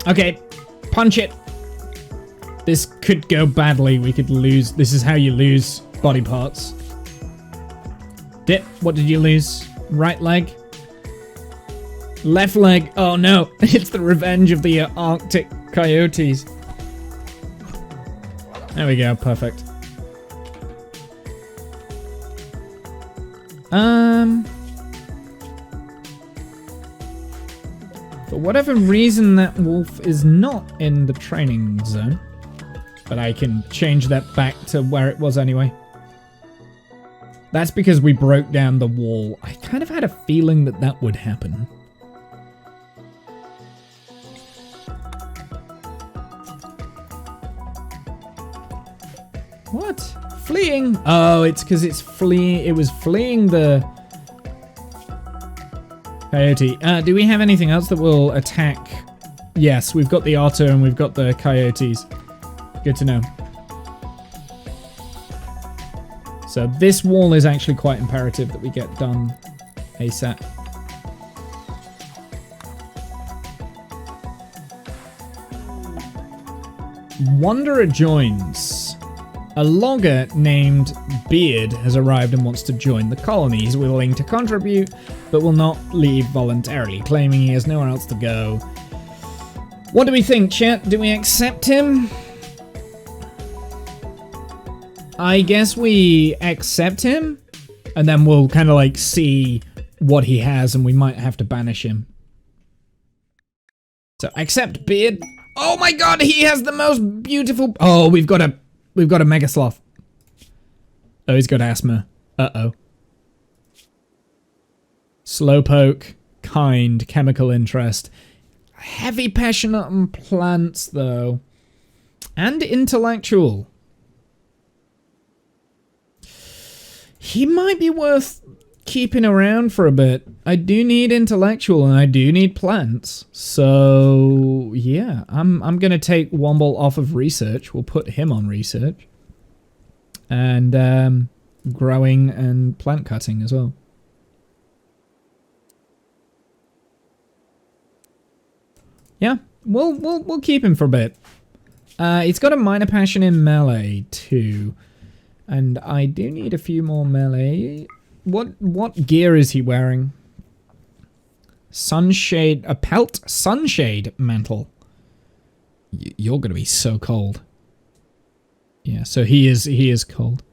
Okay, punch it. This could go badly. We could lose. This is how you lose body parts. Dip, what did you lose? Right leg? Left leg? Oh no, it's the revenge of the Arctic coyotes. There we go, perfect. For whatever reason, that wolf is not in the training zone. But I can change that back to where it was anyway. That's because we broke down the wall. I kind of had a feeling that that would happen. What? Fleeing? Oh, it's because it's fleeing. It was fleeing the coyote. Do we have anything else that will attack? Yes, we've got the otter and we've got the coyotes. Good to know. So this wall is actually quite imperative that we get done ASAP. Wanderer joins. A logger named Beard has arrived and wants to join the colony. He's willing to contribute, but will not leave voluntarily, claiming he has nowhere else to go. What do we think, chat? Do we accept him? I guess we accept him, and then we'll kind of like see what he has, and we might have to banish him. So accept Beard. Oh my god, he has the most beautiful. Oh, we've got a mega sloth. Oh, he's got asthma. Uh-oh. Slowpoke, kind, chemical interest. Heavy passionate on plants, though. And intellectual. He might be worth keeping around for a bit. I do need intellectual and I do need plants. So, yeah, I'm going to take Womble off of research. We'll put him on research. And growing and plant cutting as well. Yeah, we'll keep him for a bit. He's got a minor passion in melee too. And I do need a few more melee. What gear is he wearing? Sunshade, a pelt sunshade mantle. You're gonna be so cold. Yeah, so he is cold.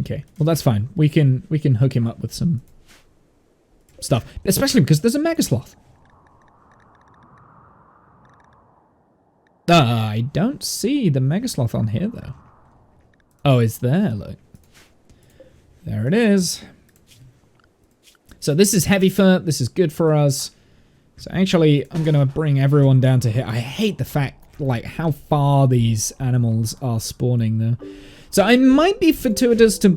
Okay, well that's fine. We can hook him up with some stuff, especially because there's a mega sloth. I don't see the mega sloth on here though. Oh, it's there, look. There it is. So this is heavy fur. This is good for us. So actually, I'm going to bring everyone down to here. I hate the fact, like, how far these animals are spawning, though. So I might be fortuitous to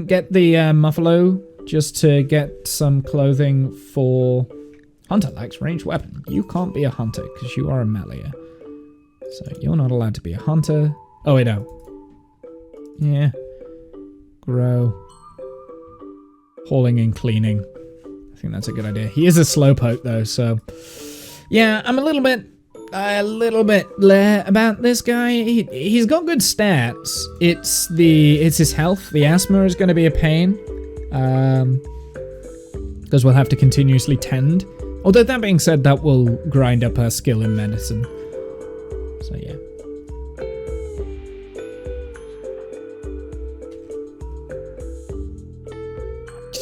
get the Muffalo just to get some clothing for... Hunter lacks ranged weapon. You can't be a hunter because you are a meleeer. So you're not allowed to be a hunter. Oh, wait, no. Yeah. Grow. Hauling and cleaning. I think that's a good idea. He is a slowpoke though, so... Yeah, I'm a little bit about this guy. He's got good stats. It's his health. The asthma is going to be a pain. Because we'll have to continuously tend. Although that being said, that will grind up our skill in medicine. So yeah.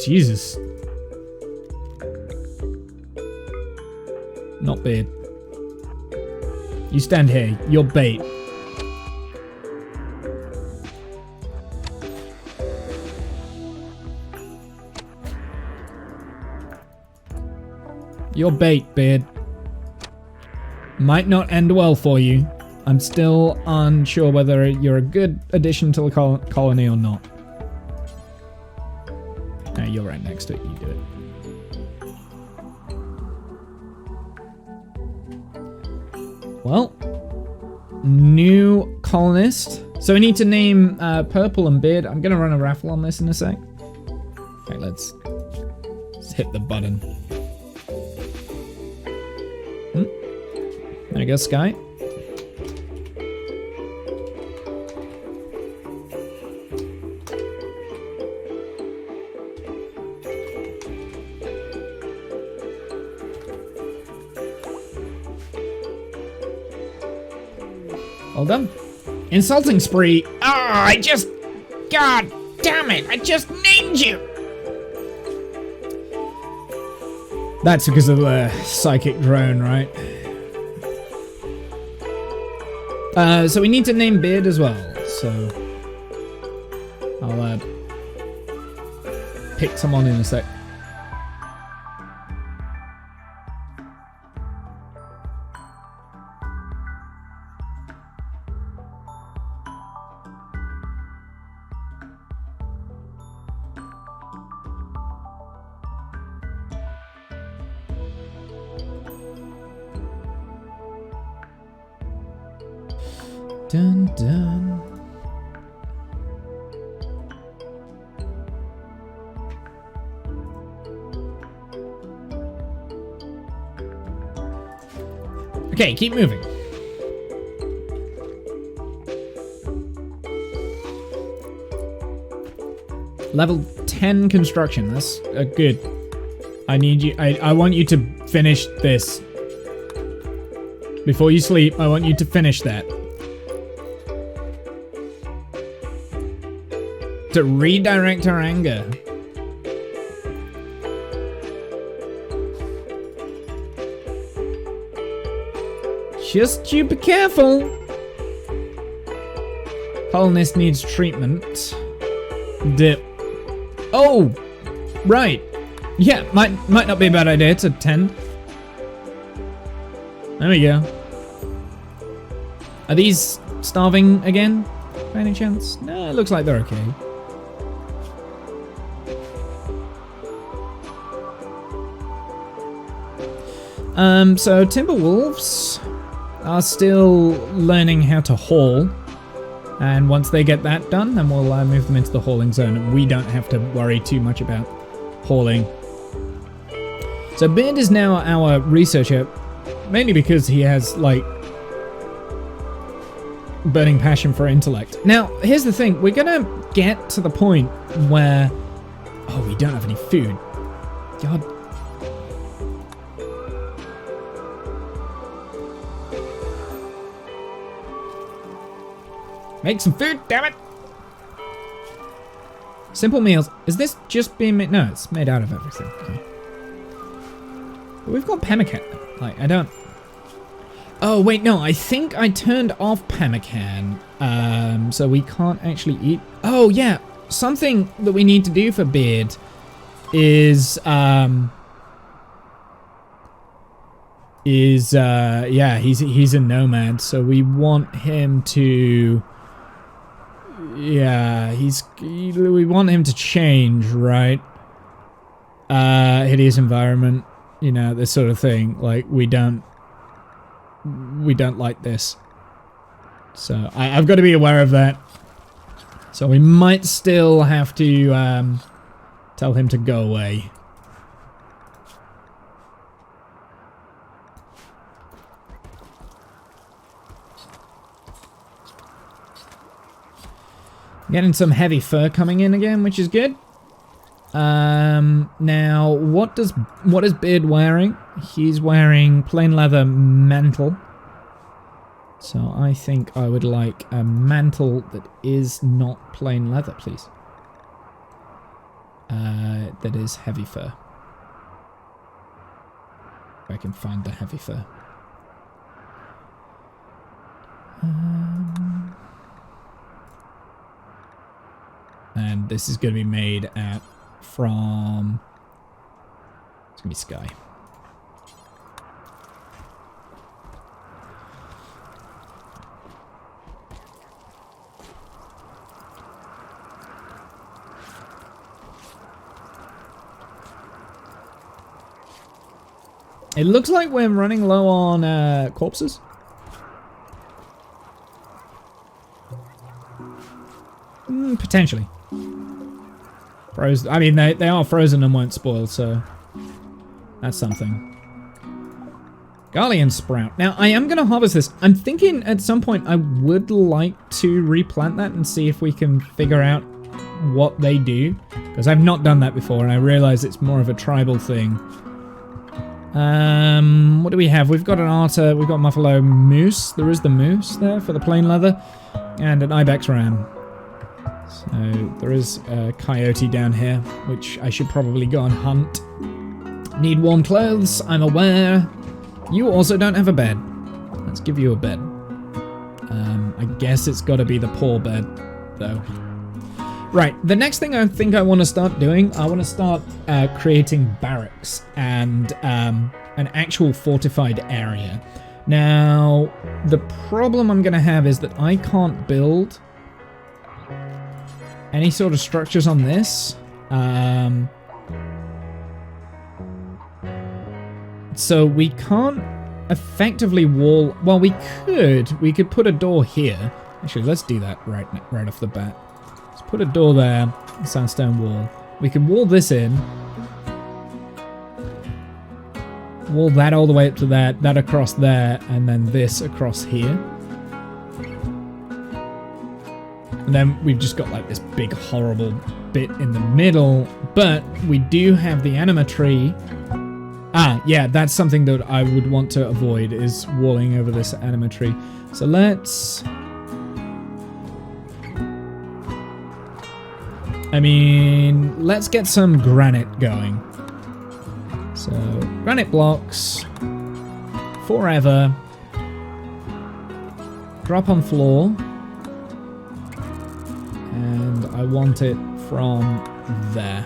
Jesus. Not Beard. You stand here. You're bait. You're bait, Beard. Might not end well for you. I'm still unsure whether you're a good addition to the colony or not. No, you're right next to it. You do it. Well, new colonist. So we need to name Purple and Beard. I'm gonna run a raffle on this in a sec. Okay, let's hit the button. There we go, Sky. All done. Insulting spree. Ah, God damn it, I just named you. That's because of the psychic drone, right? So we need to name Beard as well. So I'll pick someone in a sec. Dun dun. Okay, keep moving. Level 10 construction. That's good. I need you. I want you to finish this. Before you sleep, I want you to finish that. To redirect her anger. Just you be careful. Colonist needs treatment. Dip. Oh, right. Yeah, might not be a bad idea to tend. There we go. Are these starving again, by any chance? No, it looks like they're okay. So Timberwolves are still learning how to haul, and once they get that done, then we'll move them into the hauling zone, and we don't have to worry too much about hauling. So Beard is now our researcher, mainly because he has, like, burning passion for intellect. Now, here's the thing, we're gonna get to the point where... Oh, we don't have any food. God. Make some food, damn it! Simple meals. Is this just being made? No, it's made out of everything. Okay. But we've got pemmican. Like, I don't... Oh, wait, no. I think I turned off pemmican. So we can't actually eat... Oh, yeah. Something that we need to do for Beard is... yeah, he's a nomad, so we want him to... Yeah, we want him to change, right? Hideous environment, you know, this sort of thing. Like, we don't like this. So I've got to be aware of that. So we might still have to tell him to go away. Getting some heavy fur coming in again, which is good. Now, what is Beard wearing? He's wearing plain leather mantle. So I think I would like a mantle that is not plain leather, please. That is heavy fur. If I can find the heavy fur. And this is going to be made from... It's going to be Sky. It looks like we're running low on corpses. Potentially. Frozen. I mean, they are frozen and won't spoil, so that's something. Garlian sprout. Now, I am going to harvest this. I'm thinking at some point I would like to replant that and see if we can figure out what they do. Because I've not done that before, and I realize it's more of a tribal thing. What do we have? We've got an otter, we've got Muffalo Moose. There is the moose there for the plain leather. And an ibex ram. So there is a coyote down here, which I should probably go and hunt. Need warm clothes, I'm aware. You also don't have a bed. Let's give you a bed. I guess it's got to be the poor bed, though. Right, the next thing I think I want to start doing, I want to start creating barracks and an actual fortified area. Now, the problem I'm going to have is that I can't build any sort of structures on this. So we can't effectively wall... Well, we could put a door here. Actually, let's do that right off the bat. Let's put a door there, a sandstone wall. We can wall this in. Wall that all the way up to that across there, and then this across here. And then we've just got like this big horrible bit in the middle, but we do have the anima tree. Ah, yeah, that's something that I would want to avoid, is walling over this anima tree. So let's... I mean, let's get some granite going. So, granite blocks. Forever. Drop on floor. And I want it from there.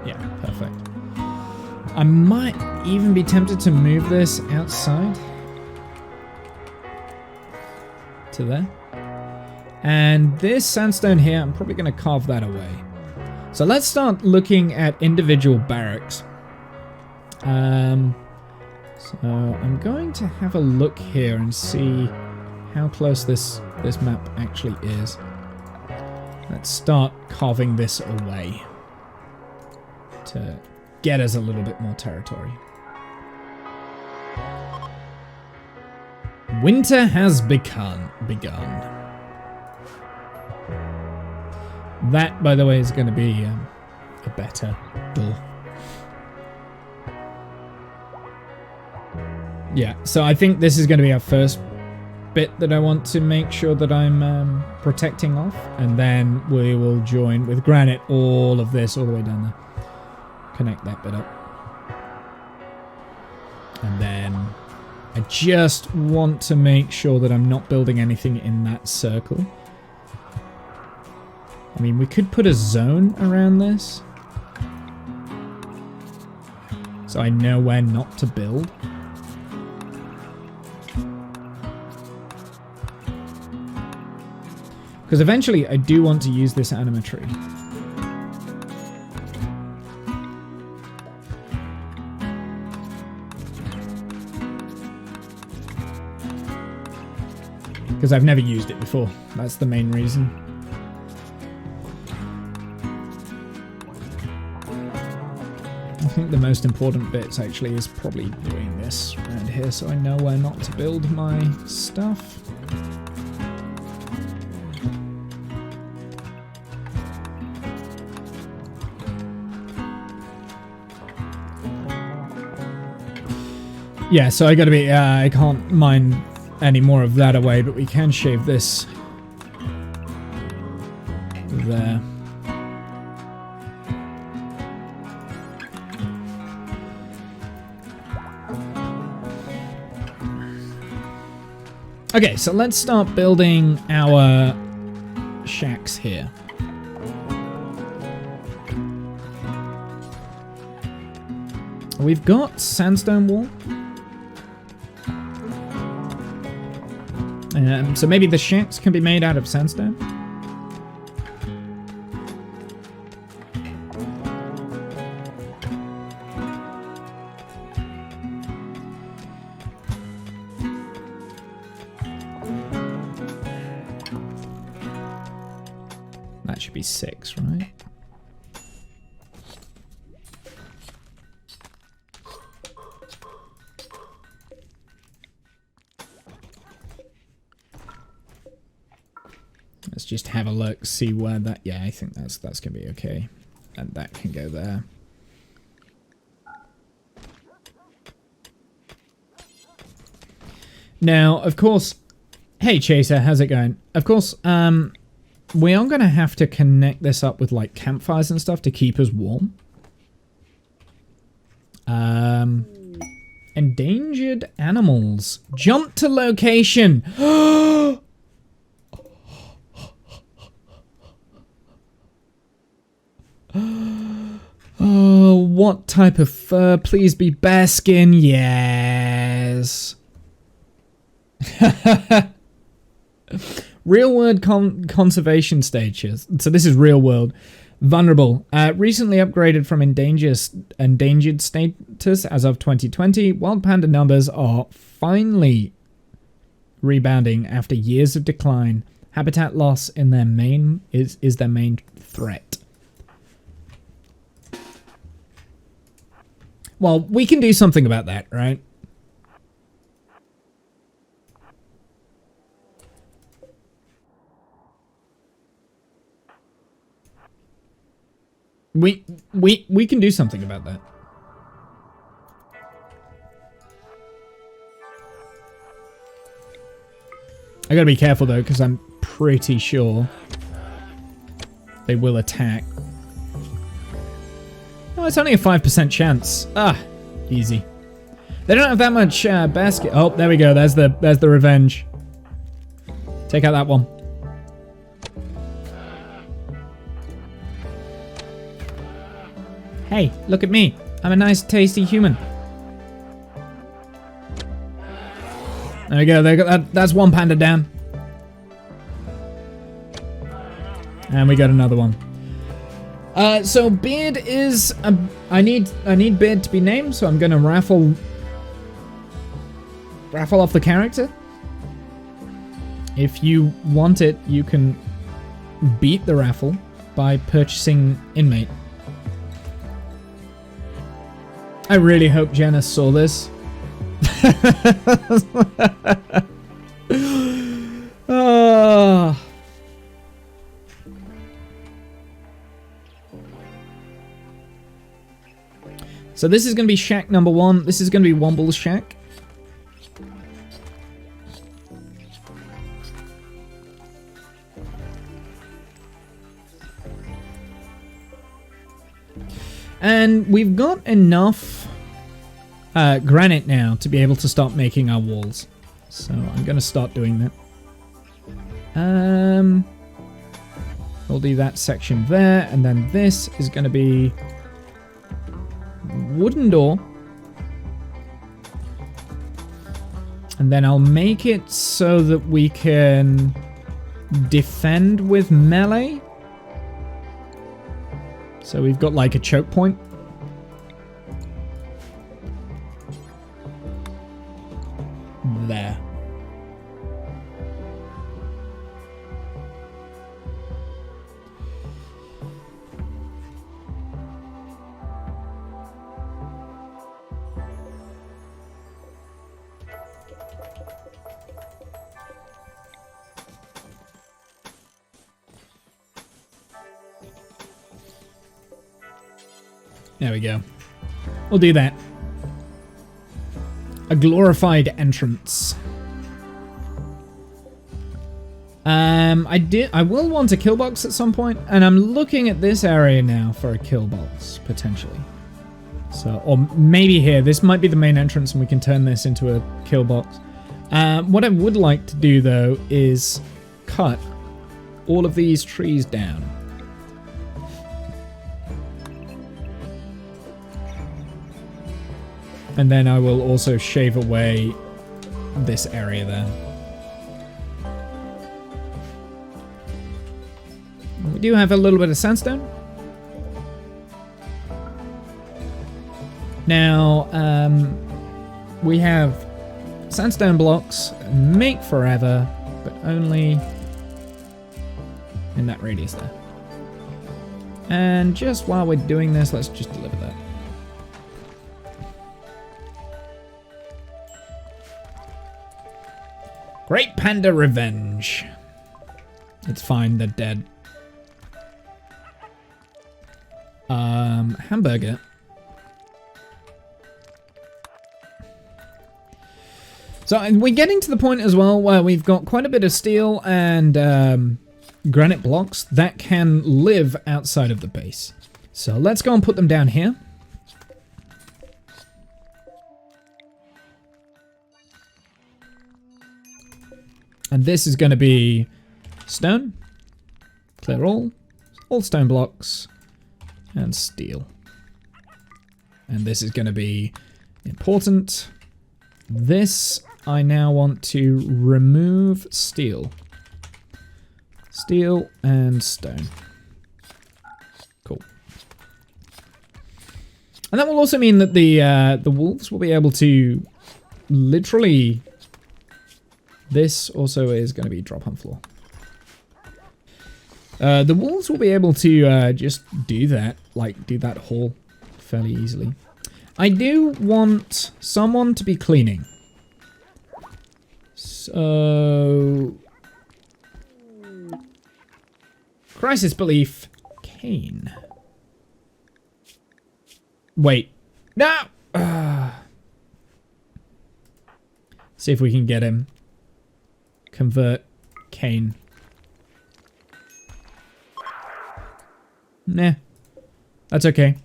Yeah, perfect. I might even be tempted to move this outside to there. And this sandstone here, I'm probably going to carve that away. So let's start looking at individual barracks. So I'm going to have a look here and see how close this map actually is. Let's start carving this away to get us a little bit more territory. Winter has begun. That, by the way, is going to be a better door. Yeah, so I think this is going to be our first bit that I want to make sure that I'm protecting off, and then we will join with granite all of this all the way down there. Connect that bit up. And then I just want to make sure that I'm not building anything in that circle. I mean, we could put a zone around this, so I know where not to build. Because eventually I do want to use this anima tree. Because I've never used it before. That's the main reason. I think the most important bits actually is probably doing this around here so I know where not to build my stuff. Yeah, so I gotta be, I can't mine any more of that away, but we can shave this there. Okay, so let's start building our shacks here. We've got sandstone wall. So maybe the shacks can be made out of sandstone? That should be 6, right? Let's just have a look, see where that... Yeah, I think that's going to be okay. And that can go there. Now, of course... Hey, Chaser, how's it going? Of course, we are going to have to connect this up with, like, campfires and stuff to keep us warm. Endangered animals. Jump to location! Oh, what type of fur? Please be bearskin. Yes. Real world conservation stages. So this is real world. Vulnerable. Recently upgraded from endangered status as of 2020. Wild panda numbers are finally rebounding after years of decline. Habitat loss in their main is their main threat. Well, we can do something about that, right? We can do something about that. I gotta be careful though, because I'm pretty sure they will attack. Oh, it's only a 5% chance. Ah, easy. They don't have that much basket. Oh, there we go. There's the revenge. Take out that one. Hey, look at me. I'm a nice, tasty human. There we go. That's one panda down. And we got another one. So Beard is... I need Beard to be named, so I'm going to raffle off the character. If you want it, you can beat the raffle by purchasing Inmate. I really hope Janice saw this. Oh. So this is going to be shack number 1. This is going to be Womble's shack. And we've got enough granite now to be able to start making our walls. So I'm going to start doing that. We'll do that section there, and then this is going to be wooden door. And then I'll make it so that we can defend with melee. So we've got like a choke point. There. There we go. We'll do that. A glorified entrance. I will want a kill box at some point, and I'm looking at this area now for a kill box, potentially. So, or maybe here. This might be the main entrance, and we can turn this into a kill box. What I would like to do, though, is cut all of these trees down. And then I will also shave away this area there. We do have a little bit of sandstone. Now, we have sandstone blocks, make forever, but only in that radius there. And just while we're doing this, let's just deliver that. Great Panda Revenge. It's fine, they're dead. Hamburger. So we're getting to the point as well where we've got quite a bit of steel and granite blocks that can live outside of the base. So let's go and put them down here. And this is going to be stone, clear all stone blocks, and steel. And this is going to be important. This, I now want to remove steel. Steel and stone. Cool. And that will also mean that the wolves will be able to literally... This also is going to be drop on floor. The wolves will be able to just do that, like do that haul fairly easily. I do want someone to be cleaning. So... Crisis belief, Kane. Wait. No! See if we can get him. Convert Kane. Nah. That's okay.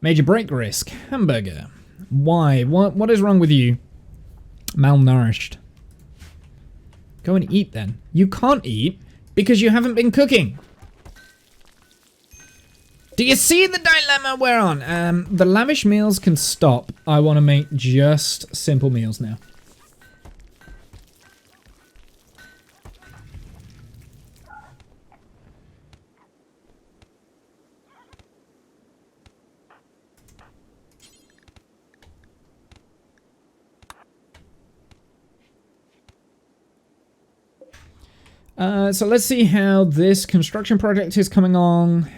Major break risk. Hamburger. Why? What is wrong with you? Malnourished. Go and eat then. You can't eat because you haven't been cooking. Do you see the dilemma we're on? The lavish meals can stop. I want to make just simple meals now. So let's see how this construction project is coming along.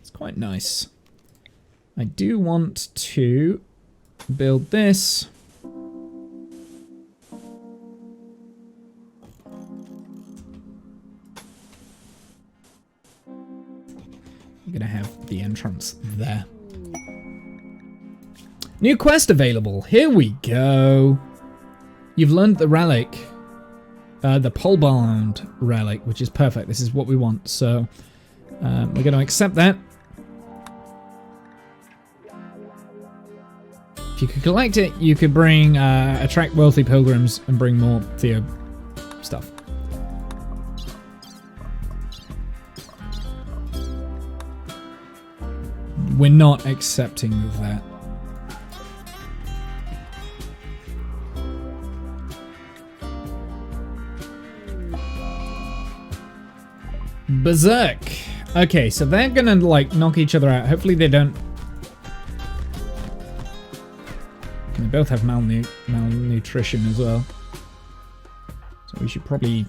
It's quite nice. I do want to build this. I'm gonna have the entrance there. New quest available. Here we go. You've learned the relic. The pole-bound relic, which is perfect. This is what we want. So we're going to accept that. If you could collect it, you could bring attract wealthy pilgrims and bring more Theo stuff. We're not accepting that. Berserk. Okay, so they're gonna like knock each other out. Hopefully they don't. They both have malnutrition as well. So we should probably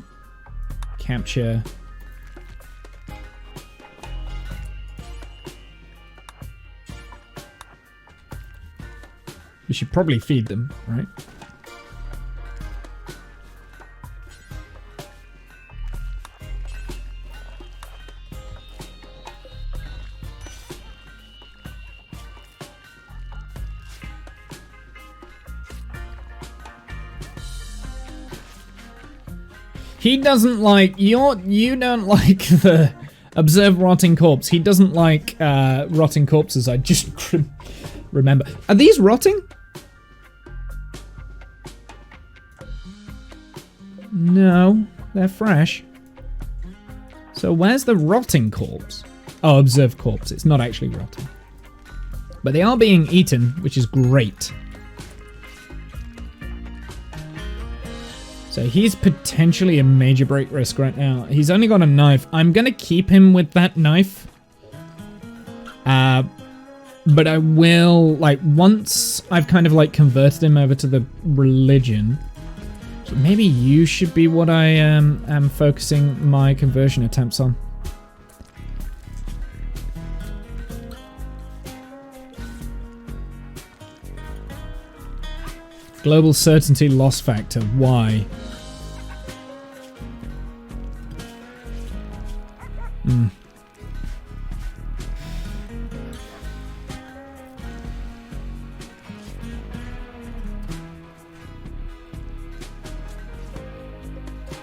capture. We should probably feed them, right? He doesn't like you don't like the observe rotting corpse. He doesn't like rotting corpses. I just remember. Are these rotting? No, they're fresh. So where's the rotting corpse? Oh, observe corpse. It's not actually rotting. But they are being eaten, which is great. So he's potentially a major break risk right now. He's only got a knife. I'm going to keep him with that knife. But I will, like, once I've kind of, like, converted him over to the religion, So maybe you should be what I am focusing my conversion attempts on. Global certainty loss factor. Why?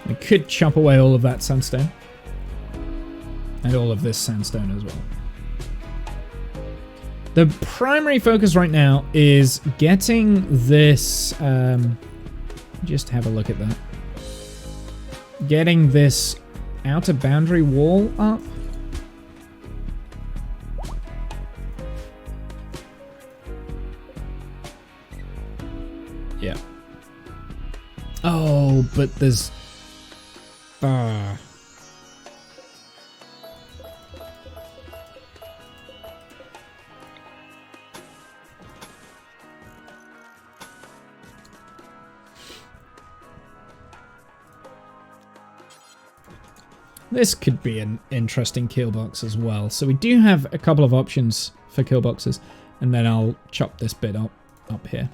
We could chop away all of that sandstone. And all of this sandstone as well. The primary focus right now is getting this... just have a look at that. Getting this outer boundary wall up. Yeah. Oh, but there's... This could be an interesting kill box as well. So we do have a couple of options for kill boxes, and then I'll chop this bit up here.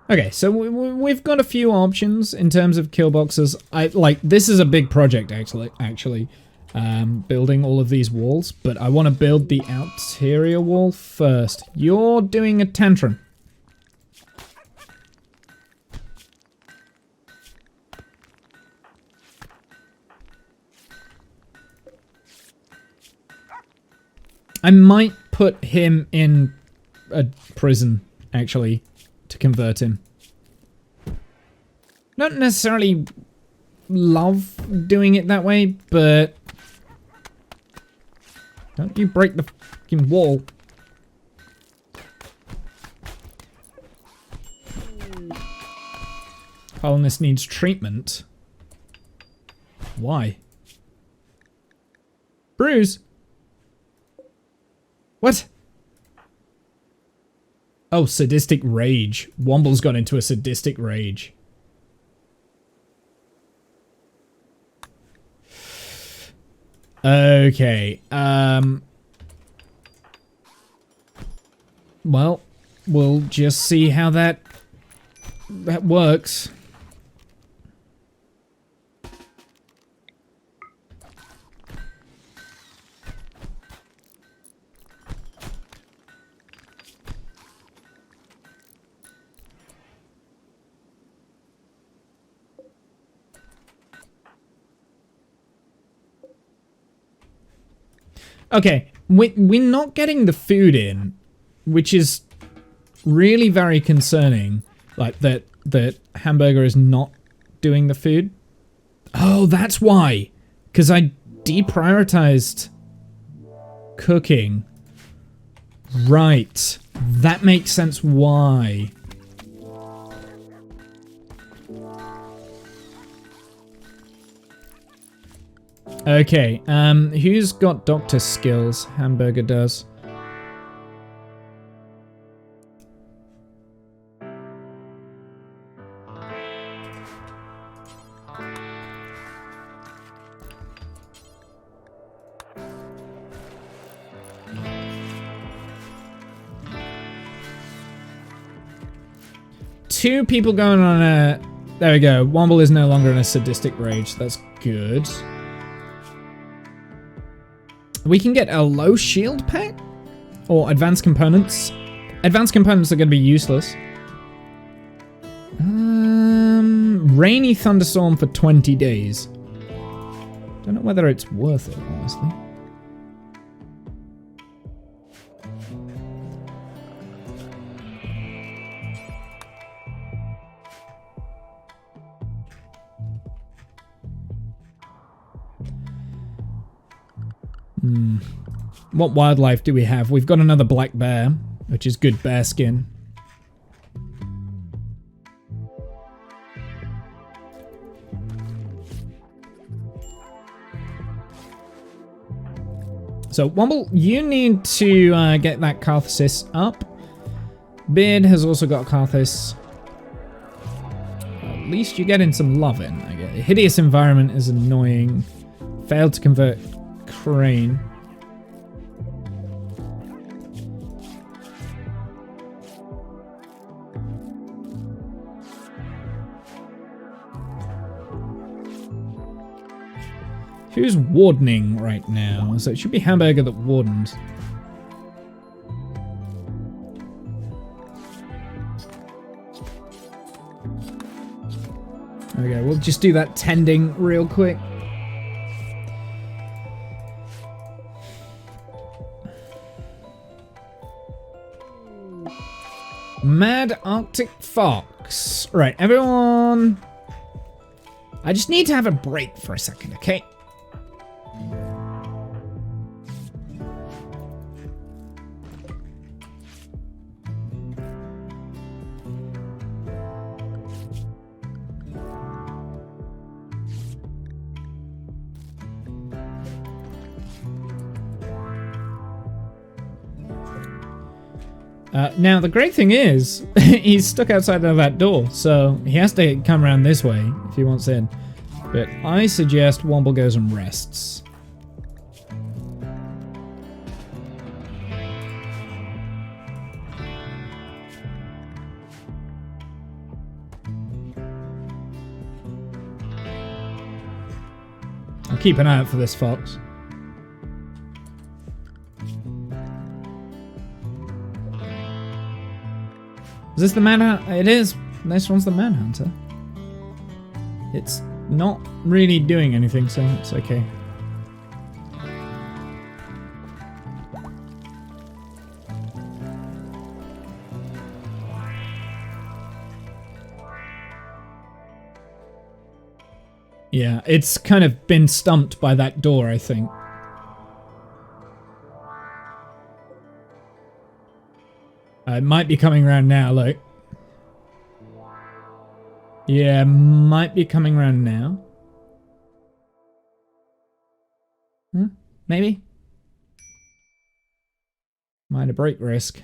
Okay, so we've got a few options in terms of kill boxes. This is a big project actually, building all of these walls, but I want to build the exterior wall first. You're doing a tantrum. I might put him in a prison, actually, to convert him. Not necessarily love doing it that way, but... Don't you break the fucking wall. Colonist needs treatment. Why? Bruise? What? Oh, sadistic rage. Womble's gone into a sadistic rage. Okay. Well, we'll just see how that works. Okay, we're not getting the food in, which is really very concerning. Like, that Hamburger is not doing the food. Oh, that's why. Because I deprioritized cooking. Right. That makes sense why. Okay, who's got doctor skills? Hamburger does. Two people going on a... There we go. Womble is no longer in a sadistic rage. That's good. We can get a low shield pack? Or advanced components. Advanced components are going to be useless. Rainy thunderstorm for 20 days. Don't know whether it's worth it, honestly. What wildlife do we have? We've got another black bear, which is good bear skin. So, Womble, you need to get that Catharsis up. Beard has also got Catharsis. At least you're getting some loving. I get hideous environment is annoying. Failed to convert Crane. Who's wardening right now? So it should be Hamburger that wardens. There we go. We'll just do that tending real quick. Mad Arctic Fox. Right, everyone. I just need to have a break for a second, okay? Now, the great thing is, he's stuck outside of that door, so he has to come around this way if he wants in. But I suggest Womble goes and rests. I'll keep an eye out for this fox. Is this the manhunter? It is. This one's the manhunter. It's not really doing anything, so it's okay. Yeah, it's kind of been stumped by that door, I think. It might be coming around now, like. Yeah, might be coming around now. Maybe? Minor break risk.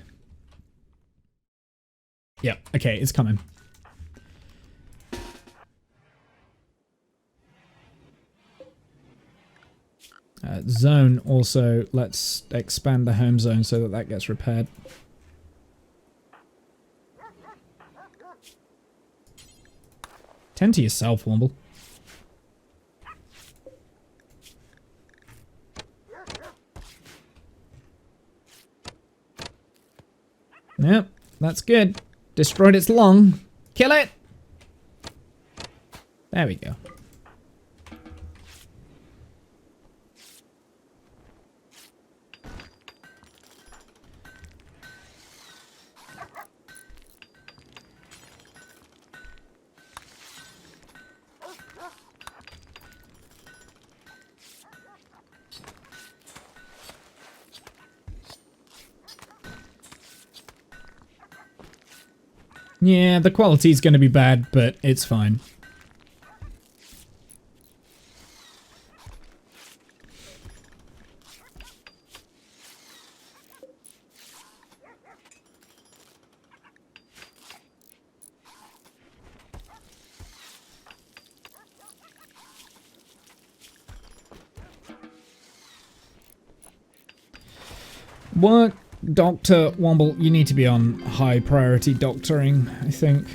Yep, okay, it's coming. Zone also, let's expand the home zone so that that gets repaired. Tend to yourself, Womble. Yep, that's good. Destroyed its lung. Kill it! There we go. Yeah, the quality's going to be bad, but it's fine. Work, Dr. Womble, you need to be on high priority doctoring, I think.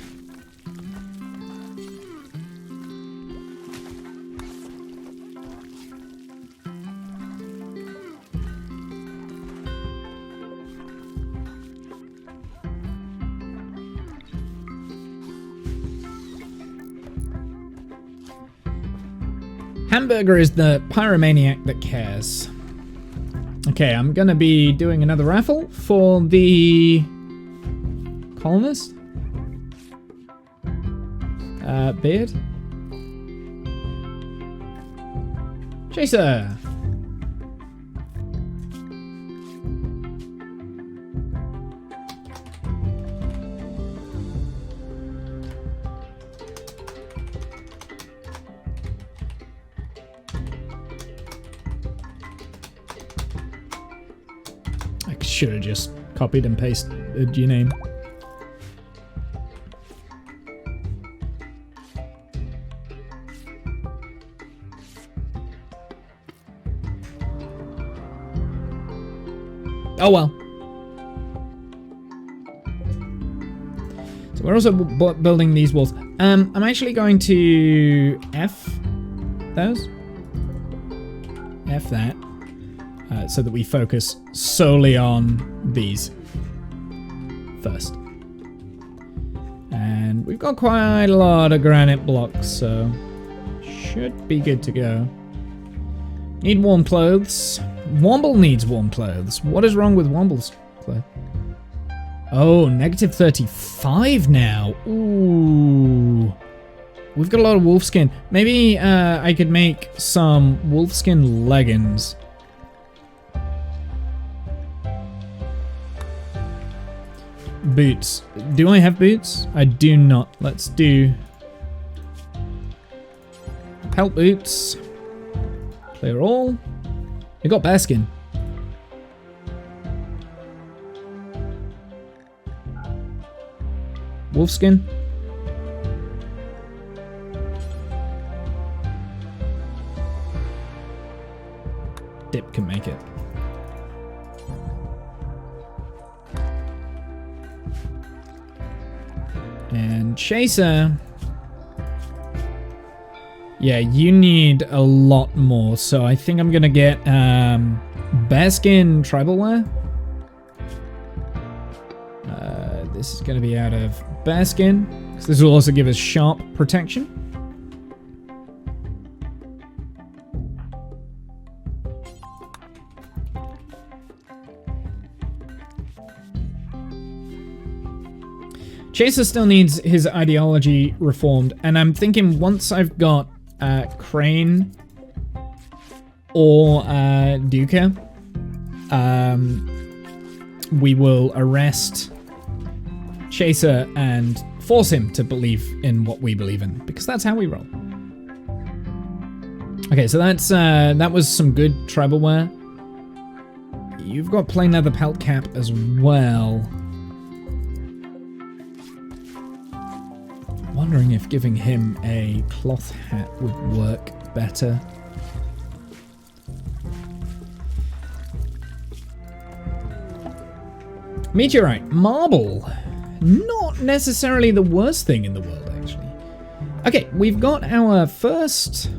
Hamburger is the pyromaniac that cares. Okay, I'm gonna be doing another raffle for the colonist. Beard. Chaser. should have just copied and pasted your name. Oh well. So we're also building these walls. I'm actually going to F those. F that. So that we focus solely on these first. And we've got quite a lot of granite blocks, so should be good to go. Need warm clothes. Womble needs warm clothes. What is wrong with Womble's clothes? Oh, negative 35 now. Ooh. We've got a lot of wolfskin. Maybe I could make some wolfskin leggings. Boots. Do I have boots? I do not. Let's do pelt boots. Clear all. We got bearskin. Wolfskin. Dip can make it. And Chaser. Yeah, you need a lot more, so I think I'm gonna get bearskin tribal wear. This is gonna be out of bearskin, because this will also give us sharp protection. Chaser still needs his ideology reformed, and I'm thinking once I've got Crane or Duca, we will arrest Chaser and force him to believe in what we believe in, because that's how we roll. Okay, so that's that was some good tribal wear. You've got plain leather pelt cap as well. Wondering if giving him a cloth hat would work better. Meteorite, marble. Not necessarily the worst thing in the world, actually. Okay, we've got our first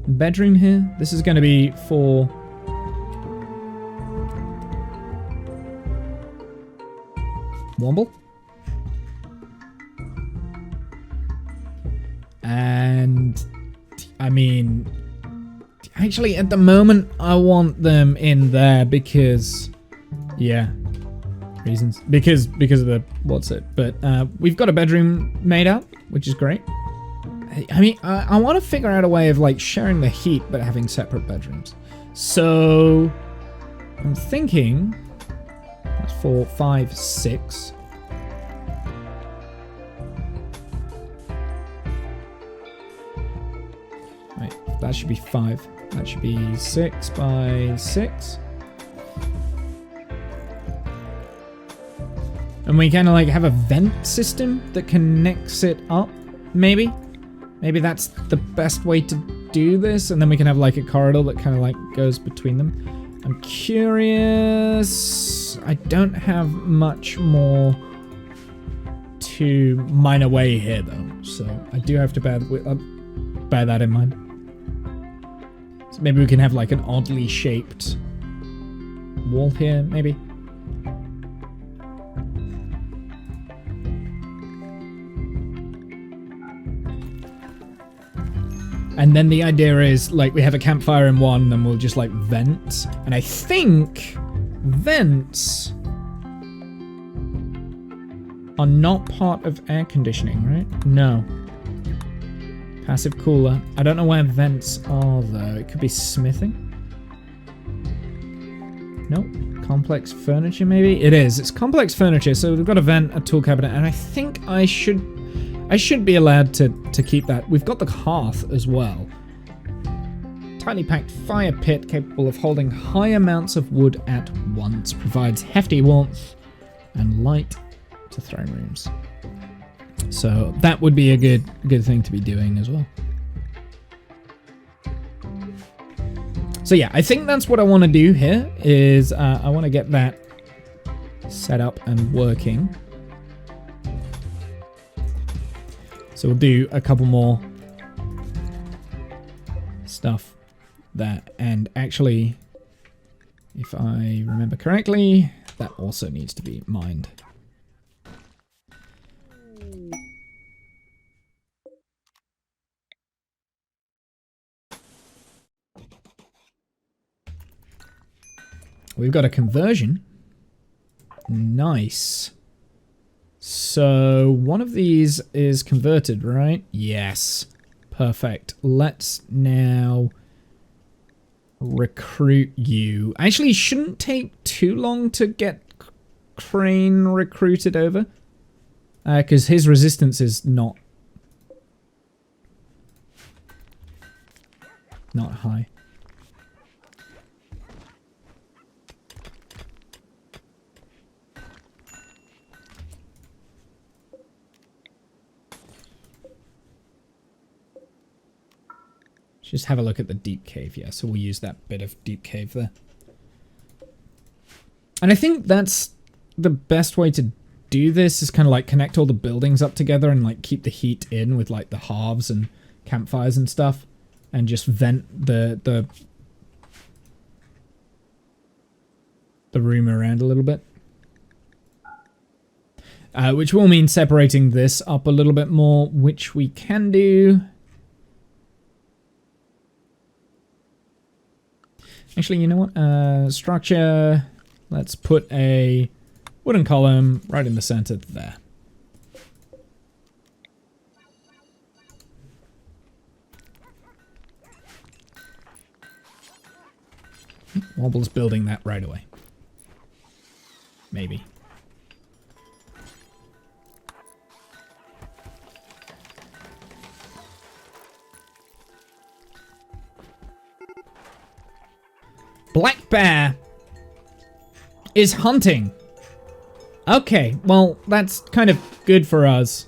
bedroom here. This is going to be for Womble. And I mean, actually at the moment I want them in there because, yeah, reasons. Because of the, what's it? But we've got a bedroom made up, which is great. I mean, I want to figure out a way of like sharing the heat but having separate bedrooms. So I'm thinking that's 4, 5, 6. That should be 5. That should be 6 by 6. And we kind of like have a vent system that connects it up, maybe? Maybe that's the best way to do this, and then we can have like a corridor that kind of like goes between them. I'm curious. I don't have much more to mine away here though, so I do have to bear that in mind. So maybe we can have like an oddly shaped wall here, maybe. And then the idea is like we have a campfire in one and we'll just like vent. And I think vents are not part of air conditioning, right? No. Passive cooler. I don't know where vents are though. It could be smithing. Nope. Complex furniture maybe? It is. It's complex furniture. So we've got a vent, a tool cabinet, and I think I should be allowed to keep that. We've got the hearth as well. Tightly packed fire pit capable of holding high amounts of wood at once. Provides hefty warmth and light to throne rooms. So that would be a good thing to be doing as well. So yeah, I think that's what I want to do here, is I want to get that set up and working. So we'll do a couple more stuff there. And actually, if I remember correctly, that also needs to be mined. We've got a conversion. Nice. So one of these is converted, right? Yes. Perfect. Let's now recruit you. Actually, shouldn't take too long to get Crane recruited over. Because his resistance is not high. Just have a look at the deep cave, yeah. So we'll use that bit of deep cave there. And I think that's the best way to do this, is kind of like connect all the buildings up together and like keep the heat in with like the hearths and campfires and stuff, and just vent the room around a little bit. Which will mean separating this up a little bit more, which we can do. Actually, you know what? Structure. Let's put a wooden column right in the center there. Wobble's building that right away. Maybe. Black Bear is hunting. Okay, well, that's kind of good for us.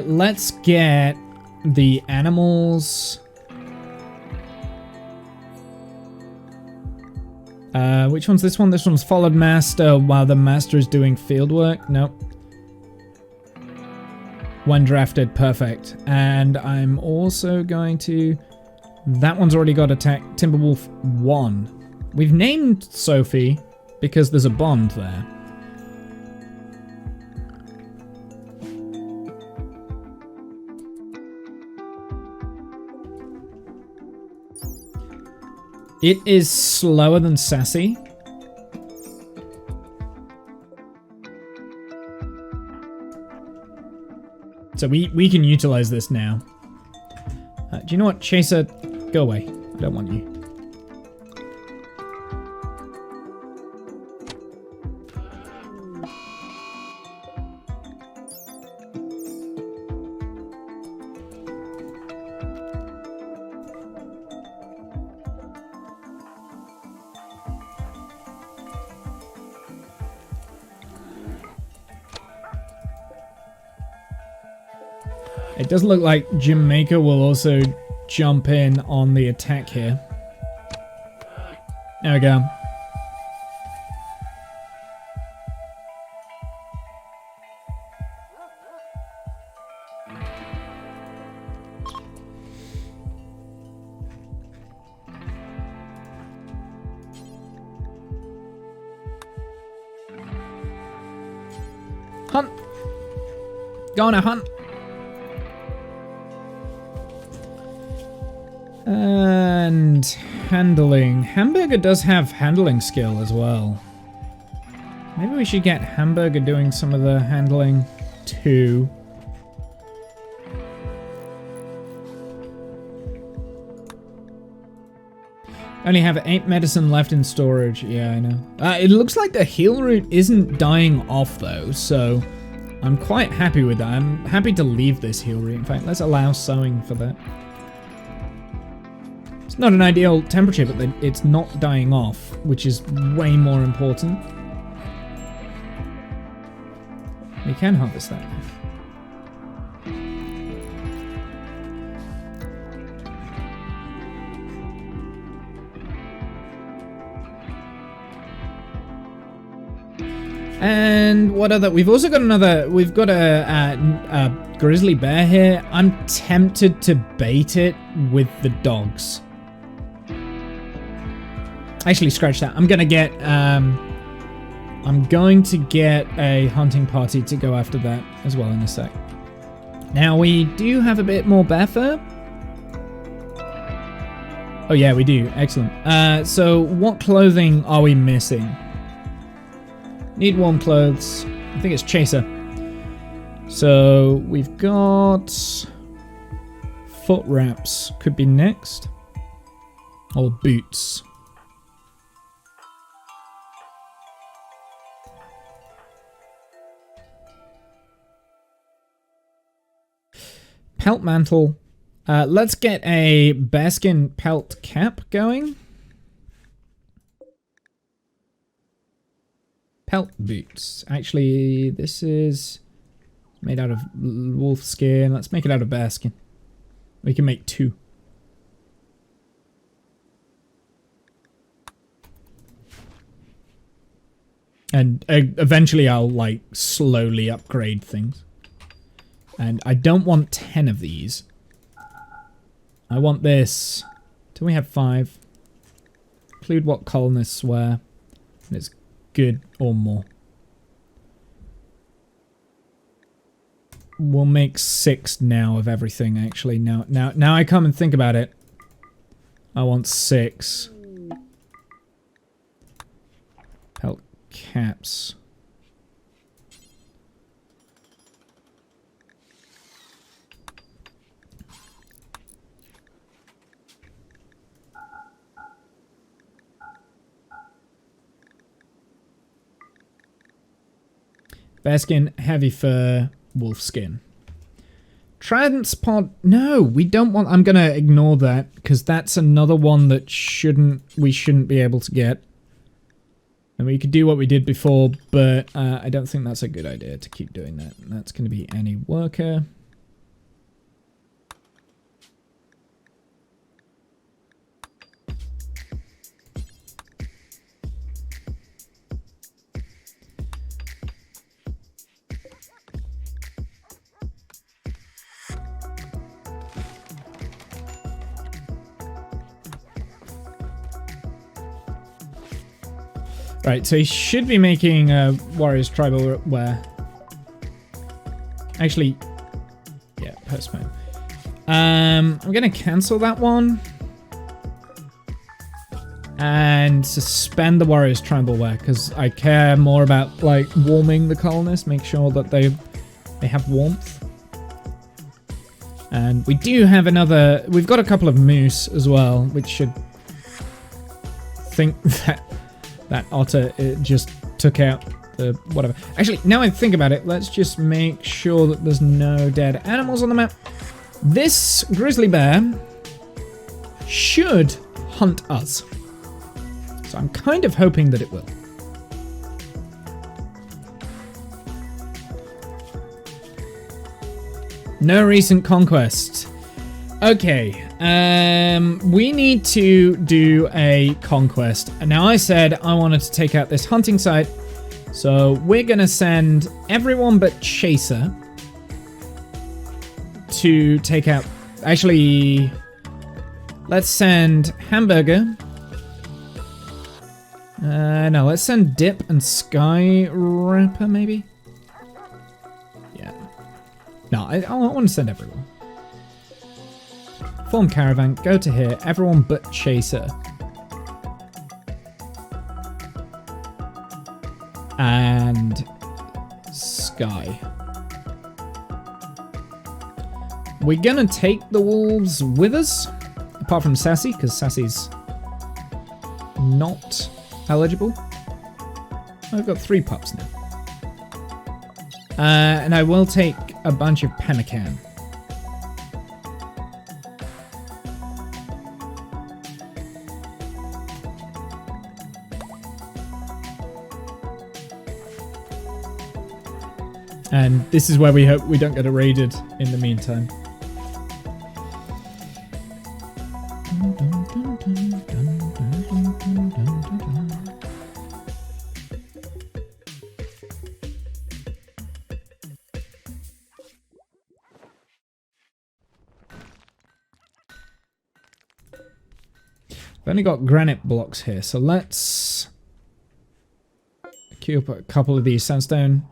Let's get the animals. Which one's this one? This one's followed master while the master is doing field work. Nope. One drafted, perfect. And I'm also going to... That one's already got attack. Timberwolf 1. We've named Sophie because there's a bond there. It is slower than Sassy. So we can utilize this now. Do you know what? Chaser, go away. I don't want you. It does look like Jamaica will also jump in on the attack here. There we go. Hunt! Go on a hunt! And handling. Hamburger does have handling skill as well. Maybe we should get Hamburger doing some of the handling too. Only have 8 medicine left in storage. Yeah, I know. It looks like the heal root isn't dying off though, so I'm quite happy with that. I'm happy to leave this heal root. In fact, let's allow sowing for that. It's not an ideal temperature, but it's not dying off, which is way more important. We can harvest that. And what other? We've also got another. We've got a grizzly bear here. I'm tempted to bait it with the dogs. Actually, scratch that. I'm going to get a hunting party to go after that as well in a sec. Now we do have a bit more bear fur. Oh yeah, we do. Excellent. So what clothing are we missing? Need warm clothes. I think it's Chaser. So we've got foot wraps. Could be next. Or boots. Pelt mantle. Let's get a bearskin pelt cap going. Pelt boots. Actually, this is made out of wolf skin. Let's make it out of bearskin. We can make 2. And eventually I'll like slowly upgrade things. And I don't want 10 of these. I want this. Do we have 5? Include what colonists wear. And it's good or more. We'll make 6 now of everything, actually. Now I come and think about it. I want 6. Pelt caps. Bearskin, heavy fur, wolf skin. Transport. No, we don't want. I'm gonna ignore that because that's another one that we shouldn't be able to get. And we could do what we did before, but I don't think that's a good idea to keep doing that. And that's gonna be any worker. Right, so he should be making Warriors Tribal wear. Actually, yeah, postpone. I'm gonna cancel that one. And suspend the Warriors Tribal wear, because I care more about, like, warming the colonists, make sure that they have warmth. And we do have another... We've got a couple of moose as well, which should... think that otter just took out the whatever. Actually, now I think about it, let's just make sure that there's no dead animals on the map. This grizzly bear should hunt us. So I'm kind of hoping that it will. No recent conquest. Okay, we need to do a conquest. Now I said I wanted to take out this hunting site, so we're gonna send everyone but Chaser to take out... Actually, let's send Hamburger. No, let's send Dip and Sky Rapper, maybe? Yeah. No, I want to send everyone. Form caravan, go to here, everyone but Chaser. And Sky. We're gonna take the wolves with us, apart from Sassy, because Sassy's not eligible. I've got 3 pups now. And I will take a bunch of pemmican. And this is where we hope we don't get raided in the meantime. I've only got granite blocks here, so let's queue up a couple of these sandstone.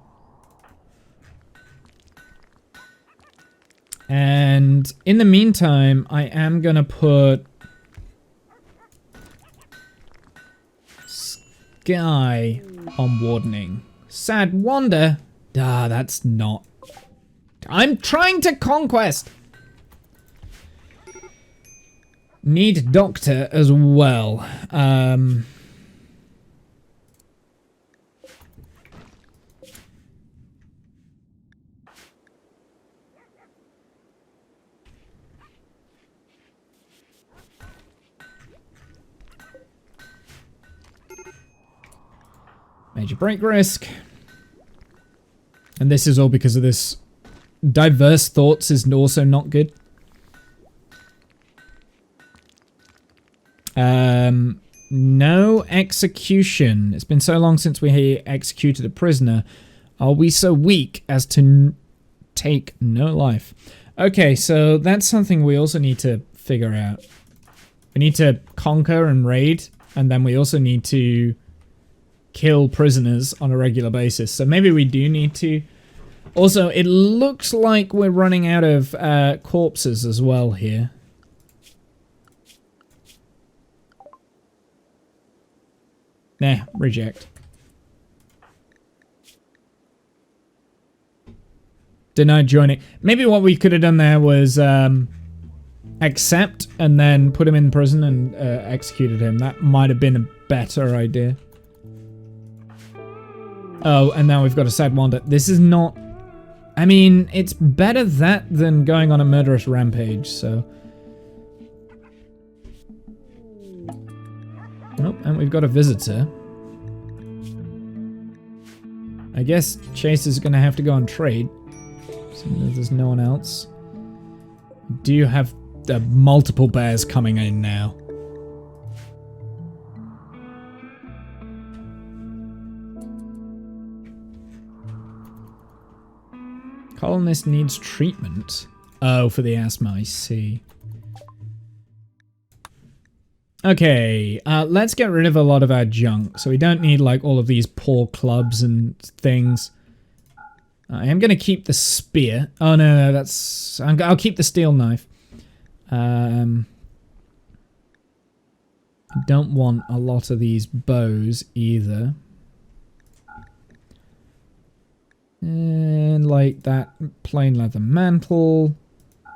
And in the meantime, I am gonna put Sky on wardening. Sad Wander. Ah, that's not. I'm trying to conquest. Need Doctor as well. Major break risk. And this is all because of this. Diverse thoughts is also not good. No execution. It's been so long since we executed a prisoner. Are we so weak as to take no life? Okay, so that's something we also need to figure out. We need to conquer and raid, and then we also need to kill prisoners on a regular basis. So maybe we do need to. Also, it looks like we're running out of corpses as well here. Nah, reject. Denied joining. Maybe what we could have done there was accept and then put him in prison and executed him. That might have been a better idea. Oh, and now we've got a sad wander. This is not... I mean, it's better that than going on a murderous rampage, so... Oh, and we've got a visitor. I guess Chase is going to have to go on trade. Seeing there's no one else. Do you have multiple bears coming in now? Colonist needs treatment. Oh, for the asthma, I see. Okay, let's get rid of a lot of our junk. So we don't need like all of these poor clubs and things. I am going to keep the spear. Oh no, that's... I'll keep the steel knife. I don't want a lot of these bows either. And like that plain leather mantle,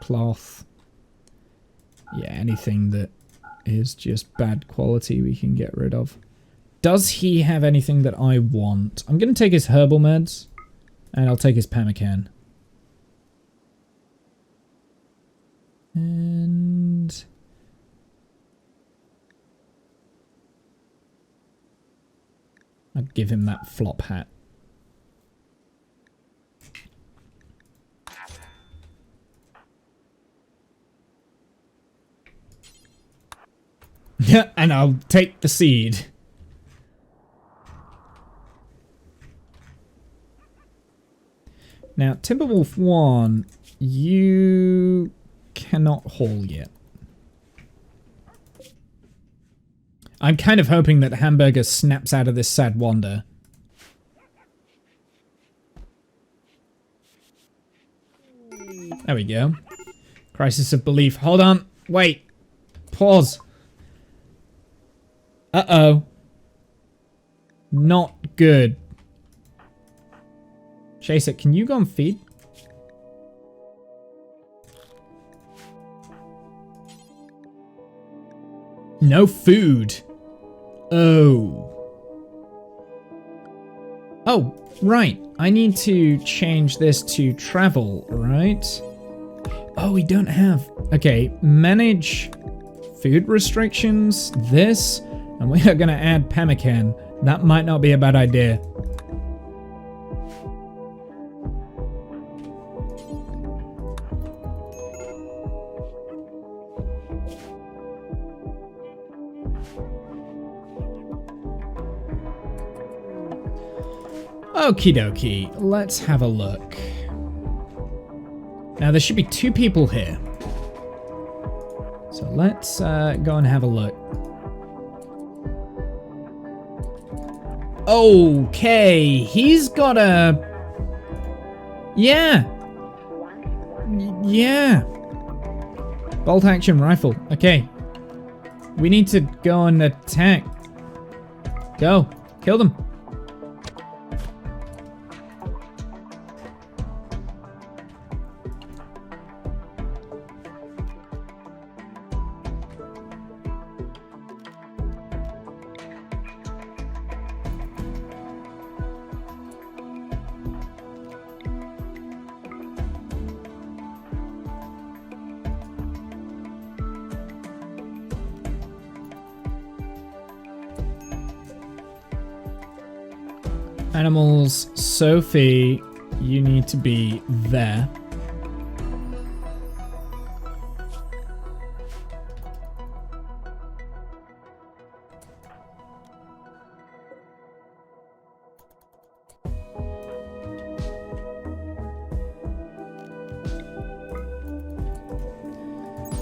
cloth. Yeah, anything that is just bad quality we can get rid of. Does he have anything that I want? I'm going to take his herbal meds, and I'll take his pemmican. And... I'd give him that flop hat. Yeah, and I'll take the seed. Now, Timberwolf 1, you cannot haul yet. I'm kind of hoping that Hamburger snaps out of this sad wander. There we go. Crisis of belief. Hold on. Wait. Pause. Uh-oh. Not good. Chaser, can you go and feed? No food. Oh. Oh, right. I need to change this to travel, right? Oh, we don't have... Okay, manage food restrictions, this, and we are going to add pemmican. That might not be a bad idea. Okie dokie, let's have a look. Now there should be 2 people here. So let's go and have a look. Okay, he's got a... Yeah. Yeah. Bolt action rifle. Okay. We need to go and attack. Go. Kill them. Animals, Sophie, you need to be there.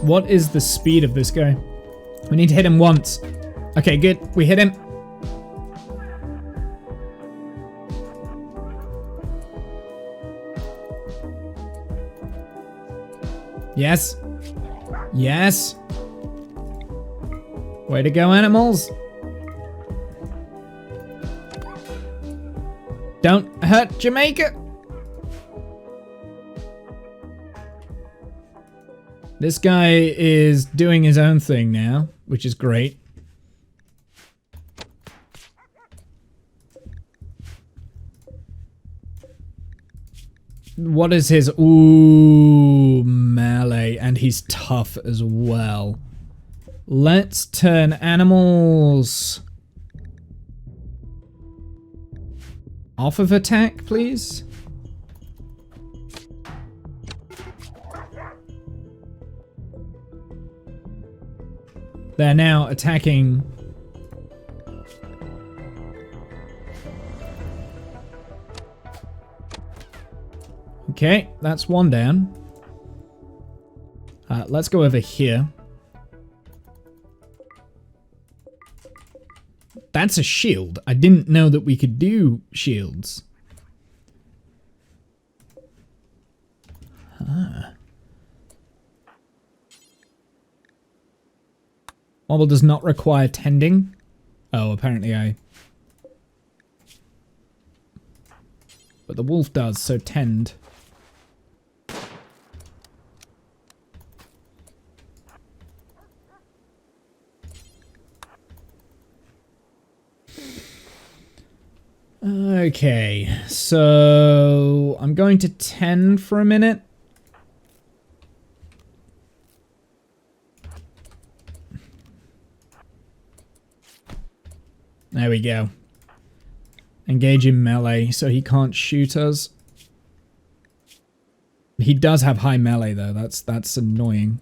What is the speed of this guy? We need to hit him once. Okay, good. We hit him. Yes. Yes. Way to go, animals. Don't hurt Jamaica. This guy is doing his own thing now, which is great. What is his... Ooh, melee. And he's tough as well. Let's turn animals off of attack, please. They're now attacking... Okay, that's one down. Let's go over here. That's a shield. I didn't know that we could do shields. Ah. Wobble does not require tending. Oh, apparently I... But the wolf does, so tend. Okay, so I'm going to tend for a minute. There we go. Engage in melee, so he can't shoot us. He does have high melee though, that's annoying.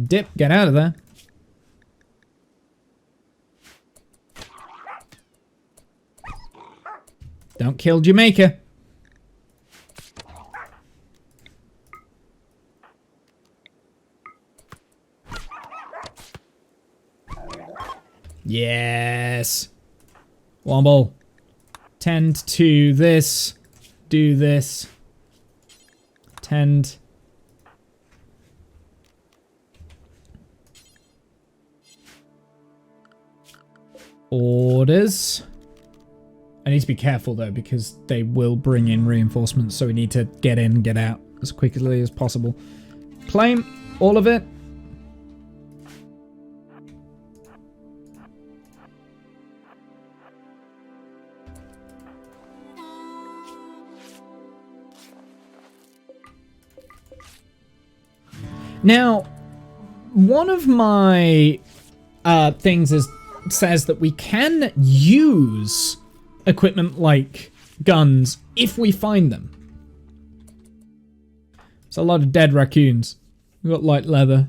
Dip, get out of there. Don't kill Jamaica. Yes. Womble. Tend to this. Do this. Tend. Orders. I need to be careful though, because they will bring in reinforcements, so we need to get in and get out as quickly as possible. Claim all of it. Now, one of my things says that we can use equipment like guns if we find them. It's a lot of dead raccoons. We've got light leather.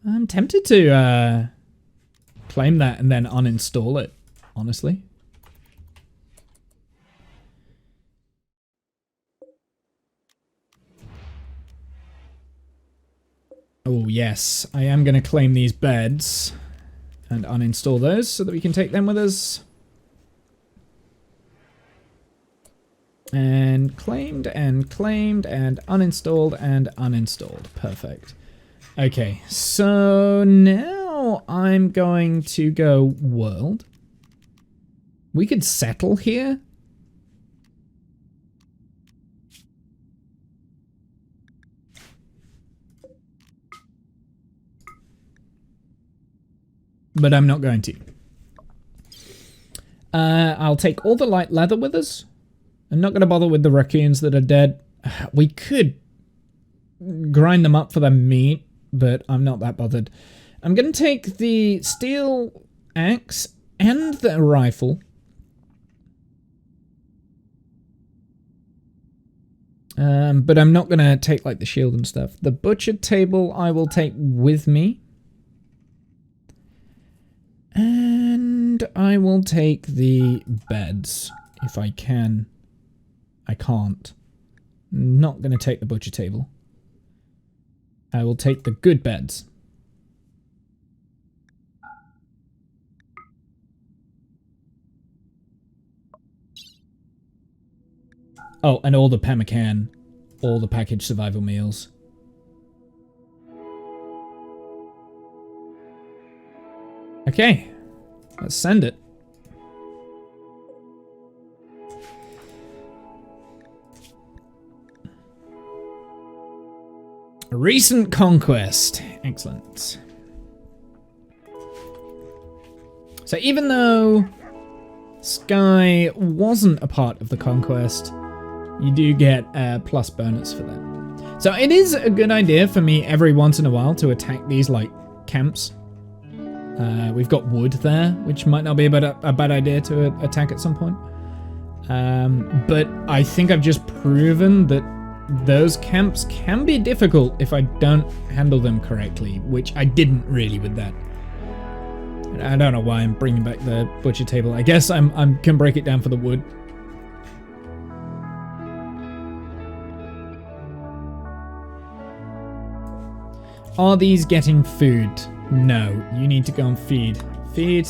I'm tempted to claim that and then uninstall it, honestly. Oh yes, I am going to claim these beds and uninstall those so that we can take them with us. And claimed and claimed and uninstalled and uninstalled. Perfect. Okay, so now I'm going to go world. We could settle here. But I'm not going to. I'll take all the light leather with us. I'm not going to bother with the raccoons that are dead. We could grind them up for the meat, but I'm not that bothered. I'm going to take the steel axe and the rifle. But I'm not going to take like the shield and stuff. The butcher table I will take with me. And I will take the beds if I can. I can't. Not going to take the butcher table. I will take the good beds. Oh, and all the pemmican. All the packaged survival meals. Okay, let's send it. A recent conquest. Excellent. So even though Sky wasn't a part of the conquest, you do get a plus bonus for that. So it is a good idea for me every once in a while to attack these like camps. We've got wood there, which might not be a bad idea to attack at some point. But I think I've just proven that those camps can be difficult if I don't handle them correctly, which I didn't really with that. I don't know why I'm bringing back the butcher table. I guess I can break it down for the wood. Are these getting food? No, you need to go and feed. Feed.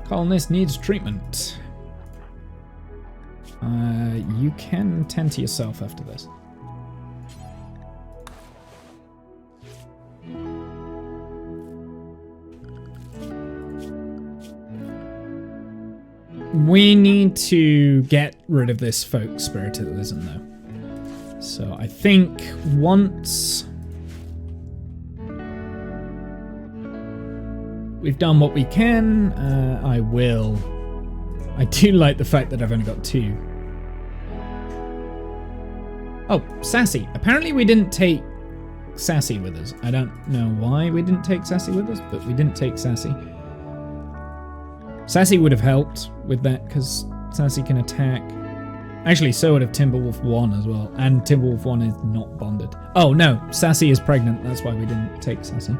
Colonist needs treatment. You can tend to yourself after this. We need to get rid of this folk spiritualism though. So I think once we've done what we can, I will. I do like the fact that I've only got 2. Oh, Sassy. Apparently we didn't take Sassy with us. I don't know why we didn't take Sassy with us, but we didn't take Sassy. Sassy would have helped with that, because Sassy can attack. Actually, so would have Timberwolf 1 as well, and Timberwolf 1 is not bonded. Oh no, Sassy is pregnant, that's why we didn't take Sassy.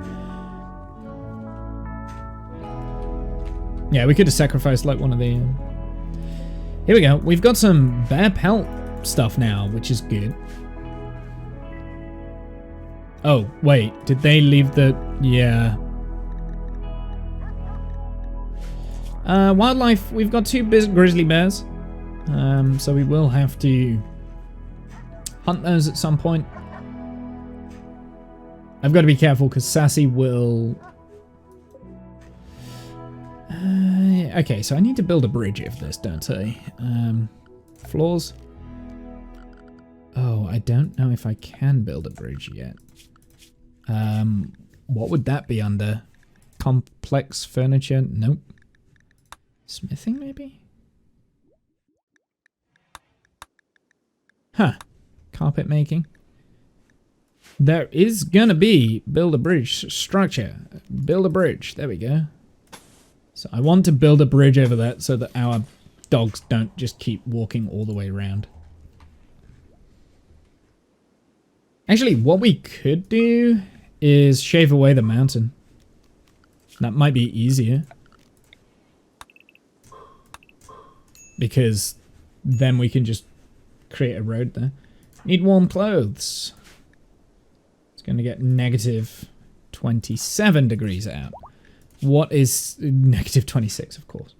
Yeah, we could have sacrificed like one of the... Here we go. We've got some bear pelt stuff now, which is good. Oh, wait. Did they leave the... Yeah. Wildlife. We've got 2 grizzly bears. So we will have to hunt those at some point. I've got to be careful because Sassy will... okay, so I need to build a bridge of this, don't I? Floors. Oh, I don't know if I can build a bridge yet. What would that be under? Complex furniture? Nope. Smithing, maybe? Huh. Carpet making. There is gonna be build a bridge structure. Build a bridge. There we go. So I want to build a bridge over that so that our dogs don't just keep walking all the way around. Actually, what we could do is shave away the mountain. That might be easier. Because then we can just create a road there. Need warm clothes. It's going to get negative 27 degrees out. What is negative 26, of course.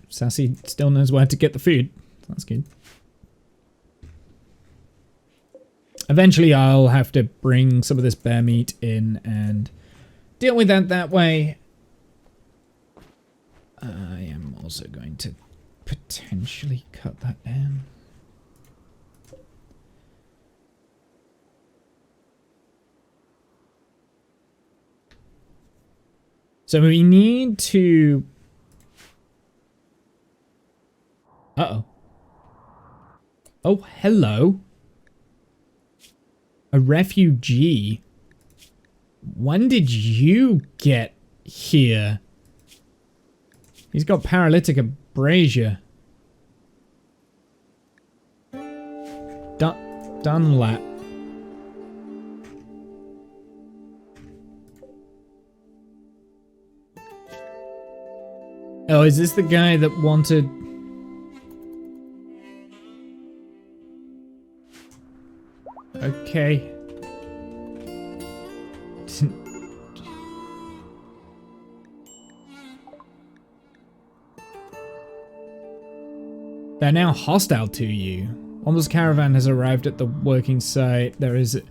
Sassy still knows where to get the food. That's good. Eventually I'll have to bring some of this bear meat in and deal with that way. I am also going to potentially cut that down. So we need to... Uh-oh. Oh, hello. A refugee. When did you get here? He's got paralytic abrasia. Dunlap. Oh, is this the guy that wanted... Okay. They're now hostile to you. Almost caravan has arrived at the working site. There is...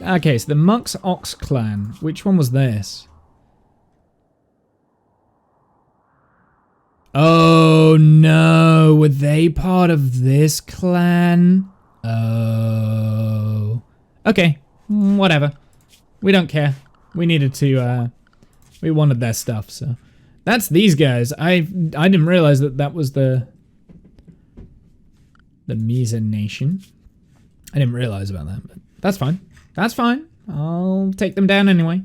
Okay, so the Mux Ox clan. Which one was this? Oh no, were they part of this clan? Oh. Okay, whatever. We don't care. We needed to, we wanted their stuff, so. That's these guys. I didn't realize that that was the Misa Nation. I didn't realize about that, but that's fine. That's fine. I'll take them down anyway.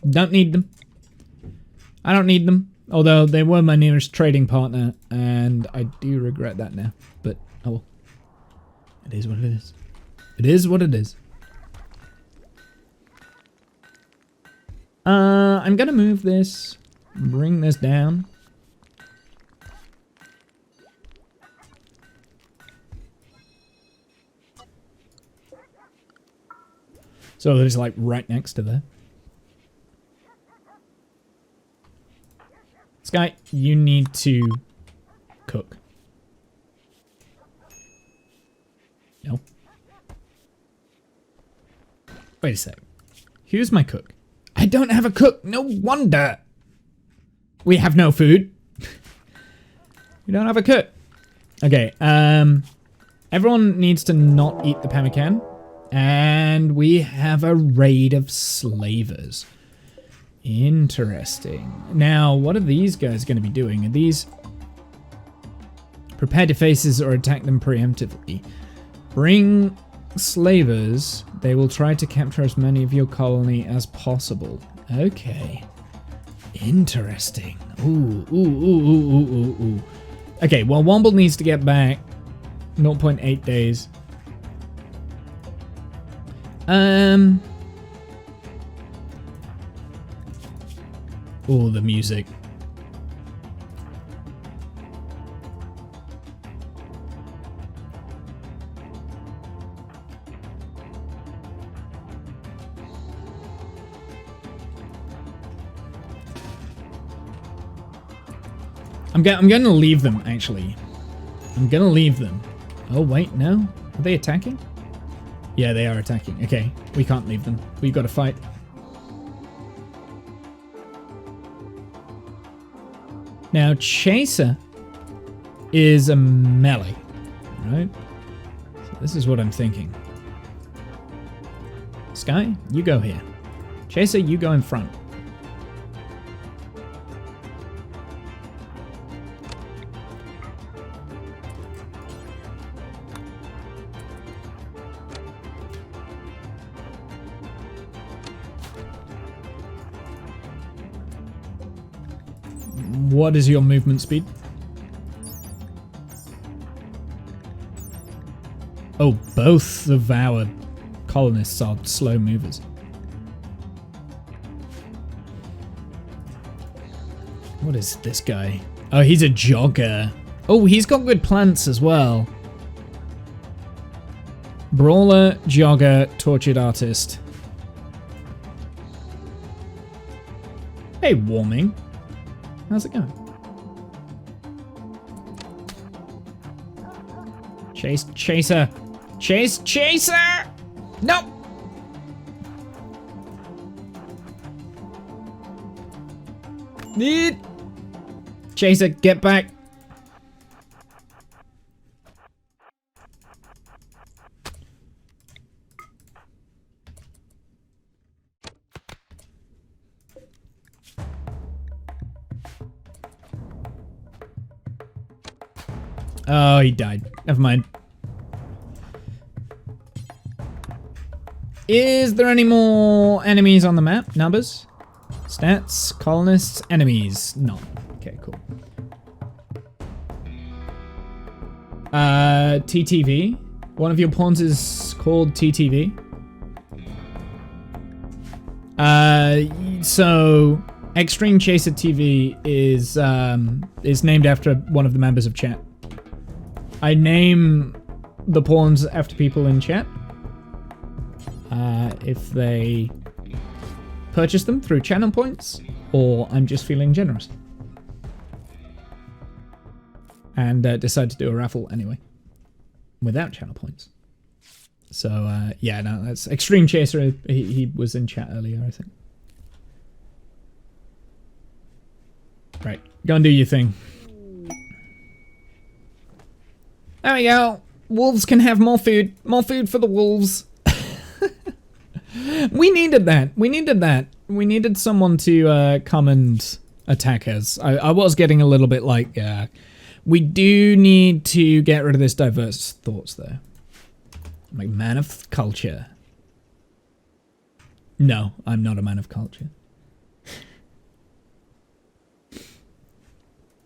Don't need them. I don't need them. Although they were my nearest trading partner, and I do regret that now. But, oh well. It is what it is. It is what it is. I'm gonna move this. Bring this down. So it's like right next to there. Sky, you need to cook. No. Wait a sec. Who's my cook? I don't have a cook. No wonder. We have no food. We don't have a cook. Okay, everyone needs to not eat the pemmican. And we have a raid of slavers. Interesting. Now, what are these guys going to be doing? Are these... Prepare defaces or attack them preemptively. Bring slavers. They will try to capture as many of your colony as possible. Okay. Interesting. Ooh. Okay, well, Womble needs to get back. 0.8 days. Oh, the music. I'm going to leave them, actually. I'm going to leave them. Oh, wait, no? Are they attacking? Yeah, they are attacking. Okay, we can't leave them. We've got to fight. Now, Chaser is a melee, right? So this is what I'm thinking. Sky, you go here. Chaser, you go in front. What is your movement speed? Oh, both of our colonists are slow movers. What is this guy? Oh, he's a jogger. Oh, he's got good plants as well. Brawler, jogger, tortured artist. Hey, Warming. How's it going? Chaser. Chaser! No! Need. Chaser, get back. Oh, he died. Never mind. Is there any more enemies on the map? Numbers? Stats? Colonists? Enemies? None. Okay, cool. TTV. One of your pawns is called TTV. So Extreme Chaser TV is named after one of the members of chat. I name the pawns after people in chat. If they purchase them through channel points, or I'm just feeling generous. And decide to do a raffle anyway, without channel points. So, yeah, no, that's Extreme Chaser. He was in chat earlier, I think. Right, go and do your thing. There we go. Wolves can have more food. More food for the wolves. We needed that. We needed that. We needed someone to come and attack us. I was getting a little bit like, we do need to get rid of this diverse thoughts, though. I'm like, man of culture. No, I'm not a man of culture.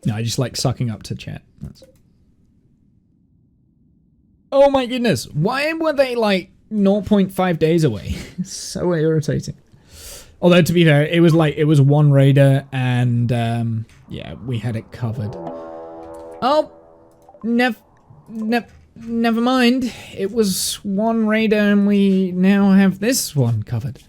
No, I just like sucking up to chat. That's... Oh my goodness. Why were they like 0.5 days away? So irritating. Although, to be fair, it was one raider and yeah, we had it covered. Oh, never mind. It was one raider and we now have this one covered.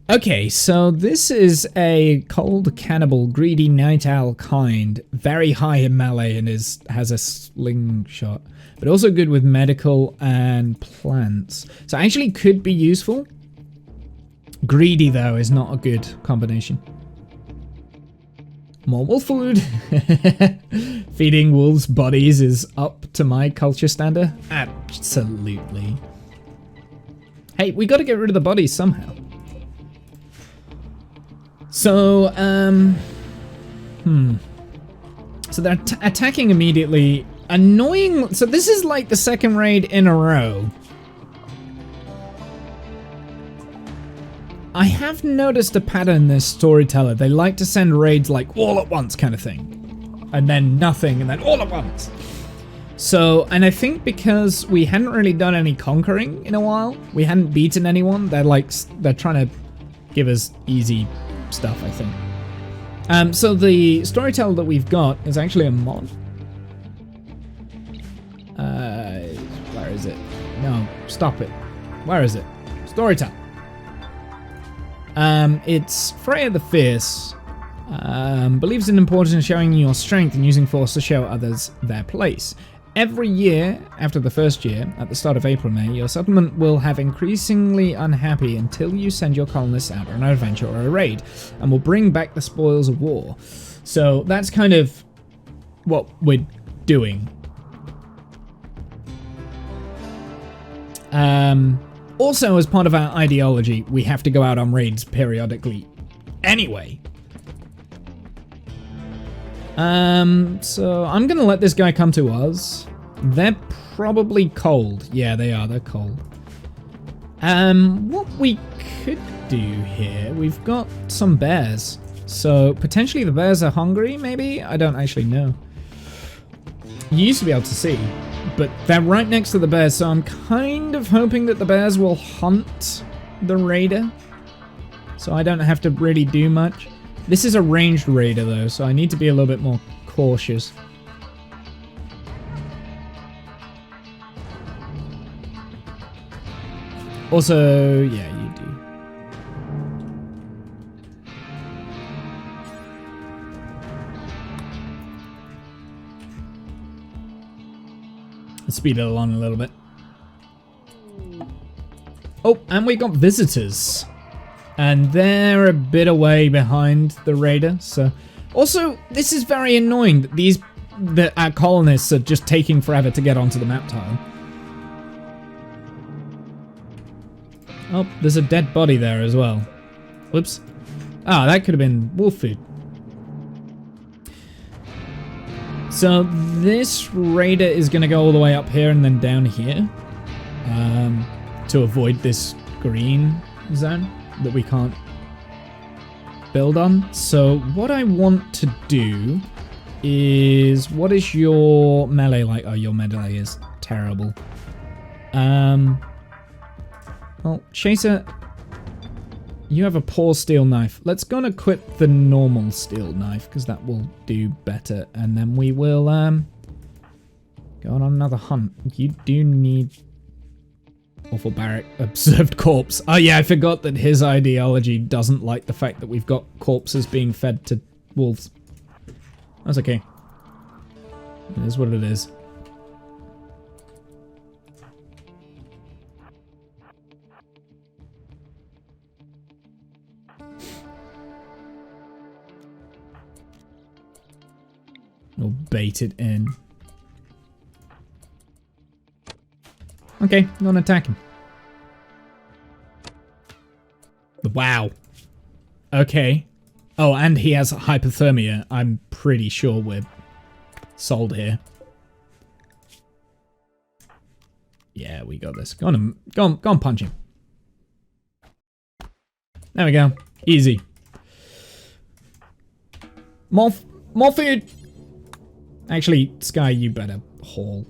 Okay, so this is a cold cannibal, greedy night owl kind, very high in melee and has a slingshot, but also good with medical and plants. So actually could be useful. Greedy though is not a good combination. More wolf food. Feeding wolves' bodies is up to my culture standard. Absolutely. Hey, we got to get rid of the bodies somehow. So, so they're attacking immediately. Annoying. So this is like the second raid in a row. I have noticed a pattern in this storyteller. They like to send raids like all at once kind of thing. And then nothing, and then all at once. So, and I think because we hadn't really done any conquering in a while, we hadn't beaten anyone, they're trying to give us easy stuff, I think. So the storyteller that we've got is actually a mod. Where is it? No, stop it. Where is it? Storyteller. It's Freya the Fierce. Believes in the importance of showing your strength and using force to show others their place. Every year, after the first year, at the start of April-May, your settlement will have increasingly unhappy until you send your colonists out on an adventure or a raid, and will bring back the spoils of war. So that's kind of what we're doing. Also, as part of our ideology, we have to go out on raids periodically anyway. So I'm gonna let this guy come to us. They're probably cold. Yeah, they are. They're cold. What we could do here, we've got some bears. So potentially the bears are hungry, maybe? I don't actually know. You used to be able to see, but they're right next to the bears, so I'm kind of hoping that the bears will hunt the raider. So I don't have to really do much. This is a ranged raider though, so I need to be a little bit more cautious. Also, yeah, you do. Let's speed it along a little bit. Oh, and we got visitors. And they're a bit away behind the raider, so... Also, this is very annoying that our colonists are just taking forever to get onto the map tile. Oh, there's a dead body there as well. Whoops. Ah, that could have been wolf food. So this raider is going to go all the way up here and then down here. To avoid this green zone that we can't build on. So what I want to do is... What is your melee like? Oh, your melee is terrible. Well, Chaser, you have a poor steel knife. Let's go and equip the normal steel knife, because that will do better. And then we will go on another hunt. You do need... Awful barrack, observed corpse. Oh yeah, I forgot that his ideology doesn't like the fact that we've got corpses being fed to wolves. That's okay. It is what it is. We'll bait it in. Okay, go and attack him. Wow. Okay. Oh, and he has hypothermia. I'm pretty sure we're sold here. Yeah, we got this. Go on, punch him. There we go. Easy. More food. Actually, Sky, you better haul.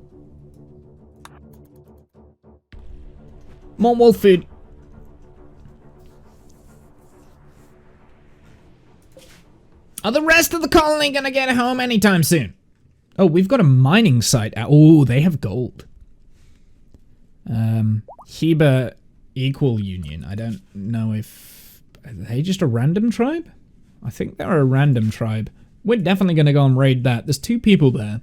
More wolf food. Are the rest of the colony gonna get home anytime soon? Oh, we've got a mining site. Oh, they have gold. Heber Equal Union. I don't know if... Are they just a random tribe? I think they're a random tribe. We're definitely gonna go and raid that. There's 2 people there.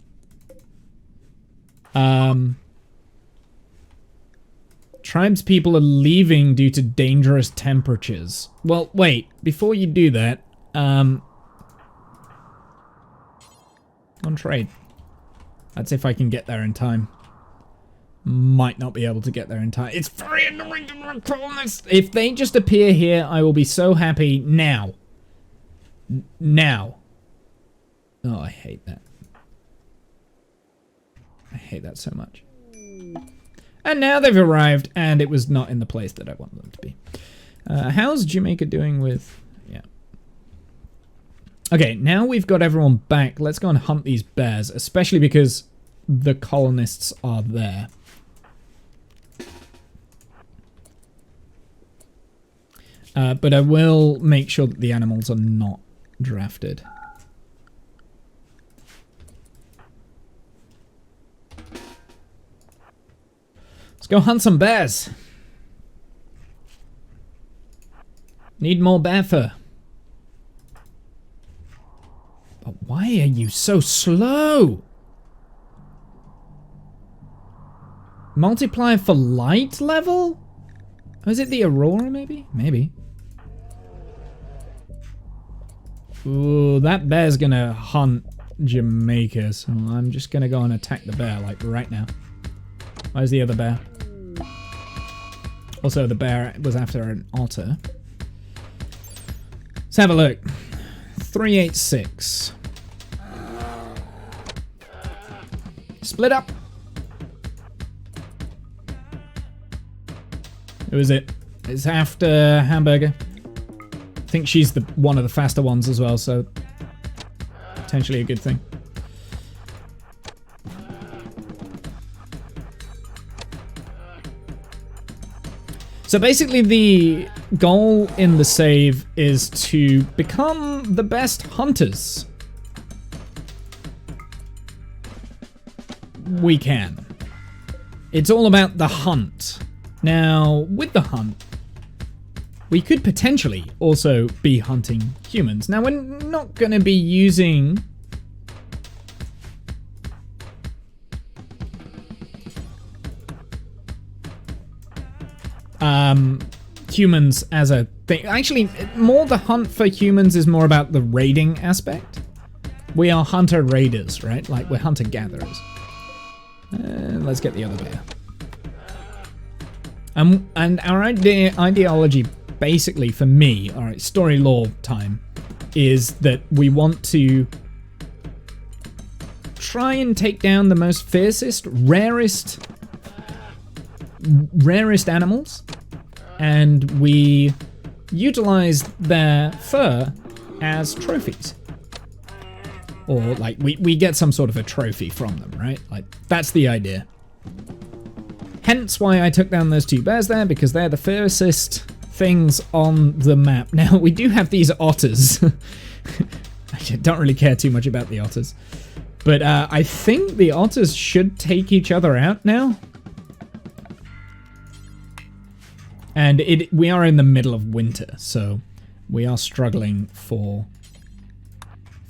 Tribes people are leaving due to dangerous temperatures. Well, wait. Before you do that, on trade. That's if I can get there in time. Might not be able to get there in time. It's very annoying to run colonists. If they just appear here, I will be so happy now. Now. Oh, I hate that. I hate that so much. And now they've arrived, and it was not in the place that I wanted them to be. How's Jamaica doing with... Yeah. Okay, now we've got everyone back. Let's go and hunt these bears, especially because the colonists are there. But I will make sure that the animals are not drafted. Let's go hunt some bears. Need more bear fur. But why are you so slow? Multiplier for light level? Oh, is it the Aurora, maybe? Maybe. Ooh, that bear's gonna hunt Jamaica, so I'm just gonna go and attack the bear, like, right now. Where's the other bear? Also, the bear was after an otter. Let's have a look. 386. Split up. Who is it? It's after Hamburger. I think she's one of the faster ones as well, so potentially a good thing. So basically the goal in the save is to become the best hunters we can. It's all about the hunt. Now, with the hunt, we could potentially also be hunting humans. Now, we're not going to be using humans as a thing. Actually, more the hunt for humans is more about the raiding aspect. We are hunter-raiders, right? Like, we're hunter-gatherers. Let's get the other bear. And our ideology, basically, for me, alright, story lore time, is that we want to try and take down the most fiercest, rarest animals, and we utilize their fur as trophies. Or, like, we get some sort of a trophy from them, right? Like, that's the idea. Hence why I took down those two bears there, because they're the fiercest things on the map. Now, we do have these otters. I don't really care too much about the otters. But I think the otters should take each other out now. And we are in the middle of winter, so we are struggling for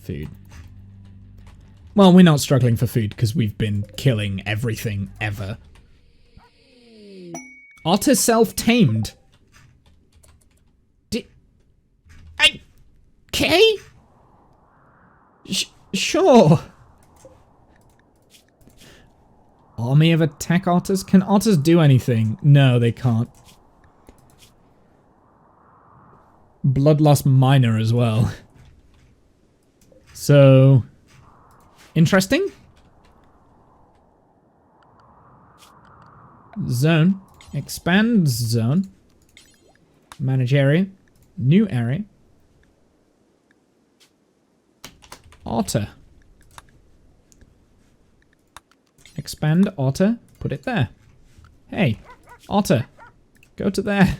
food. Well, we're not struggling for food because we've been killing everything ever. Otter self-tamed. Okay? Sure. Army of attack otters? Can otters do anything? No, they can't. Bloodlust minor as well. So, interesting. Zone. Expand zone. Manage area. New area. Otter. Expand otter. Put it there. Hey, otter. Go to there.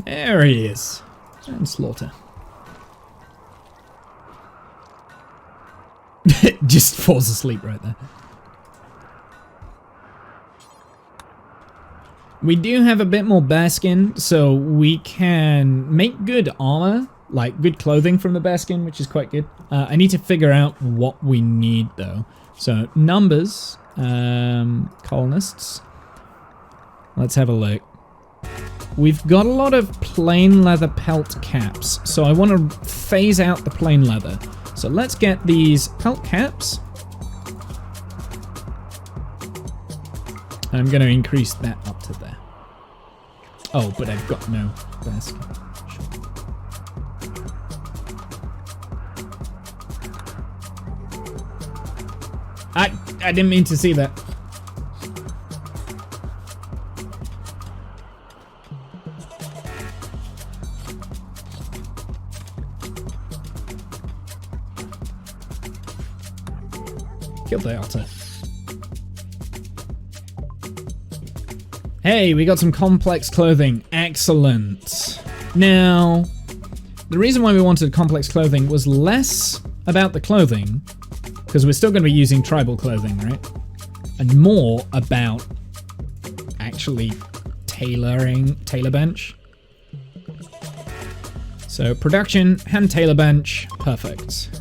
There he is. And slaughter. Just falls asleep right there. We do have a bit more bear skin, so we can make good armor, like good clothing from the bear skin, which is quite good. I need to figure out what we need though. So numbers, colonists. Let's have a look. We've got a lot of plain leather pelt caps, so I want to phase out the plain leather. So let's get these pelt caps. I'm going to increase that up to there. Oh, but I've got no basket. I didn't mean to see that. Killed the otter. Hey, we got some complex clothing. Excellent. Now, the reason why we wanted complex clothing was less about the clothing, because we're still going to be using tribal clothing, right? And more about actually tailor bench. So production, hand tailor bench, perfect.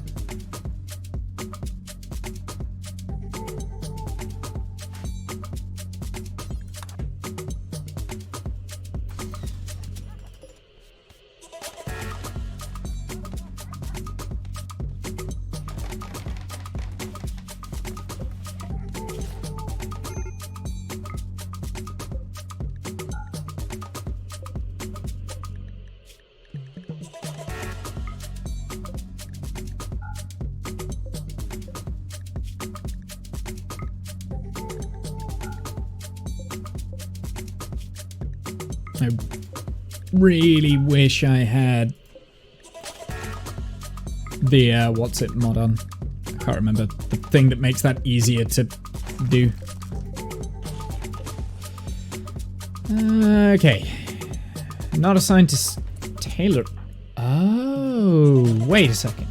I really wish I had the, what's it mod on? I can't remember. The thing that makes that easier to do. Okay. Not assigned to tailor. Oh, wait a second.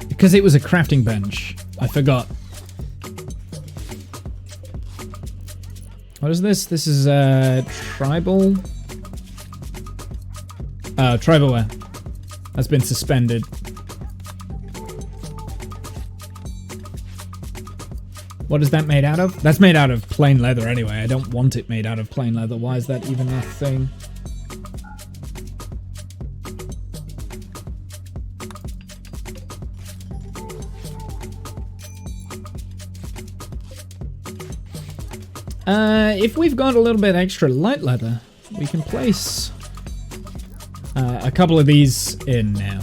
Because it was a crafting bench. I forgot. What is this? This is tribal. Tribal wear. That's been suspended. What is that made out of? That's made out of plain leather anyway. I don't want it made out of plain leather. Why is that even a thing? If we've got a little bit extra light leather, we can place a couple of these in now.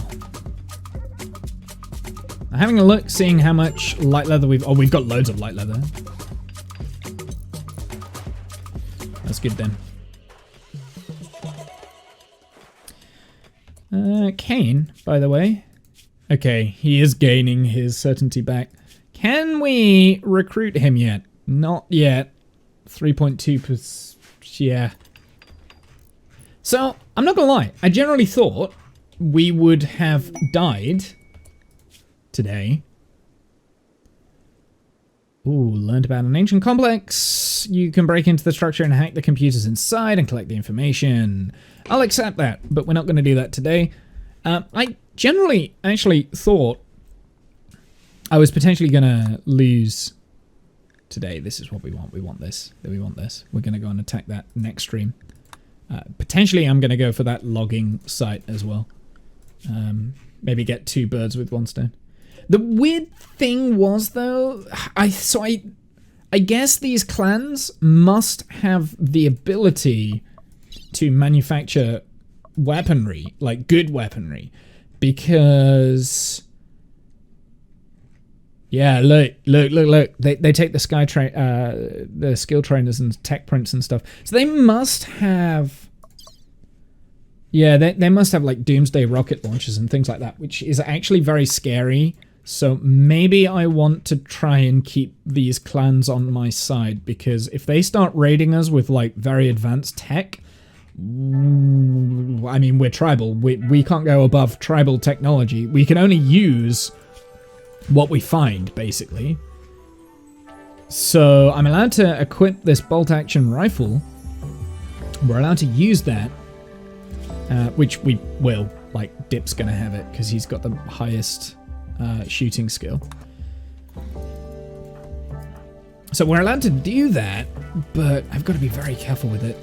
Having a look, seeing how much light leather we've got loads of light leather. That's good then. Kane, by the way. Okay, he is gaining his certainty back. Can we recruit him yet? Not yet. 3.2%. Yeah. So, I'm not gonna lie. I generally thought we would have died today. Ooh, learned about an ancient complex. You can break into the structure and hack the computers inside and collect the information. I'll accept that, but we're not going to do that today. I generally actually thought I was potentially going to lose today. This is what we want. We want this. We want this. We're going to go and attack that next stream. Potentially, I'm going to go for that logging site as well. Maybe get 2 birds with 1 stone. The weird thing was, though, I guess these clans must have the ability to manufacture weaponry, like good weaponry, because yeah, look. They take the the skill trainers and tech prints and stuff. So they must have, yeah, they must have like doomsday rocket launchers and things like that, which is actually very scary. So maybe I want to try and keep these clans on my side, because if they start raiding us with like very advanced tech, I mean, we're tribal. We can't go above tribal technology. We can only use what we find, basically. So I'm allowed to equip this bolt action rifle. We're allowed to use that, which we will. Like, Dip's gonna have it because he's got the highest shooting skill. So we're allowed to do that, but I've got to be very careful with it.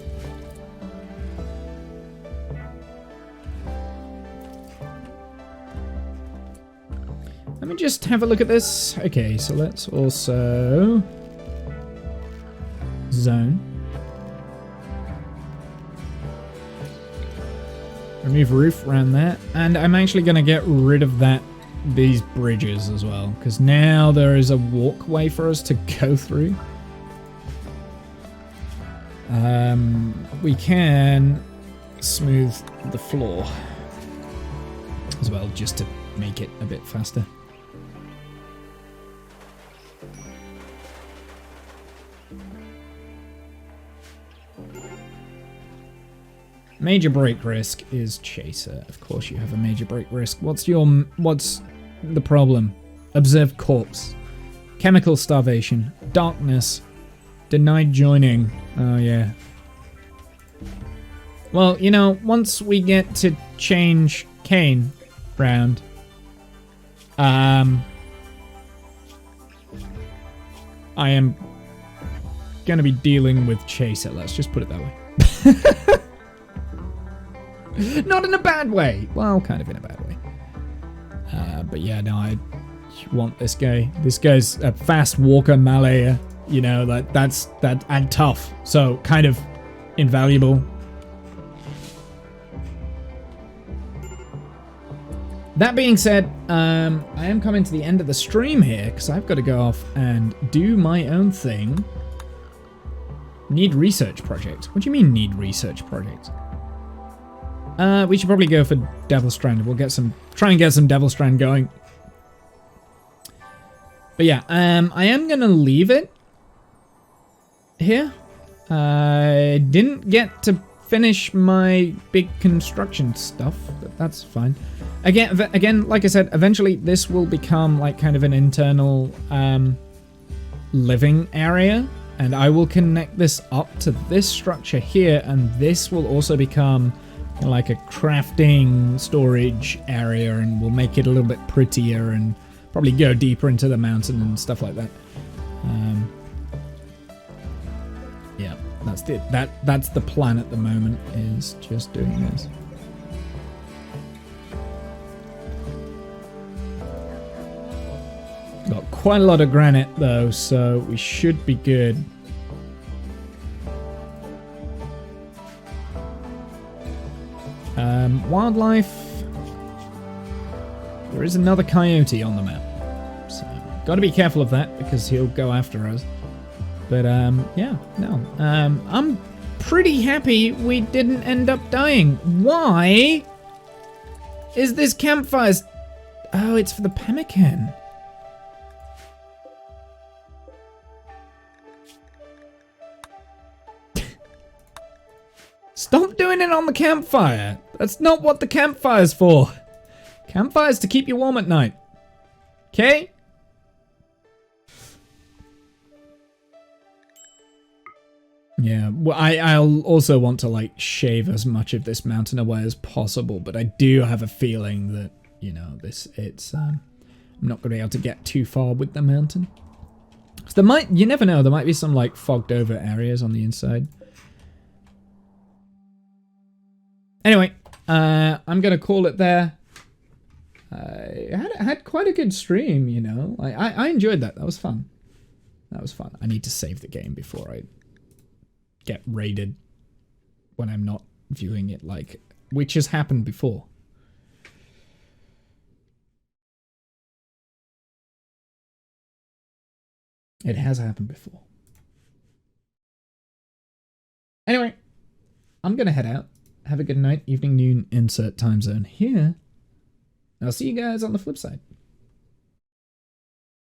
Let me just have a look at this. Okay, so let's also zone. Remove roof around that. And I'm actually going to get rid of these bridges as well, because now there is a walkway for us to go through. We can smooth the floor as well, just to make it a bit faster. Major break risk is Chaser. Of course you have a major break risk. What's the problem? Observed corpse. Chemical starvation. Darkness. Denied joining. Oh yeah. Well, you know, once we get to change Kane round, I am gonna be dealing with Chaser. Let's just put it that way. Not in a bad way. Well, kind of in a bad way. But yeah, no, I want this guy. This guy's a fast walker melee. You know, that's and tough. So kind of invaluable. That being said, I am coming to the end of the stream here because I've got to go off and do my own thing. Need research project. What do you mean need research project? We should probably go for Devil Strand. We'll try and get some Devil Strand going. But yeah, I am gonna leave it here. I didn't get to finish my big construction stuff, but that's fine. Again, like I said, eventually this will become like kind of an internal living area, and I will connect this up to this structure here, and this will also become like a crafting storage area, and we'll make it a little bit prettier and probably go deeper into the mountain and stuff like that. Yeah, that's the plan at the moment, is just doing this. Got quite a lot of granite though, so we should be good. Wildlife. There is another coyote on the map, so got to be careful of that because he'll go after us. But yeah, no, I'm pretty happy we didn't end up dying. Why is this campfire? Oh, it's for the pemmican. Stop doing it on the campfire. That's not what the campfire's for. Campfire's to keep you warm at night. Okay? Yeah, well, I'll also want to, like, shave as much of this mountain away as possible, but I do have a feeling that, you know, I'm not going to be able to get too far with the mountain. So you never know, there might be some, like, fogged over areas on the inside. Anyway, I'm going to call it there. I had quite a good stream, you know. I enjoyed that. That was fun. That was fun. I need to save the game before I get raided when I'm not viewing it, like, which has happened before. It has happened before. Anyway, I'm going to head out. Have a good night, evening, noon, insert time zone here. I'll see you guys on the flip side.